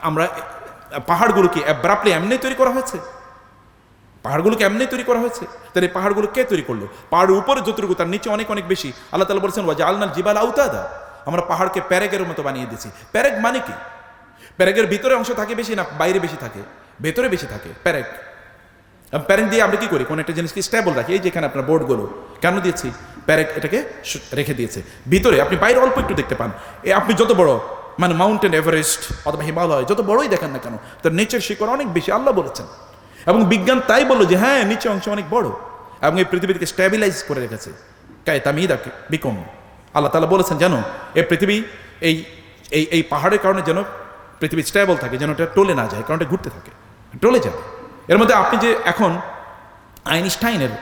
আমরা পাহাড়গুলোকে অ্যাব্রাপ্টলি এমনি তৈরি করা হয়েছে, পাহাড়গুলোকে এমনি তৈরি করা হয়েছে। তাহলে এই পাহাড়গুলো কে তৈরি করলো? পাহাড়ের উপরে যতটুকু তার নিচে অনেক অনেক বেশি। আল্লাহ তাআলা বলেছেন ওয়া জাআলনাল জিবালা আওতাদা, আমরা পাহাড়কে প্যারেগের মতো বানিয়ে দিয়েছি। প্যারেগ মানে কি? প্যারেগের ভিতরে অংশ থাকে বেশি না বাইরে বেশি থাকে? ভেতরে বেশি থাকে প্যারেগ। প্যারেগ দিয়ে আমরা কি করি? কোনো একটা জিনিসকে স্টেবল রাখি। এই যেখানে আপনার বোর্ডগুলো কেন দিয়েছি? প্যারেগ এটাকে রেখে দিয়েছে ভিতরে। আপনি বাইরে অল্প একটু দেখতে পান। আপনি যত বড় মানে মাউন্টেন এভারেস্ট অথবা হিমালয় যত বড়ই দেখেন না কেন, তার নিচের শিকড় অনেক বেশি, আল্লাহ বলেছেন। এবং বিজ্ঞান তাই বললো যে হ্যাঁ, নিচে অংশ অনেক বড় এবং এই পৃথিবীকে স্ট্যাবিলাইজ করে রেখেছে। কায় তামিদাকে বিকম, আল্লাহ তাআলা বলেছেন যেন এই পৃথিবী এই এই এই পাহাড়ের কারণে যেন পৃথিবী স্ট্যাবল থাকে, যেন এটা টলে না যায়, কারণ এটা ঘুরতে থাকে, টলে যাবে। এর মধ্যে আপনি যে এখন আইনস্টাইনের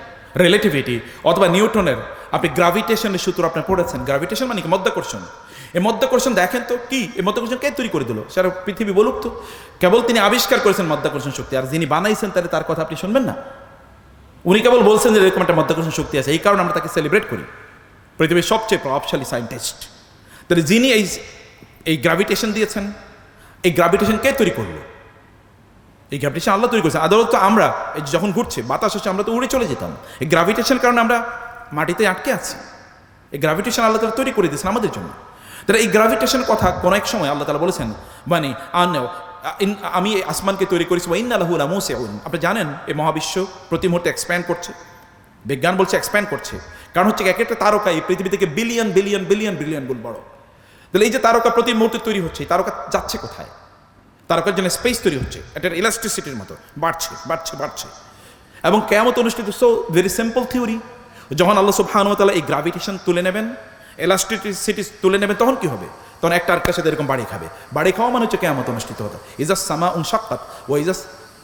রিলেটিভিটি অথবা নিউটনের আপনি গ্রাভিটেশনের সূত্র আপনি পড়েছেন। গ্রাভিটেশন মানে কি? মধ্যাকর্ষণ। এই মধ্যাকর্ষণ দেখেন তো কি, এই মধ্যাকর্ষণ কে তৈরি করে দিল? সারা পৃথিবী বলুক তো। কেবল তিনি আবিষ্কার করেছেন মধ্যাকর্ষণ শক্তি, আর যিনি বানাইছেন তাহলে তার কথা আপনি শুনবেন না। উনি কেবল বলছেন যে এরকম একটা মধ্যাকর্ষণ শক্তি আছে, এই কারণে আমরা তাকে সেলিব্রেট করি, পৃথিবীর সবচেয়ে প্রভাবশালী সায়েন্টিস্ট। তাহলে যিনি এই গ্রাভিটেশন দিয়েছেন, এই গ্রাভিটেশন কে তৈরি করলো? এই গ্রাভিটেশন আল্লাহ তৈরি করেছেন। আদালত তো আমরা এই যখন ঘুরছে বাতাস হচ্ছে আমরা তো উড়ে চলে যেতাম। এই গ্রাভিটেশনের কারণে আমরা মাটিতে আটকে আছি। এই গ্রাভিটেশন আল্লাহ তাআলা তৈরি করে দিয়েছেন আমাদের জন্য। তাহলে এই গ্রাভিটেশনের কথা কোনো এক সময় আল্লাহ তাআলা বলেছেন, মানে আমি এই আসমানকে তৈরি করেছি ওয়া ইন্না লাহু লামুসিউন। আপনি জানেন এই মহাবিশ্ব প্রতি মুহূর্তে এক্সপ্যান্ড করছে, বিজ্ঞান বলছে এক্সপ্যান্ড করছে। কারণ হচ্ছে এক একটা তারকা এই পৃথিবী থেকে বিলিয়ন বিলিয়ন বিলিয়ন বিলিয়ন গুণ বড়। তাহলে এই যে তারকা প্রতি মুহূর্তে তৈরি হচ্ছে, তারকা যাচ্ছে কোথায়? তারকার জন্য স্পেস তৈরি হচ্ছে, এটা ইলাস্ট্রিসিটির মতো বাড়ছে বাড়ছে বাড়ছে। এবং কিয়ামত অনুষ্ঠিত। সো ভেরি সিম্পল থিওরি, যখন আল্লাহ সুবহানাহু ওয়া তাআলা এই গ্রাভিটেশন তুলে নেবেন, ইলাস্ট্রিসিটি তুলে নেবেন, তখন কি হবে? তখন একটা আরেকটার সাথে এরকম বাড়ি খাবে। বাড়ি খাওয়া মানে হচ্ছে কিয়ামত অনুষ্ঠিত হতো। ইজাস সামাউন শাক্কাত ওয়া ইজাস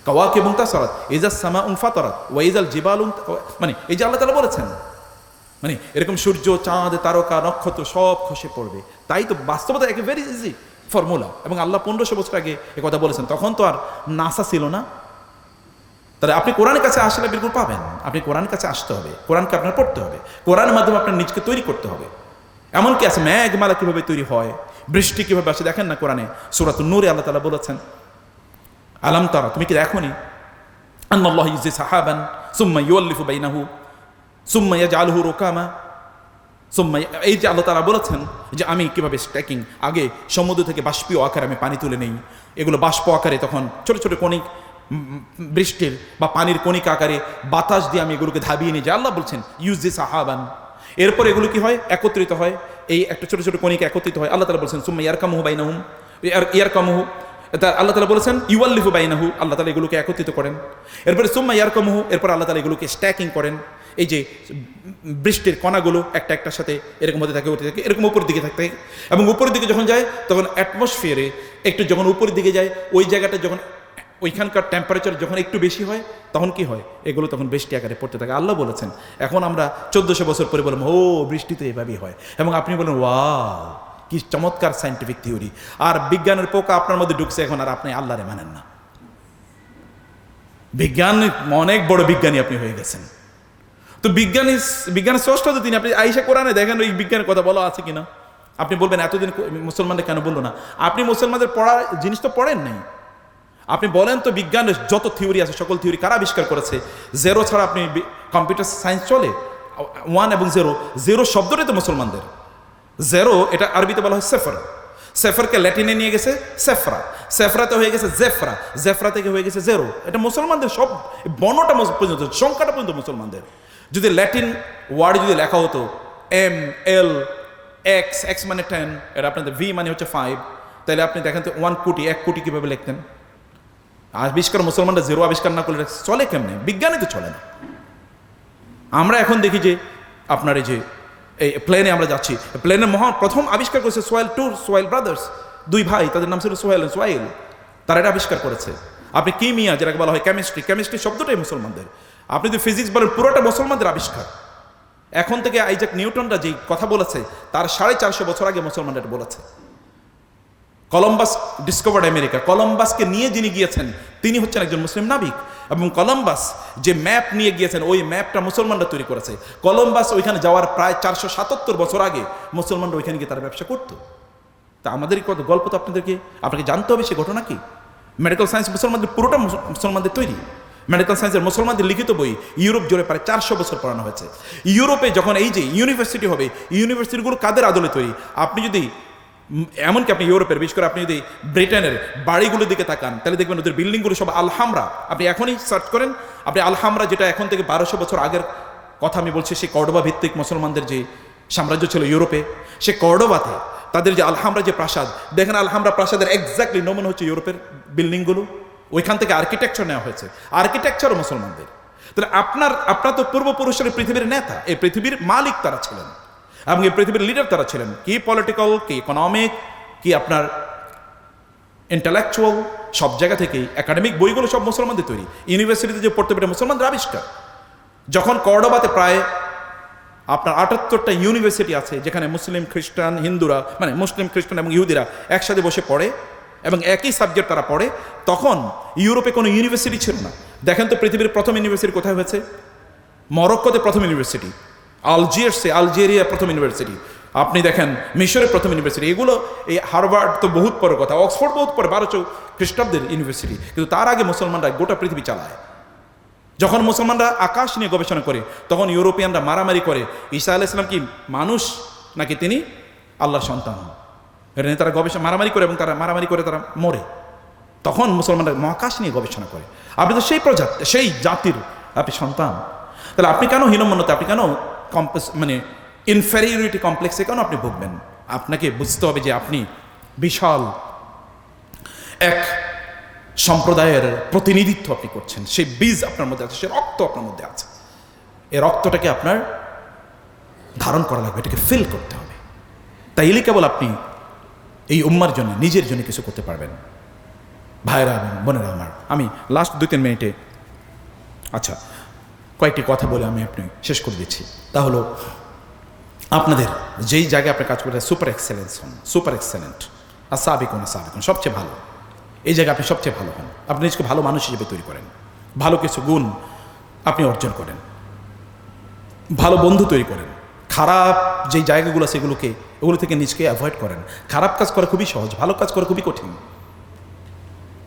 কাওয়াকিবুন তাসারাত ইজাস সামাউন ফাতারাত ওয়া ইজাল জিবালুন, মানে এই যে আল্লাহ তাআলা বলেছেন, মানে এরকম সূর্য চাঁদ তারকা নক্ষত্র সব খসে পড়বে। তাই তো বাস্তবতা একে ভেরি ইজি ফর্মুলা। এবং আল্লাহ 1500 বছর আগে এ কথা বলেছেন, তখন তো আর নাসা ছিল না। তাহলে আপনি কোরআনের কাছে আসলে বিলকুল পাবেন। আপনি কোরআনের কাছে আসতে হবে, কোরআনকে আপনার পড়তে হবে, কোরআনের মাধ্যমে আপনার নিজকে তৈরি করতে হবে। এমনকি আছে মেঘমালা কিভাবে তৈরি হয়, বৃষ্টি কিভাবে আসে দেখেন না কোরআনে। সূরাতুন নূরে আল্লাহ তাআলা বলেছেন, আলাম তারা, তুমি কি দেখোনি, আন্নাল্লাহু ইউজি সাহাবান সুম্মা ইউআল্লিফু বাইনাহু সুম্মা ইয়াজআলুহু রুকামা সুম্মা, এই যে আল্লাহ তাআলা বলেছেন যে আমি কিভাবে স্ট্যাকিং, আগে সমুদ্র থেকে বাষ্পীয় আকারে আমি পানি তুলে নেই, এগুলো বাষ্প আকারে তখন ছোট ছোট কণিক বৃষ্টির বা পানির কণিক আকারে বাতাস দিয়ে আমি এগুলোকে ধাবিয়ে নিই, যে আল্লাহ বলছেন ইউজি সাহাবান। এরপর এগুলো কি হয়? একত্রিত হয়, এই একটা ছোট ছোট কণিকা একত্রিত হয়। আল্লাহ তাআলা বলছেন সুম্মা ইয়ারকামুহু বাইনাহুম ইয়ারকামুহু, আল্লাহ তাআলা বলেছেন ইউআল্লিফু বাইনাহু, আল্লাহ তাআলা এগুলোকে একত্রিত করেন। এরপরে সুম্মা ইয়ারকামুহু, এরপর আল্লাহ তাআলা এগুলোকে স্ট্যাকিং করেন। এই যে বৃষ্টির কণাগুলো একটা একটার সাথে এরকম হতে থাকে, এরকম উপর দিকে থাকতে থাকে। এবং উপরের দিকে যখন যায় তখন অ্যাটমসফিয়ারে একটু যখন উপরের দিকে যায়, ওই জায়গাটা যখন ওইখানকার টেম্পারেচার যখন একটু বেশি হয়, তখন কি হয়? এগুলো তখন বৃষ্টি আকারে পড়তে থাকে। আল্লাহ বলেছেন। এখন আমরা 1400 বছর পরে বললাম ও বৃষ্টি তো এভাবেই হয়, এবং আপনি বলেন ওয়াও কি চমৎকার সায়েন্টিফিক থিওরি। আর বিজ্ঞানের পোকা আপনার মধ্যে ঢুকছে এখন, আর আপনি আল্লাহরে মানেন না। বিজ্ঞান অনেক বড় বিজ্ঞানী আপনি হয়ে গেছেন। তো বিজ্ঞানের স্রষ্টা তো তিনি। আপনি আইসা কোরআনে দেখেন ওই বিজ্ঞানের কথা বলা আছে কিনা। আপনি বলবেন এতদিন মুসলমানদের কেন বললো না? আপনি মুসলমানদের পড়ার জিনিস তো পড়েন নাই। আপনি বলেন তো বিজ্ঞানের যত থিওরি আছে সকল থিওরি কারা আবিষ্কার করেছে? জিরো ছাড়া আপনি কম্পিউটার সায়েন্স চলে? 1 এবং 0, 0 শব্দটাই তো মুসলমানদের। জিরো এটা আরবিতে বলা হয় সেফর, সেফরকে ল্যাটিনে নিয়ে গেছে সেফরা, সেফরাতে হয়ে গেছে জেফরা, জেফরা থেকে হয়ে গেছে জিরো। এটা মুসলমানদের সব বর্ণটা পর্যন্ত, সংখ্যাটা পর্যন্ত মুসলমানদের। যদি ল্যাটিন ওয়ার্ড যদি লেখা হতো ML X, X মানে 10, এটা আপনাদের V মানে হচ্ছে 5, তাহলে আপনি দেখেন তো 1 কোটি, 1 কোটি কীভাবে লিখতেন? আবিষ্কার মুসলমানরা জিরো আবিষ্কার না করলে চলে কেমনে? বিজ্ঞানই তো চলে না। আমরা এখন দেখি যে আপনার এই যে এই প্লেনে আমরা যাচ্ছি, প্লেনের প্রথম আবিষ্কার করেছে সোহেল ব্রাদার্স, 2 ভাই, তাদের নাম ছিল সোহেল এন্ড সোহেল, তারা এটা আবিষ্কার করেছে। আপনি কিমিয়া যেটাকে বলা হয় কেমিস্ট্রি শব্দটাই মুসলমানদের। আপনি যদি ফিজিক্স বলেন পুরোটা মুসলমানদের আবিষ্কার। এখন থেকে আইজাক নিউটনরা যেই কথা বলেছে তার 450 বছর আগে মুসলমানরা এটা বলেছে। কলম্বাস ডিসকভার্ড আমেরিকা, কলম্বাসকে নিয়ে যিনি গিয়েছেন তিনি হচ্ছেন একজন মুসলিম নাবিক, এবং কলম্বাস যে ম্যাপ নিয়ে গিয়েছেন ওই ম্যাপটা মুসলমানরা তৈরি করেছে। কলম্বাস ওইখানে যাওয়ার প্রায় 477 বছর আগে মুসলমানরা ওইখানে গিয়ে তারা ব্যবসা করতো। তা আমাদের কত গল্প তো আপনাকে জানতে হবে সে ঘটনা কি। মেডিকেল সায়েন্স মুসলমানদের পুরোটা মুসলমানদের তৈরি। মেডিকেল সায়েন্সের মুসলমানদের লিখিত বই ইউরোপ জুড়ে প্রায় 400 বছর পড়ানো হয়েছে। ইউরোপে যখন এই যে ইউনিভার্সিটি হবে, ইউনিভার্সিটিগুলো কাদের আদলে তৈরি? আপনি যদি এমনকি আপনি ইউরোপের, বিশেষ করে আপনি যদি ব্রিটেনের বাড়িগুলোর দিকে তাকান তাহলে দেখবেন ওদের বিল্ডিংগুলো সব আলহামরা। আপনি এখনই সার্চ করেন, আপনি আলহামরা, যেটা এখন থেকে 1200 বছর আগের কথা আমি বলছি, সেই কর্ডোবা ভিত্তিক মুসলমানদের যে সাম্রাজ্য ছিল ইউরোপে, সে কর্ডোবাতে তাদের যে আলহামরা যে প্রাসাদ, দেখেন আলহামরা প্রাসাদের এক্স্যাক্টলি নমুনা হচ্ছে ইউরোপের বিল্ডিংগুলো। ওইখান থেকে আর্কিটেকচার নেওয়া হয়েছে, আর্কিটেকচারও মুসলমানদের। তাহলে আপনার তো পূর্বপুরুষের পৃথিবীর নেতা, এই পৃথিবীর মালিক তারা ছিলেন, এবং এই পৃথিবীর লিডার তারা ছিলেন। কি পলিটিক্যাল, কি ইকোনমিক, কি আপনার ইন্টেলেকচুয়াল, সব জায়গা থেকেই একাডেমিক বইগুলো সব মুসলমানদের তৈরি। ইউনিভার্সিটিতে যে পড়তে পেরে মুসলমানদের আবিষ্কার। যখন কর্ডোবাতে প্রায় আপনার 78টা ইউনিভার্সিটি আছে, যেখানে মুসলিম খ্রিস্টান হিন্দুরা, মানে মুসলিম খ্রিস্টান এবং ইহুদিরা একসাথে বসে পড়ে এবং একই সাবজেক্ট তারা পড়ে, তখন ইউরোপে কোনো ইউনিভার্সিটি ছিল না। দেখেন তো পৃথিবীর প্রথম ইউনিভার্সিটি কোথায় হয়েছে? মরক্কোতে প্রথম ইউনিভার্সিটি, আলজেরিয়া প্রথম ইউনিভার্সিটি, আপনি দেখেন মিশরের প্রথম ইউনিভার্সিটি। এগুলো এই হার্ভার্ড তো বহুত পরের কথা, অক্সফোর্ড বহুত পরে, 1200 খ্রিস্টাব্দের ইউনিভার্সিটি। কিন্তু তার আগে মুসলমানরা গোটা পৃথিবী চালায়। যখন মুসলমানরা আকাশ নিয়ে গবেষণা করে তখন ইউরোপিয়ানরা মারামারি করে ঈসা আলাইহিস সালাম কি মানুষ নাকি তিনি আল্লাহর সন্তান, এটা নিয়ে তারা গবেষণা মারামারি করে, এবং তারা মারামারি করে তারা মরে। তখন মুসলমানরা মহাকাশ নিয়ে গবেষণা করে। আপনি তো সেই প্রজাতি, সেই জাতির আপনি সন্তান, তাহলে আপনি কেন হীনমন্যতা, আপনি কেন মানে ইনফেরিয়রিটি কমপ্লেক্সে কেন আপনি ভুগবেন? আপনাকে বুঝতে হবে যে আপনি বিশাল এক সম্প্রদায়ের প্রতিনিধিত্ব আপনি করছেন। সেই বীজ আপনার মধ্যে আছে, সে রক্ত আপনার মধ্যে আছে। এই রক্তটাকে আপনার ধারণ করা লাগবে, এটাকে ফিল করতে হবে। তাইলে কেবল আপনি এই উম্মার জন্য, নিজের জন্য কিছু করতে পারবেন। ভাইরা এবং বোনেরা আমার, আমি লাস্ট 2-3 মিনিটে আচ্ছা কয়েকটি কথা বলে আমি আপনি শেষ করে দিচ্ছি। তা হলো আপনাদের যেই জায়গায় আপনি কাজ করতে সুপার এক্সেলেন্স হন, সুপার এক্সেলেন্ট, আর সাবিকুন সবচেয়ে ভালো, এই জায়গায় আপনি সবচেয়ে ভালো হন। আপনি নিজেকে ভালো মানুষ হিসেবে তৈরি করেন, ভালো কিছু গুণ আপনি অর্জন করেন, ভালো বন্ধু তৈরি করেন। খারাপ যেই জায়গাগুলো সেগুলোকে, ওগুলো থেকে নিজকে অ্যাভয়েড করেন। খারাপ কাজ করা খুবই সহজ, ভালো কাজ করা খুবই কঠিন।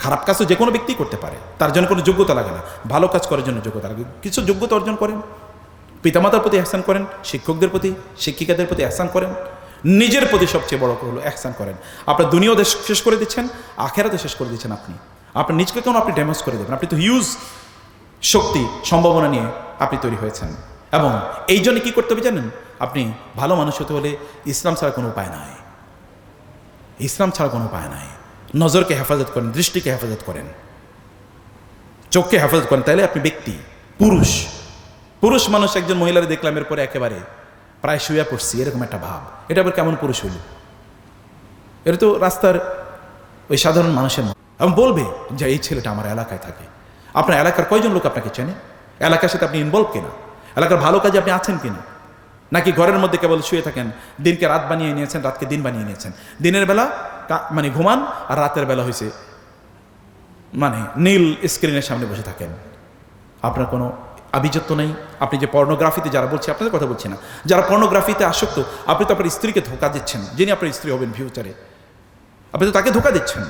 খারাপ কাজ তো যে কোনো ব্যক্তি করতে পারে, তার জন্য কোনো যোগ্যতা লাগে না। ভালো কাজ করার জন্য যোগ্যতা লাগে। কিছু যোগ্যতা অর্জন করেন, পিতামাতার প্রতি ইহসান করেন, শিক্ষকদের প্রতি, শিক্ষিকাদের প্রতি ইহসান করেন, নিজের প্রতি সবচেয়ে বড় হলো ইহসান করেন। আপনার দুনিয়াও শেষ করে দিচ্ছেন, আখেরাতে শেষ করে দিচ্ছেন। আপনার নিজকে কেন আপনি ড্যামেজ করে দেবেন? আপনি তো হিউজ শক্তি সম্ভাবনা নিয়ে আপনি তৈরি হয়েছেন। এবং এই জন্য কী করতে হবে জানেন? আপনি ভালো মানুষ হতে হলে ইসলাম ছাড়া কোনো উপায় নাই, ইসলাম ছাড়া কোনো উপায় নাই। নজরকে হেফাজত করেন, দৃষ্টিকে হেফাজত করেন, চোখকে হেফাজত করেন, তাহলে আপনি ব্যক্তি, পুরুষ মানুষ। একজন মহিলারে দেখলাম এরপরে একেবারে প্রায় শুয়ে পড়ছি, এরকম একটা ভাব। এটা আবার কেমন পুরুষ হইল? এটা তো রাস্তার ওই সাধারণ মানুষের মতো। এবং বলবে যে এই ছেলেটা আমার এলাকায় থাকে। আপনার এলাকার কয়জন লোক আপনাকে চেনে? এলাকার সাথে আপনি ইনভলভ কিনা? এলাকার ভালো কাজে আপনি আছেন কিনা? নাকি ঘরের মধ্যে কেবল শুয়ে থাকেন, দিনকে রাত বানিয়ে নিয়েছেন, রাতকে দিন বানিয়ে নিয়েছেন, দিনের বেলা মানে ঘুমান আর রাতের বেলা হয়েছে মানে নীল স্ক্রিনের সামনে বসে থাকেন। আপনার কোনো আভিজাত্য নেই। আপনি যে পর্নোগ্রাফিতে, যারা বলছি আপনাদের কথা বলছি না, যারা পর্নোগ্রাফিতে আসক্ত, আপনি তো আপনার স্ত্রীকে ধোকা দিচ্ছেন, যিনি আপনার স্ত্রী হবেন ফিউচারে, আপনি তো তাকে ধোকা দিচ্ছেন,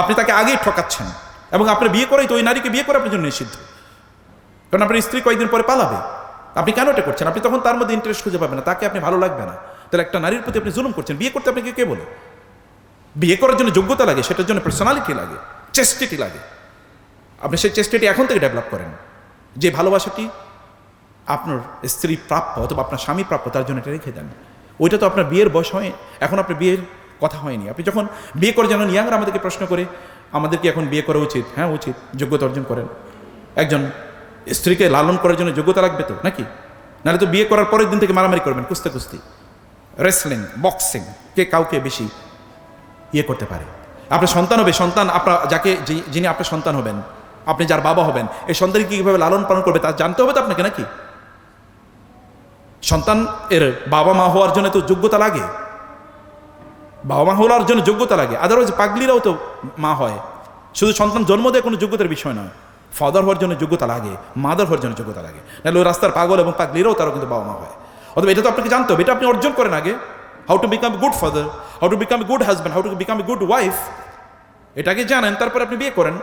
আপনি তাকে আগেই ঠকাচ্ছেন। এবং আপনার বিয়ে করেই তো ওই নারীকে বিয়ে করে আপনার জন্য নিষিদ্ধ, কারণ আপনার স্ত্রী কয়েকদিন পরে পালাবে। আপনি কেন এটা করছেন? আপনি তখন তার মধ্যে ইন্টারেস্ট খুঁজে পাবেন না, তাকে আপনি ভালো লাগবে না। তাহলে একটা নারীর প্রতি আপনি জুলুম করছেন। বিয়ে করতে আপনাকে কে বলে? বিয়ে করার জন্য যোগ্যতা লাগে, সেটার জন্য পার্সোনালিটি লাগে, চেস্টিটি লাগে। আপনি সেই চেষ্টাটি এখন থেকে ডেভেলপ করেন, যে ভালোবাসাটি আপনার স্ত্রী প্রাপ্য অথবা আপনার স্বামী প্রাপ্য, তার জন্য এটা রেখে দেন। ওইটা তো আপনার বিয়ের বয়স হয়, এখন আপনার বিয়ের কথা হয়নি। আপনি যখন বিয়ে করে, যেমন ইয়াংরা আমাদেরকে প্রশ্ন করে আমাদের কি এখন বিয়ে করা উচিত? হ্যাঁ উচিত, যোগ্যতা অর্জন করেন। একজন স্ত্রীকে লালন করার জন্য যোগ্যতা লাগবে তো, নাকি? নাহলে তো বিয়ে করার পরের দিন থেকে মারামারি করবেন, কুস্তি, রেসলিং, বক্সিং, কে কাউকে বেশি করতে পারে। আপনার সন্তান হবে, সন্তান আপনার যাকে যিনি আপনার সন্তান হবেন, আপনি যার বাবা হবেন, এই সন্তানকে কীভাবে লালন পালন করবে তা জানতে হবে তো আপনাকে, নাকি? সন্তান এর বাবা মা হওয়ার জন্য তো যোগ্যতা লাগে, বাবা মা হওয়ার জন্য যোগ্যতা লাগে। আদারওয়াইজ পাগলিরাও তো মা হয়। শুধু সন্তান জন্ম দেয় কোনো যোগ্যতার বিষয় নয়, ফাদার হওয়ার জন্য যোগ্যতা লাগে, মাদার হওয়ার জন্য যোগ্যতা লাগে। নাহলে ওই রাস্তার পাগল এবং পাগলিরাও তারাও কিন্তু বাবা মা হয়। অথবা এটা তো আপনাকে জানতে হবে, এটা আপনি অর্জন করেন আগে। How to become a good father, how to become a good husband, how to become a good wife, এটাকে জানেন, তারপর আপনি বিয়ে করেন।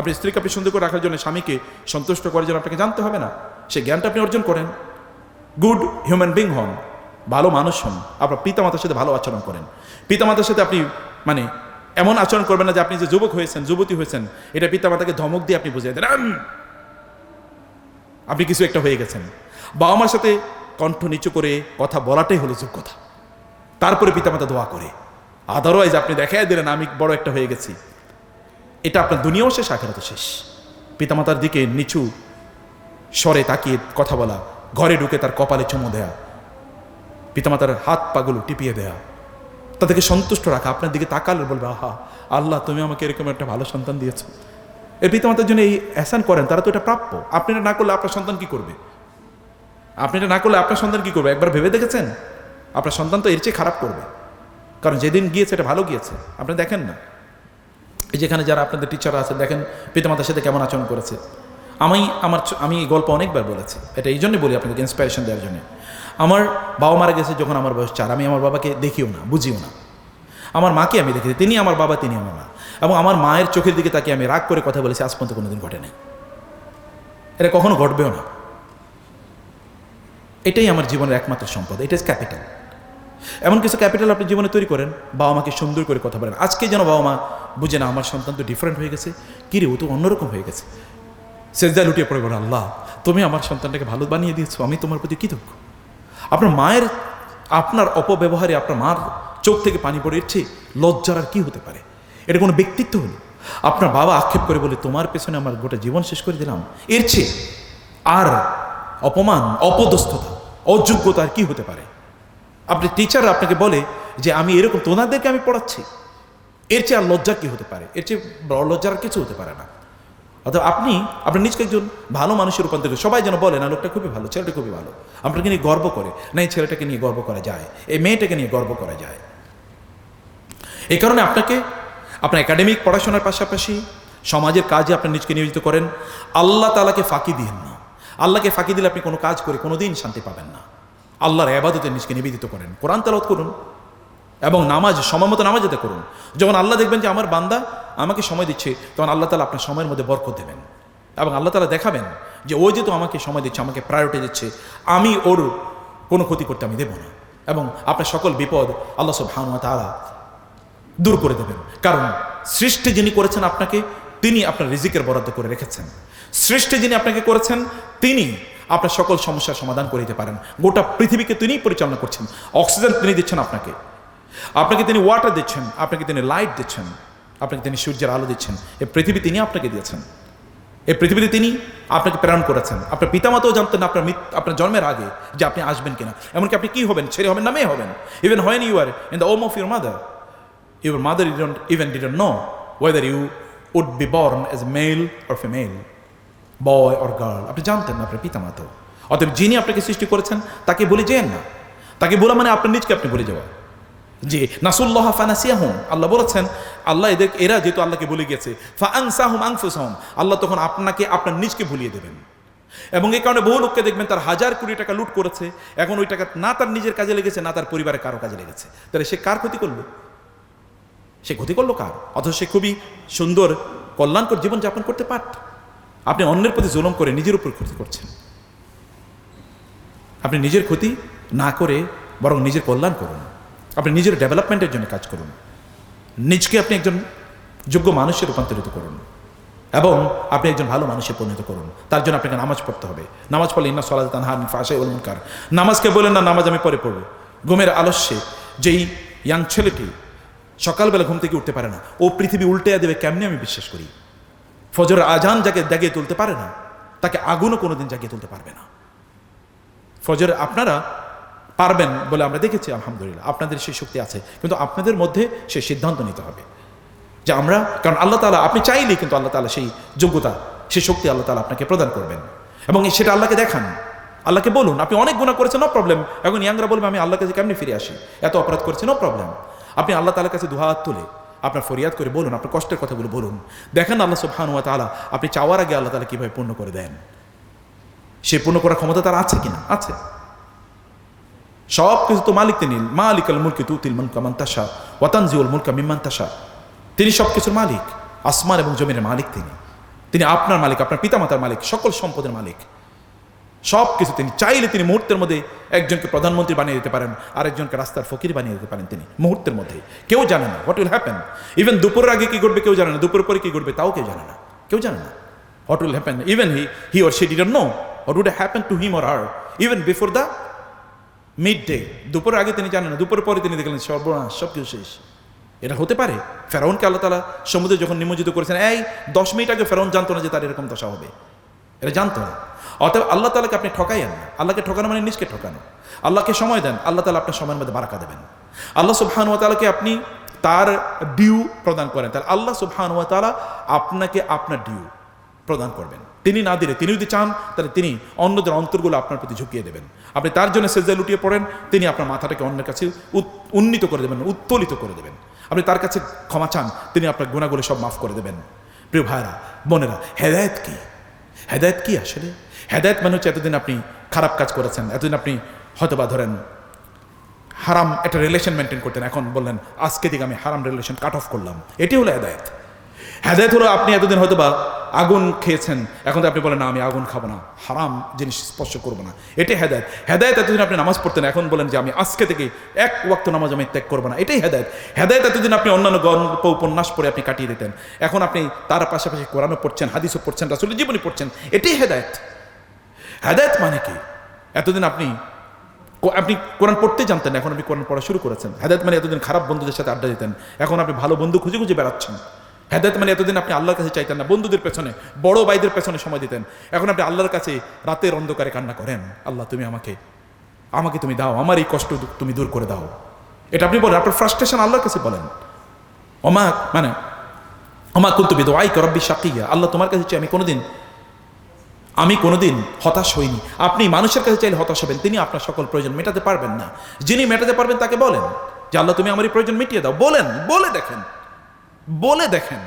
আপনি স্ত্রীকে আপনি সুন্দর করে রাখার জন্য, স্বামীকে সন্তুষ্ট করার জন্য আপনাকে জানতে হবে না, সেই জ্ঞানটা আপনি অর্জন করেন। গুড হিউম্যান বিং হন, ভালো মানুষ হন। আপনার পিতামাতার সাথে ভালো আচরণ করেন। পিতামাতার সাথে আপনি মানে এমন আচরণ করবেন না যে আপনি যে যুবক হয়েছেন, যুবতী হয়েছেন, এটা পিতামাতাকে ধমক দিয়ে আপনি বুঝিয়ে দেন আপনি কিছু একটা হয়ে গেছেন। বাবা মার সাথে কণ্ঠ নিচু করে কথা বলাটাই হলো যোগ্যতা। তারপরে পিতামাতা দোয়া করে। আদারওয়াইজ আপনি দেখাই দিলেন আমি বড় একটা হয়ে গেছি, এটা আপনার দুনিয়াও শেষ, আখিরাতও শেষ। পিতামাতার দিকে নিচু স্বরে তাকিয়ে কথা বলা, ঘরে ঢুকে তার কপালে চুমো দেয়া, পিতামাতার হাত পাগুলো টিপিয়ে দেয়া, তাদেরকে সন্তুষ্ট রাখা, আপনার দিকে তাকালে বলবে আহা আল্লাহ তুমি আমাকে এরকম একটা ভালো সন্তান দিয়েছ। এই পিতামাতার জন্য এই এহসান করেন, তারা তো এটা প্রাপ্য। আপনি এটা না করলে আপনার সন্তান কি করবে? আপনি এটা না করলে আপনার সন্তান কি করবে? একবার ভেবে দেখেছেন? আপনার সন্তান তো এর চেয়ে খারাপ করবে, কারণ যেদিন গিয়েছে এটা ভালো গিয়েছে। আপনি দেখেন না, এই যেখানে যারা আপনাদের টিচাররা আছে, দেখেন পিতামাতার সাথে কেমন আচরণ করেছে। আমি এই গল্প অনেকবার বলেছি, এটা এই জন্যই বলি আপনাদেরকে ইন্সপিরেশন দেওয়ার জন্য। আমার বাবা মারা গেছে যখন আমার বয়স 4, আমি আমার বাবাকে দেখিও না, বুঝিও না। আমার মাকে আমি দেখেছি, তিনি আমার বাবা, তিনি আমার মা। এবং আমার মায়ের চোখের দিকে তাকে আমি রাগ করে কথা বলেছি, আজ পর্যন্ত কোনোদিন ঘটে নাই, এটা কখনো ঘটবেও না। এটাই আমার জীবনের একমাত্র সম্পদ, এটা ইজ ক্যাপিটাল। এমন কিছু ক্যাপিটাল আপনি জীবনে তৈরি করেন, বাবা মাকে সুন্দর করে কথা বলেন। আজকে যেন বাবা মা বুঝে না আমার সন্তান তো ডিফারেন্ট হয়ে গেছে, কিরে ও তো অন্যরকম হয়ে গেছে, সেজদায় লুটিয়ে পড়ে বলেন আল্লাহ তুমি আমার সন্তানটাকে ভালো বানিয়ে দিয়েছো, আমি তোমার প্রতি কৃতজ্ঞ। আপনার মায়ের আপনার অপব্যবহারে আপনার মার চোখ থেকে পানি পড়ে, এর চেয়ে লজ্জার আর কি হতে পারে? এটা কোনো ব্যক্তিত্ব হলো? আপনার বাবা আক্ষেপ করে বলে তোমার পেছনে আমার গোটা জীবন শেষ করে দিলাম, এর চেয়ে আর অপমান, অপদস্থতা, অযোগ্যতা আর কি হতে পারে? আপনি টিচার আপনাকে বলে যে আমি এরকম তোমাদেরকে আমি পড়াচ্ছি, এর চেয়ে আর লজ্জার কি হতে পারে? এর চেয়ে বড় লজ্জার আর কিছু হতে পারে না। অর্থাৎ আপনি আপনার নিজকে একজন ভালো মানুষের রূপান্তর করে, সবাই যেন বলে না লোকটা খুবই ভালো, ছেলেটা খুবই ভালো, আপনাকে নিয়ে গর্ব করে, না এই ছেলেটাকে নিয়ে গর্ব করা যায়, এই মেয়েটাকে নিয়ে গর্ব করা যায়। এই কারণে আপনাকে আপনার একাডেমিক পড়াশোনার পাশাপাশি সমাজের কাজে আপনার নিজকে নিয়োজিত করেন। আল্লাহ তাআলাকে ফাঁকি দিন না। আল্লাহকে ফাঁকি দিলে আপনি কোনো কাজ করে কোনোদিন শান্তি পাবেন না। আল্লাহর ইবাদতে নিজকে নিবেদিত করেন, কোরআন তেলাওয়াত করুন এবং নামাজ সময় মতো নামাজ আদায় করুন। যখন আল্লাহ দেখবেন যে আমার বান্দা আমাকে সময় দিচ্ছে, তখন আল্লাহ তাআলা আপনার সময়ের মধ্যে বরকত দেবেন এবং আল্লাহ তাআলা দেখাবেন যে ও যেহেতু আমাকে সময় দিচ্ছে, আমাকে প্রায়োরিটি দিচ্ছে, আমি ওর কোনো ক্ষতি করতে আমি দেব না। এবং আপনার সকল বিপদ আল্লাহ সুবহানাহু ওয়া তাআলা দূর করে দেবেন। কারণ সৃষ্টি যিনি করেছেন আপনাকে, তিনি আপনার রিজিকের বরাদ্দ করে রেখেছেন। সৃষ্টি যিনি আপনাকে করেছেন, তিনি আপনার সকল সমস্যার সমাধান করে দিতে পারেন। গোটা পৃথিবীকে তিনিই পরিচালনা করছেন। অক্সিজেন তিনি দিচ্ছেন আপনাকে, আপনাকে তিনি ওয়াটার দিচ্ছেন, আপনাকে তিনি লাইট দিচ্ছেন, আপনাকে তিনি সূর্যের আলো দিচ্ছেন। এই পৃথিবী তিনি আপনাকে দিয়েছেন, এই পৃথিবীতে তিনি আপনাকে প্রেরণ করেছেন। আপনার পিতামাতাও জানতেন না আপনার জন্মের আগে যে আপনি আসবেন কিনা, এমনকি আপনি কি হবেন, ছেলে হবেন না মেয়ে হবেন। Even when you are in the womb of your mother didn't know whether you would be born as a male or female, boy or girl. আপনি জানতেন না আপনার পিতামাতাও। অতএব যিনি আপনাকে সৃষ্টি করেছেন তাকে ভুলে যেন না। তাকে বলা মানে আপনার নিজকে আপনি ভুলে যাওয়া। যে নাসুল্লাহ ফানাসিয়াহুম, আল্লাহ বলেছেন আল্লাহ এরা যেহেতু আল্লাহকে ভুলে গেছে, ফাআনসাহুম আনফুসাহুম, আল্লাহ তখন আপনাকে আপনার নিজকে ভুলিয়ে দেবেন। এবং এই কারণে বহু লোককে দেখবেন তার 1000 কোটি টাকা লুট করেছে, এখন ওই টাকা না তার নিজের কাজে লেগেছে না তার পরিবারের কারো কাজে লেগেছে, তাহলে সে কার ক্ষতি করলো? সে ক্ষতি করলো কার? অথচ সে খুবই সুন্দর কল্যাণকর জীবনযাপন করতে পারত। আপনি অন্যের প্রতি জুলুম করে নিজের উপর ক্ষতি করছেন। আপনি নিজের ক্ষতি না করে বরং নিজের কল্যাণ করুন, আপনি নিজের ডেভেলপমেন্টের জন্য কাজ করুন, নিজকে আপনি একজন যোগ্য মানুষে রূপান্তরিত করুন এবং আপনি একজন ভালো মানুষে পরিণত করুন। তার জন্য আপনাকে নামাজ পড়তে হবে। নামাজ পড়লে ইন্না সালাত তানহা আনিল ফাহশাই ওয়াল মুনকার। নামাজকে বলেন না নামাজ আমি পরে পড়ব। ঘুমের আলস্যে যেই ইয়াং ছেলেটি সকালবেলা ঘুম থেকে উঠতে পারে না, ও পৃথিবী উল্টে দেবে কেমনে আমি বিশ্বাস করি। ফজরের আজান যাকে জাগিয়ে তুলতে পারে না, তাকে আগুনও কোনোদিন জাগিয়ে তুলতে পারবে না। ফজর আপনারা পারবেন বলে আমরা দেখেছি, আলহামদুলিল্লাহ আপনাদের সেই শক্তি আছে, কিন্তু আপনাদের মধ্যে সেই সিদ্ধান্ত নিতে হবে যে আমরা, কারণ আল্লাহ তাআলা আপনি চাইলেই কিন্তু আল্লাহ তাআলা সেই যোগ্যতা সেই শক্তি আল্লাহ তাআলা আপনাকে প্রদান করবেন। এবং সেটা আল্লাহকে দেখান, আল্লাহকে বলুন আপনি অনেক গুনাহ করেছেন, নো প্রবলেম। এখন ইয়াংরা বলবে আমি আল্লাহর কাছে কেমনি ফিরে আসি, এত অপরাধ করেছি, নো প্রবলেম। আপনি আল্লাহ তাআলার কাছে দুহাত তুলে আপনার ফরিয়াদ করে বলুন, আপনার কষ্টের কথাগুলো বলুন, দেখেন আল্লাহ সুবহানাহু ওয়া তাআলা আপনি চাওয়ার আগে আল্লাহ তাআলা কিভাবে পূর্ণ করে দেন। সে পূর্ণ করার ক্ষমতা তার আছে কিনা? আছে। সব কিছু তো মালিক তিনি, মালিকাল মুলকি তুতিল মুলকা মান তাশা ওয়া তানজিউল মুলকা মিম্মান তাশা। তিনি সবকিছুর মালিক, আসমান এবং জমিনের মালিক তিনি। তিনি আপনার মালিক, আপনার পিতামাতার মালিক, সকল সম্পদের মালিক, সব কিছু তিনি চাইলে তিনি মুহূর্তের মধ্যে একজনকে প্রধানমন্ত্রী বানিয়ে দিতে পারেন, আরেকজনকে রাস্তার ফকির বানিয়ে দিতে পারেন তিনি মুহূর্তের মধ্যে। কেউ জানে না হোয়াট উইল হ্যাপেন। ইভেন দুপুরের আগে কি ঘটবে কেউ জানে না, দুপুরের পরে কি ঘটবে তাও কেউ জানে না, কেউ জানে না what will happen. Even he or she didn't know what would happen to him or her even before the midday. দুপুরের আগে তিনি জানেন না, দুপুরের পরে তিনি দেখলেন সর্বনাশ, সব কিছু শেষ। এটা হতে পারে? ফেরাউনকে আল্লাহ তাআলা সমুদ্রে যখন নিমজ্জিত করেছেন, এই 10 মিনিট আগে ফেরাউন জানতো না যে তার এরকম দশা হবে, এটা জানতো না। অতএব আল্লাহ তাআলাকে আপনি ঠকাইয়েন না। আল্লাহকে ঠকানো মানে নিজকে ঠকানো। আল্লাহকে সময় দেন, আল্লাহ তাআলা আপনার সময়ের মধ্যে বারাকা দেবেন। আল্লাহ সুবহানাহু ওয়া তাআলাকে আপনি তার ডিউ প্রদান করেন, তাহলে আল্লাহ সুবহানাহু ওয়া তাআলা আপনাকে আপনার ডিউ প্রদান করবেন। তিনি না দিলে, তিনি যদি চান তাহলে তিনি অন্যদের অন্তরগুলো আপনার প্রতি ঝুঁকিয়ে দেবেন। আপনি তার জন্য সেজদায় লুটিয়ে পড়েন, তিনি আপনার মাথাটাকে অন্যের কাছে উন্নীত করে দেবেন, উত্তোলিত করে দেবেন। আপনি তার কাছে ক্ষমা চান, তিনি আপনার গুনাহগুলো সব মাফ করে দেবেন। প্রিয় ভাইরা বোনেরা, হেদায়েত কি? হেদায়েত কি আসলে? হেদায়েত মানে হচ্ছে এতদিন আপনি খারাপ কাজ করেছেন, এতদিন আপনি হয়তোবা ধরেন হারাম একটা রিলেশন মেনটেন করতেন, এখন বললেন আজকে থেকে আমি হারাম রিলেশন কাট অফ করলাম, এটি হলো হেদায়েত। হেদায়েত হলো আপনি এতদিন হয়তোবা আগুন খেয়েছেন, এখন তো আপনি বলেন না আমি আগুন খাবো না, হারাম জিনিস স্পর্শ করবো না, এটাই হেদায়েত। হেদায়েত এতদিন আপনি নামাজ পড়তেন, এখন বলেন যে আমি আজকে থেকে এক ওয়াক্ত নামাজ আমি ত্যাগ করবো না, এটাই হেদায়েত। হেদায়েত এতদিন আপনি অন্যান্য গল্প উপন্যাস পড়ে আপনি কাটিয়ে দিতেন, এখন আপনি তার পাশাপাশি কোরআনও পড়ছেন, হাদিসও পড়ছেন, রাসূলের জীবনী পড়ছেন, এটাই হেদায়েত। হেদায়েত মানে কি? এতদিন আপনি কোরআন পড়তে জানতেন, এখন আপনি কোরআন পড়া শুরু করেছেন। হেদায়েত মানে এতদিন খারাপ বন্ধুদের সাথে আড্ডা দিতেন, এখন আপনি ভালো বন্ধু খুঁজে খুঁজে বেড়াচ্ছেন। হেদায়েত মানে এতদিন আপনি আল্লাহর কাছে চাইতেন না, বন্ধুদের পেছনে বড় ভাইদের পেছনে সময় দিতেন, এখন আপনি আল্লাহর কাছে রাতের অন্ধকারে কান্না করেন, আল্লাহ তুমি আমাকে তুমি দাও, আমার এই কষ্ট তুমি দূর করে দাও। এটা আপনি বলেন, আপনার ফ্রাস্ট্রেশন আল্লাহর কাছে বলেন। ওমা কুনতু বিদুআইকা রাব্বি শাকিয়া, আল্লাহ তোমার কাছে চাই আমি কোনোদিন হতাশ হইনি। আপনি মানুষের কাছে চাইলে হতাশ হবেন, তিনি আপনার সকল প্রয়োজন মেটাতে পারবেন না। যিনি মেটাতে পারবেন তাকে বলেন যে আল্লাহ তুমি আমার এই প্রয়োজন মিটিয়ে দাও, বলে দেখেন,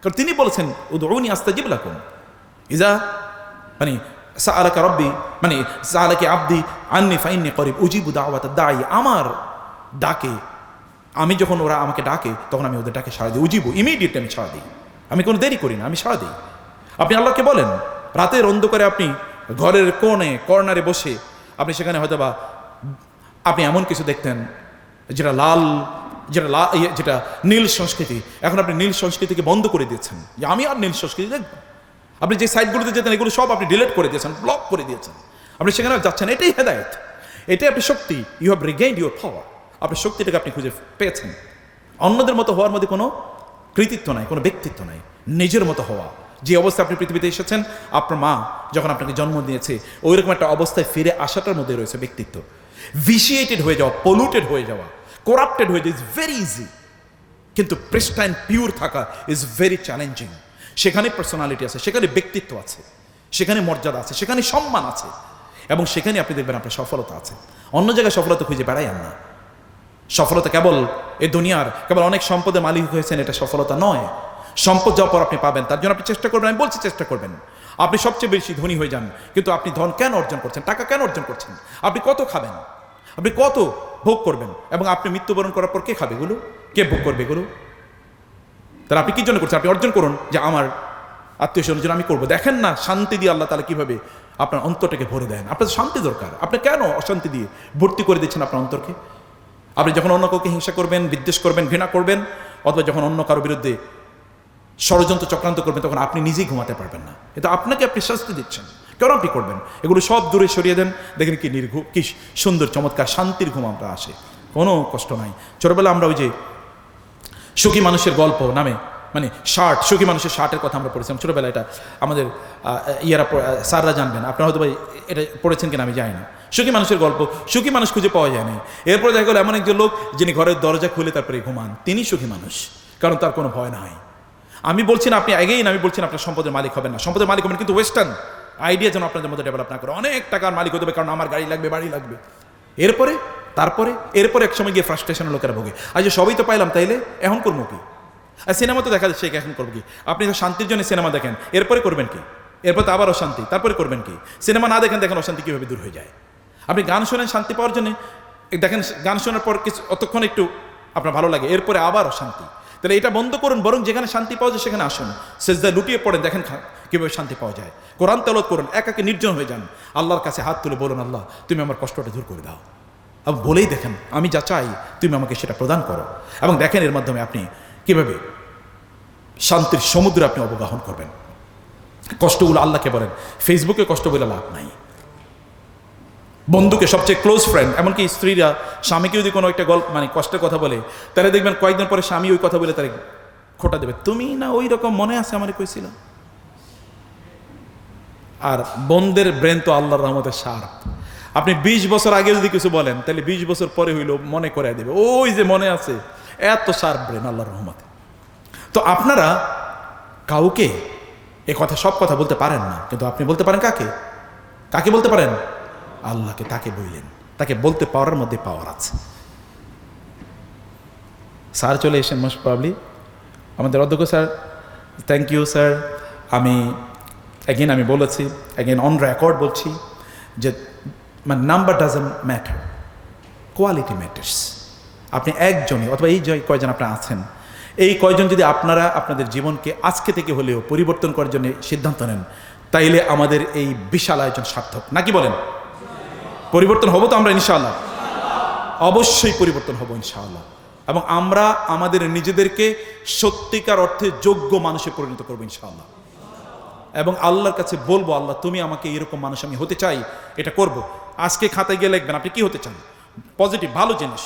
কারণ তিনি বলেছেন উদউনি আস্তাজিব লাকুম ইজা সাআলাকা রাব্বি সাআলাকা আবদি আন্নী ফাইন্নী করিব উজিবু দাওয়াতাদ দাঈ। আমার ডাকে আমি যখন ওরা আমাকে ডাকে তখন আমি ওদের ডাকে সাড়া দিই, উজিবু ইমিডিয়েট আমি সাড়া দিই, আমি কোনো দেরি করি না, আমি সাড়া দিই। আপনি আল্লাহকে বলেন, রাতের অন্ধকারে আপনি ঘরের কর্নারে বসে আপনি সেখানে হয়তোবা আপনি এমন কিছু দেখতেন যেটা নীল সংস্কৃতি, এখন আপনি নীল সংস্কৃতিকে বন্ধ করে দিয়েছেন যে আমি আর নীল সংস্কৃতি দেখব। আপনি যে সাইটগুলোতে যেতেন এগুলো সব আপনি ডিলিট করে দিয়েছেন, ব্লক করে দিয়েছেন, আপনি সেখানে যাচ্ছেন। এটাই হেদায়েত, এটাই আপনি শক্তি। You have regained your power. আপনার শক্তিটাকে আপনি খুঁজে পেয়েছেন। অন্যদের মতো হওয়ার মধ্যে কোনো কৃতিত্ব নাই, কোনো ব্যক্তিত্ব নাই, নিজের মতো হওয়া। যে অবস্থায় আপনি পৃথিবীতে এসেছেন, আপনার মা যখন আপনাকে জন্ম দিয়েছে ওইরকম একটা অবস্থায় ফিরে আসাটার মধ্যে রয়েছে ব্যক্তিত্ব। ভিশিয়েটেড হয়ে যাওয়া, পলিউটেড হয়ে যাওয়া, করাপ্টেড হয়ে যাওয়া ইজ ভেরি ইজি, কিন্তু প্রিস্টাইন পিওর থাকা ইজ ভেরি চ্যালেঞ্জিং। সেখানে পার্সোনালিটি আছে, সেখানে ব্যক্তিত্ব আছে, সেখানে মর্যাদা আছে, সেখানে সম্মান আছে। এবং সেখানে আপনি দেখবেন আপনার সফলতা আছে। অন্য জায়গায় সফলতা খুঁজে বেড়াইয়েন না। সফলতা কেবল এই দুনিয়ার কেবল অনেক সম্পদের মালিক হয়েছেন এটা সফলতা নয়। সম্পদ যাওয়ার পর আপনি পাবেন, তার জন্য আপনি চেষ্টা করবেন। আমি বলছি চেষ্টা করবেন। আপনি সবচেয়ে বেশি ধনী হয়ে যান, কিন্তু আপনি ধন কেন অর্জন করছেন, টাকা কেন অর্জন করছেন? আপনি কত খাবেন, আপনি কত ভোগ করবেন, এবং আপনি মৃত্যুবরণ করার পর কে খাবে এগুলো, কে ভোগ করবে এগুলো? তাহলে আপনি কি জন্য করছেন? আপনি অর্জন করুন যে আমার আত্মীয় স্বজনের জন্য আমি করবো। দেখেন না শান্তি দিয়ে আল্লাহ তাআলা কিভাবে আপনার অন্তরটাকে ভরে দেন। আপনার শান্তি দরকার, আপনি কেন অশান্তি দিয়ে ভর্তি করে দিচ্ছেন আপনার অন্তরকে? আপনি যখন অন্য কাউকে হিংসা করবেন, বিদ্বেষ করবেন, ঘৃণা করবেন, অথবা যখন অন্য কারো বিরুদ্ধে ষড়যন্ত্র চক্রান্ত করবেন, তখন আপনি নিজেই ঘুমাতে পারবেন না। এটা আপনাকে আপনি শাস্তি দিচ্ছেন। কেন আপনি করবেন এগুলো? সব দূরে সরিয়ে দেন, দেখেন কি নির্ঘুম, কি সুন্দর চমৎকার শান্তির ঘুম আমরা আসে, কোনো কষ্ট নাই। ছোটবেলা আমরা ওই যে সুখী মানুষের গল্প নামে, মানে শার্ট, সুখী মানুষের শার্টের কথা আমরা পড়েছিলাম ছোটবেলা। এটা আমাদের স্যাররা জানবেন, আপনারা হয়তো এটা পড়েছেন কিনা আমি জানি না। সুখী মানুষের গল্প, সুখী মানুষ খুঁজে পাওয়া যায় না। এরপরে দেখা গেল এমন একজন লোক যিনি ঘরের দরজা খুলে তারপরে ঘুমান, তিনি সুখী মানুষ, কারণ তার কোনো ভয় নাই। আমি বলছি না আপনি আগেই না, আমি বলছি না আপনার সম্পদের মালিক হবেন না, সম্পদের মালিক হবেন, কিন্তু ওয়েস্টার্ন আইডিয়া যেন আপনাদের মধ্যে ডেভেলপ না করে। অনেক টাকার মালিক হতে হবে, কারণ আমার গাড়ি লাগবে, বাড়ি লাগবে। এরপরে এক সময় গিয়ে ফ্রাস্ট্রেশনের লোকেরা ভোগে, আজ সবই তো পাইলাম, তাইলে এখন করবো কি? আর সিনেমা তো দেখা যাচ্ছে, এখন করবো কি? আপনি তো শান্তির জন্য সিনেমা দেখেন, এরপরে করবেন কি? এরপর তো আবার অশান্তি, তারপরে করবেন কি? সিনেমা না দেখেন, দেখেন অশান্তি কীভাবে দূর হয়ে যায়। আপনি গান শোনেন শান্তি পাওয়ার জন্য, দেখেন গান শোনার পর কিছু অতক্ষণ একটু আপনার ভালো লাগে, এরপরে আবার অশান্তি। তাহলে এটা বন্ধ করুন, বরং যেখানে শান্তি পাওয়া যায় সেখানে আসুন, সেজদায় লুটিয়ে পড়েন, দেখেন কীভাবে শান্তি পাওয়া যায়। কোরআন তেলাওয়াত করুন, একাকে নির্জন হয়ে যান, আল্লাহর কাছে হাত তুলে বলুন, আল্লাহ তুমি আমার কষ্টটা দূর করে দাও। এবং বলেই দেখেন, আমি যা চাই তুমি আমাকে সেটা প্রদান করো। এবং দেখেন এর মাধ্যমে আপনি কীভাবে শান্তির সমুদ্রে আপনি অবগাহন করবেন। কষ্টগুলো আল্লাহকে বলেন, ফেসবুকে কষ্ট বলে লাভ নাই। বন্ধুকে, সবচেয়ে ক্লোজ ফ্রেন্ড, এমনকি স্ত্রীরা স্বামীকে যদি কোনো একটা গল্প মানে কষ্টের কথা বলে, তাহলে দেখবেন কয়েকদিন পরে স্বামী ওই কথা বলে তার খোটা দেবে, তুমি না ওই রকম মনে আছে আমার কইছিল। আর বন্ধের ব্রেন তো আল্লাহর রহমতের শার্প। আপনি 20 বছর আগে যদি কিছু বলেন, তাহলে 20 বছর পরে হইলো মনে করে দেবে, ওই যে মনে আছে। এত শার্প ব্রেন আল্লাহর রহমতে। তো আপনারা কাউকে এ কথা, সব কথা বলতে পারেন না, কিন্তু আপনি বলতে পারেন কাকে? কাকে বলতে পারেন? আল্লাহকে। তাকে বললেন, তাকে বলতে পাওয়ার মধ্যে পাওয়ার আছে। স্যার চলে এসেন মোস্ট প্রবলি, আমাদের অধ্যক্ষ স্যার। Thank you sir. আমি বলেছি, অন রেকর্ড বলছি যে মানে number doesn't matter, quality matters. আপনি একজনই অথবা এই যে কয়জন আপনারা আছেন, এই কয়জন যদি আপনারা আপনাদের জীবনকে আজকে থেকে হলেও পরিবর্তন করার জন্য সিদ্ধান্ত নেন, তাইলে আমাদের এই বিশাল আয়োজন সার্থক। নাকি বলেন? পরিবর্তন হবো তো আমরা ইনশাআল্লাহ, অবশ্যই পরিবর্তন হবো ইনশাআল্লাহ। এবং আমরা আমাদের নিজেদেরকে সত্যিকার অর্থে যোগ্য মানুষে পরিণত করবো ইনশাআল্লাহ। এবং আল্লাহর কাছে বলবো, আল্লাহ তুমি আমাকে এরকম মানুষ আমি হতে চাই, এটা করব। আজকে খাতায় গিয়ে লিখবেন আপনি কি হতে চান, পজিটিভ ভালো জিনিস,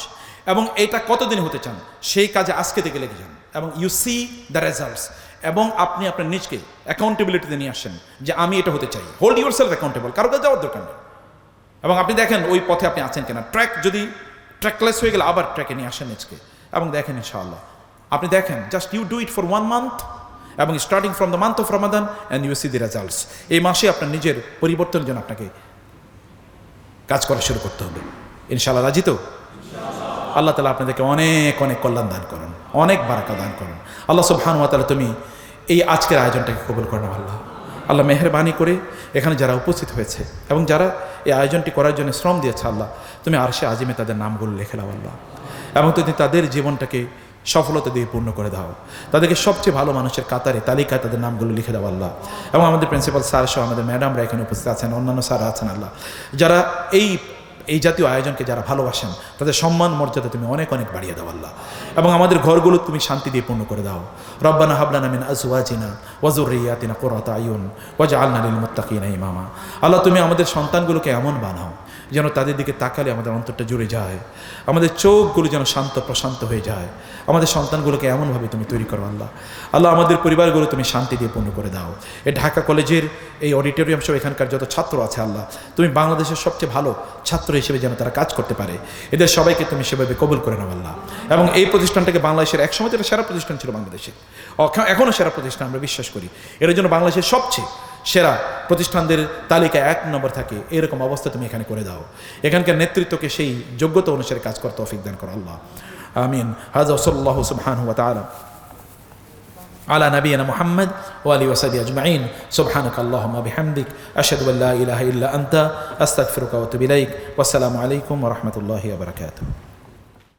এবং এটা কতদিন হতে চান সেই কাজে আজকে থেকে লেগে যান, এবং ইউ সি দ্য রেজাল্টস। এবং আপনি আপনার নিজকে অ্যাকাউন্টেবিলিটিতে নিয়ে আসেন যে আমি এটা হতে চাই। হোল্ড ইউর সেলফ অ্যাকাউন্টেবল, কারো কাছে যাওয়ার দরকার নেই। এবং আপনি দেখেন ওই পথে আপনি আছেন কিনা। ট্র্যাক যদি ট্র্যাকলেস হয়ে গেলে আবার ট্র্যাকে নিয়ে আসেন নিজকে, এবং দেখেন ইনশাআল্লাহ। আপনি দেখেন, just you do it for 1 month, এবং starting from the month of Ramadan and you see the results. এই মাসে আপনার নিজের পরিবর্তনের জন্য আপনাকে কাজ করা শুরু করতে হবে ইনশাআল্লাহ। রাজি তো? আল্লাহ তাআলা আপনাদেরকে অনেক অনেক কল্যাণ দান করুন, অনেক বারাকা দান করুন। আল্লাহ সুবহানাহু ওয়া তাআলা তুমি এই আজকের আয়োজনটাকে কবুল করুন আল্লাহ মেহেরবানি করে। এখানে যারা উপস্থিত হয়েছে এবং যারা এই আয়োজনটি করার জন্য শ্রম দিয়েছে, আল্লাহ তুমি আরশে আজিমে তাদের নামগুলো লিখে দাও আল্লাহ, এবং তুমি তাদের জীবনটাকে সফলতা দিয়ে পূর্ণ করে দাও। তাদেরকে সবচেয়ে ভালো মানুষের কাতারে, তালিকায় তাদের নামগুলো লিখে দাও আল্লাহ। এবং আমাদের প্রিন্সিপাল স্যার সহ আমাদের ম্যাডামরা এখানে উপস্থিত আছেন, অন্যান্য স্যার আছেন আল্লাহ, যারা এই জাতীয় আয়োজনকে যারা ভালোবাসেন, তাদের সম্মান মর্যাদা তুমি অনেক অনেক বাড়িয়ে দাও আল্লাহ। এবং আমাদের ঘরগুলো তুমি শান্তি দিয়ে পূর্ণ করে দাও। রব্বানা হাবলানা মিন আজওয়াজিনা ওয়া যুররিয়াতিনা কুররাতা আয়ুন ওয়াজআলনা লিল মুত্তাকিনা ইমামা। আল্লাহ তুমি আমাদের সন্তানগুলোকে এমন বানাও যেন তাদের দিকে তাকালে আমাদের অন্তরটা জুড়ে যায়, আমাদের চোখগুলো যেন শান্ত প্রশান্ত হয়ে যায়। আমাদের সন্তানগুলোকে এমনভাবে তুমি তৈরি করো আল্লাহ। আল্লাহ আমাদের পরিবারগুলো তুমি শান্তি দিয়ে পূর্ণ করে দাও। এই ঢাকা কলেজের এই অডিটোরিয়াম সহ এখানকার যত ছাত্র আছে আল্লাহ, তুমি বাংলাদেশের সবচেয়ে ভালো ছাত্র হিসেবে যেন তারা কাজ করতে পারে, এদের সবাইকে তুমি সেভাবে কবুল করে নাও আল্লাহ। এবং এই প্রতিষ্ঠানটাকে বাংলাদেশের একসময় যেটা সেরা প্রতিষ্ঠান ছিল বাংলাদেশে, এখনও সেরা প্রতিষ্ঠান আমরা বিশ্বাস করি। এর জন্য বাংলাদেশের সবচেয়ে সেরা প্রতিষ্ঠানদের তালিকায় 1 নম্বর থাকে, এরকম অবস্থা তুমি এখানে করে দাও। এখানকার নেতৃত্বকে সেই যোগ্যতা অনুসারে কাজ করতে তৌফিক দান করো আল্লাহ, আমিন। হাযা সাল্লাল্লাহু সুবহানাহু ওয়া তাআলা على نبينا محمد وآله وصحبه أجمعين. سبحانك اللهم وبحمدك أشهد أن لا إله إلا أنت أستغفرك وأتوب إليك. والسلام عليكم ورحمة الله وبركاته.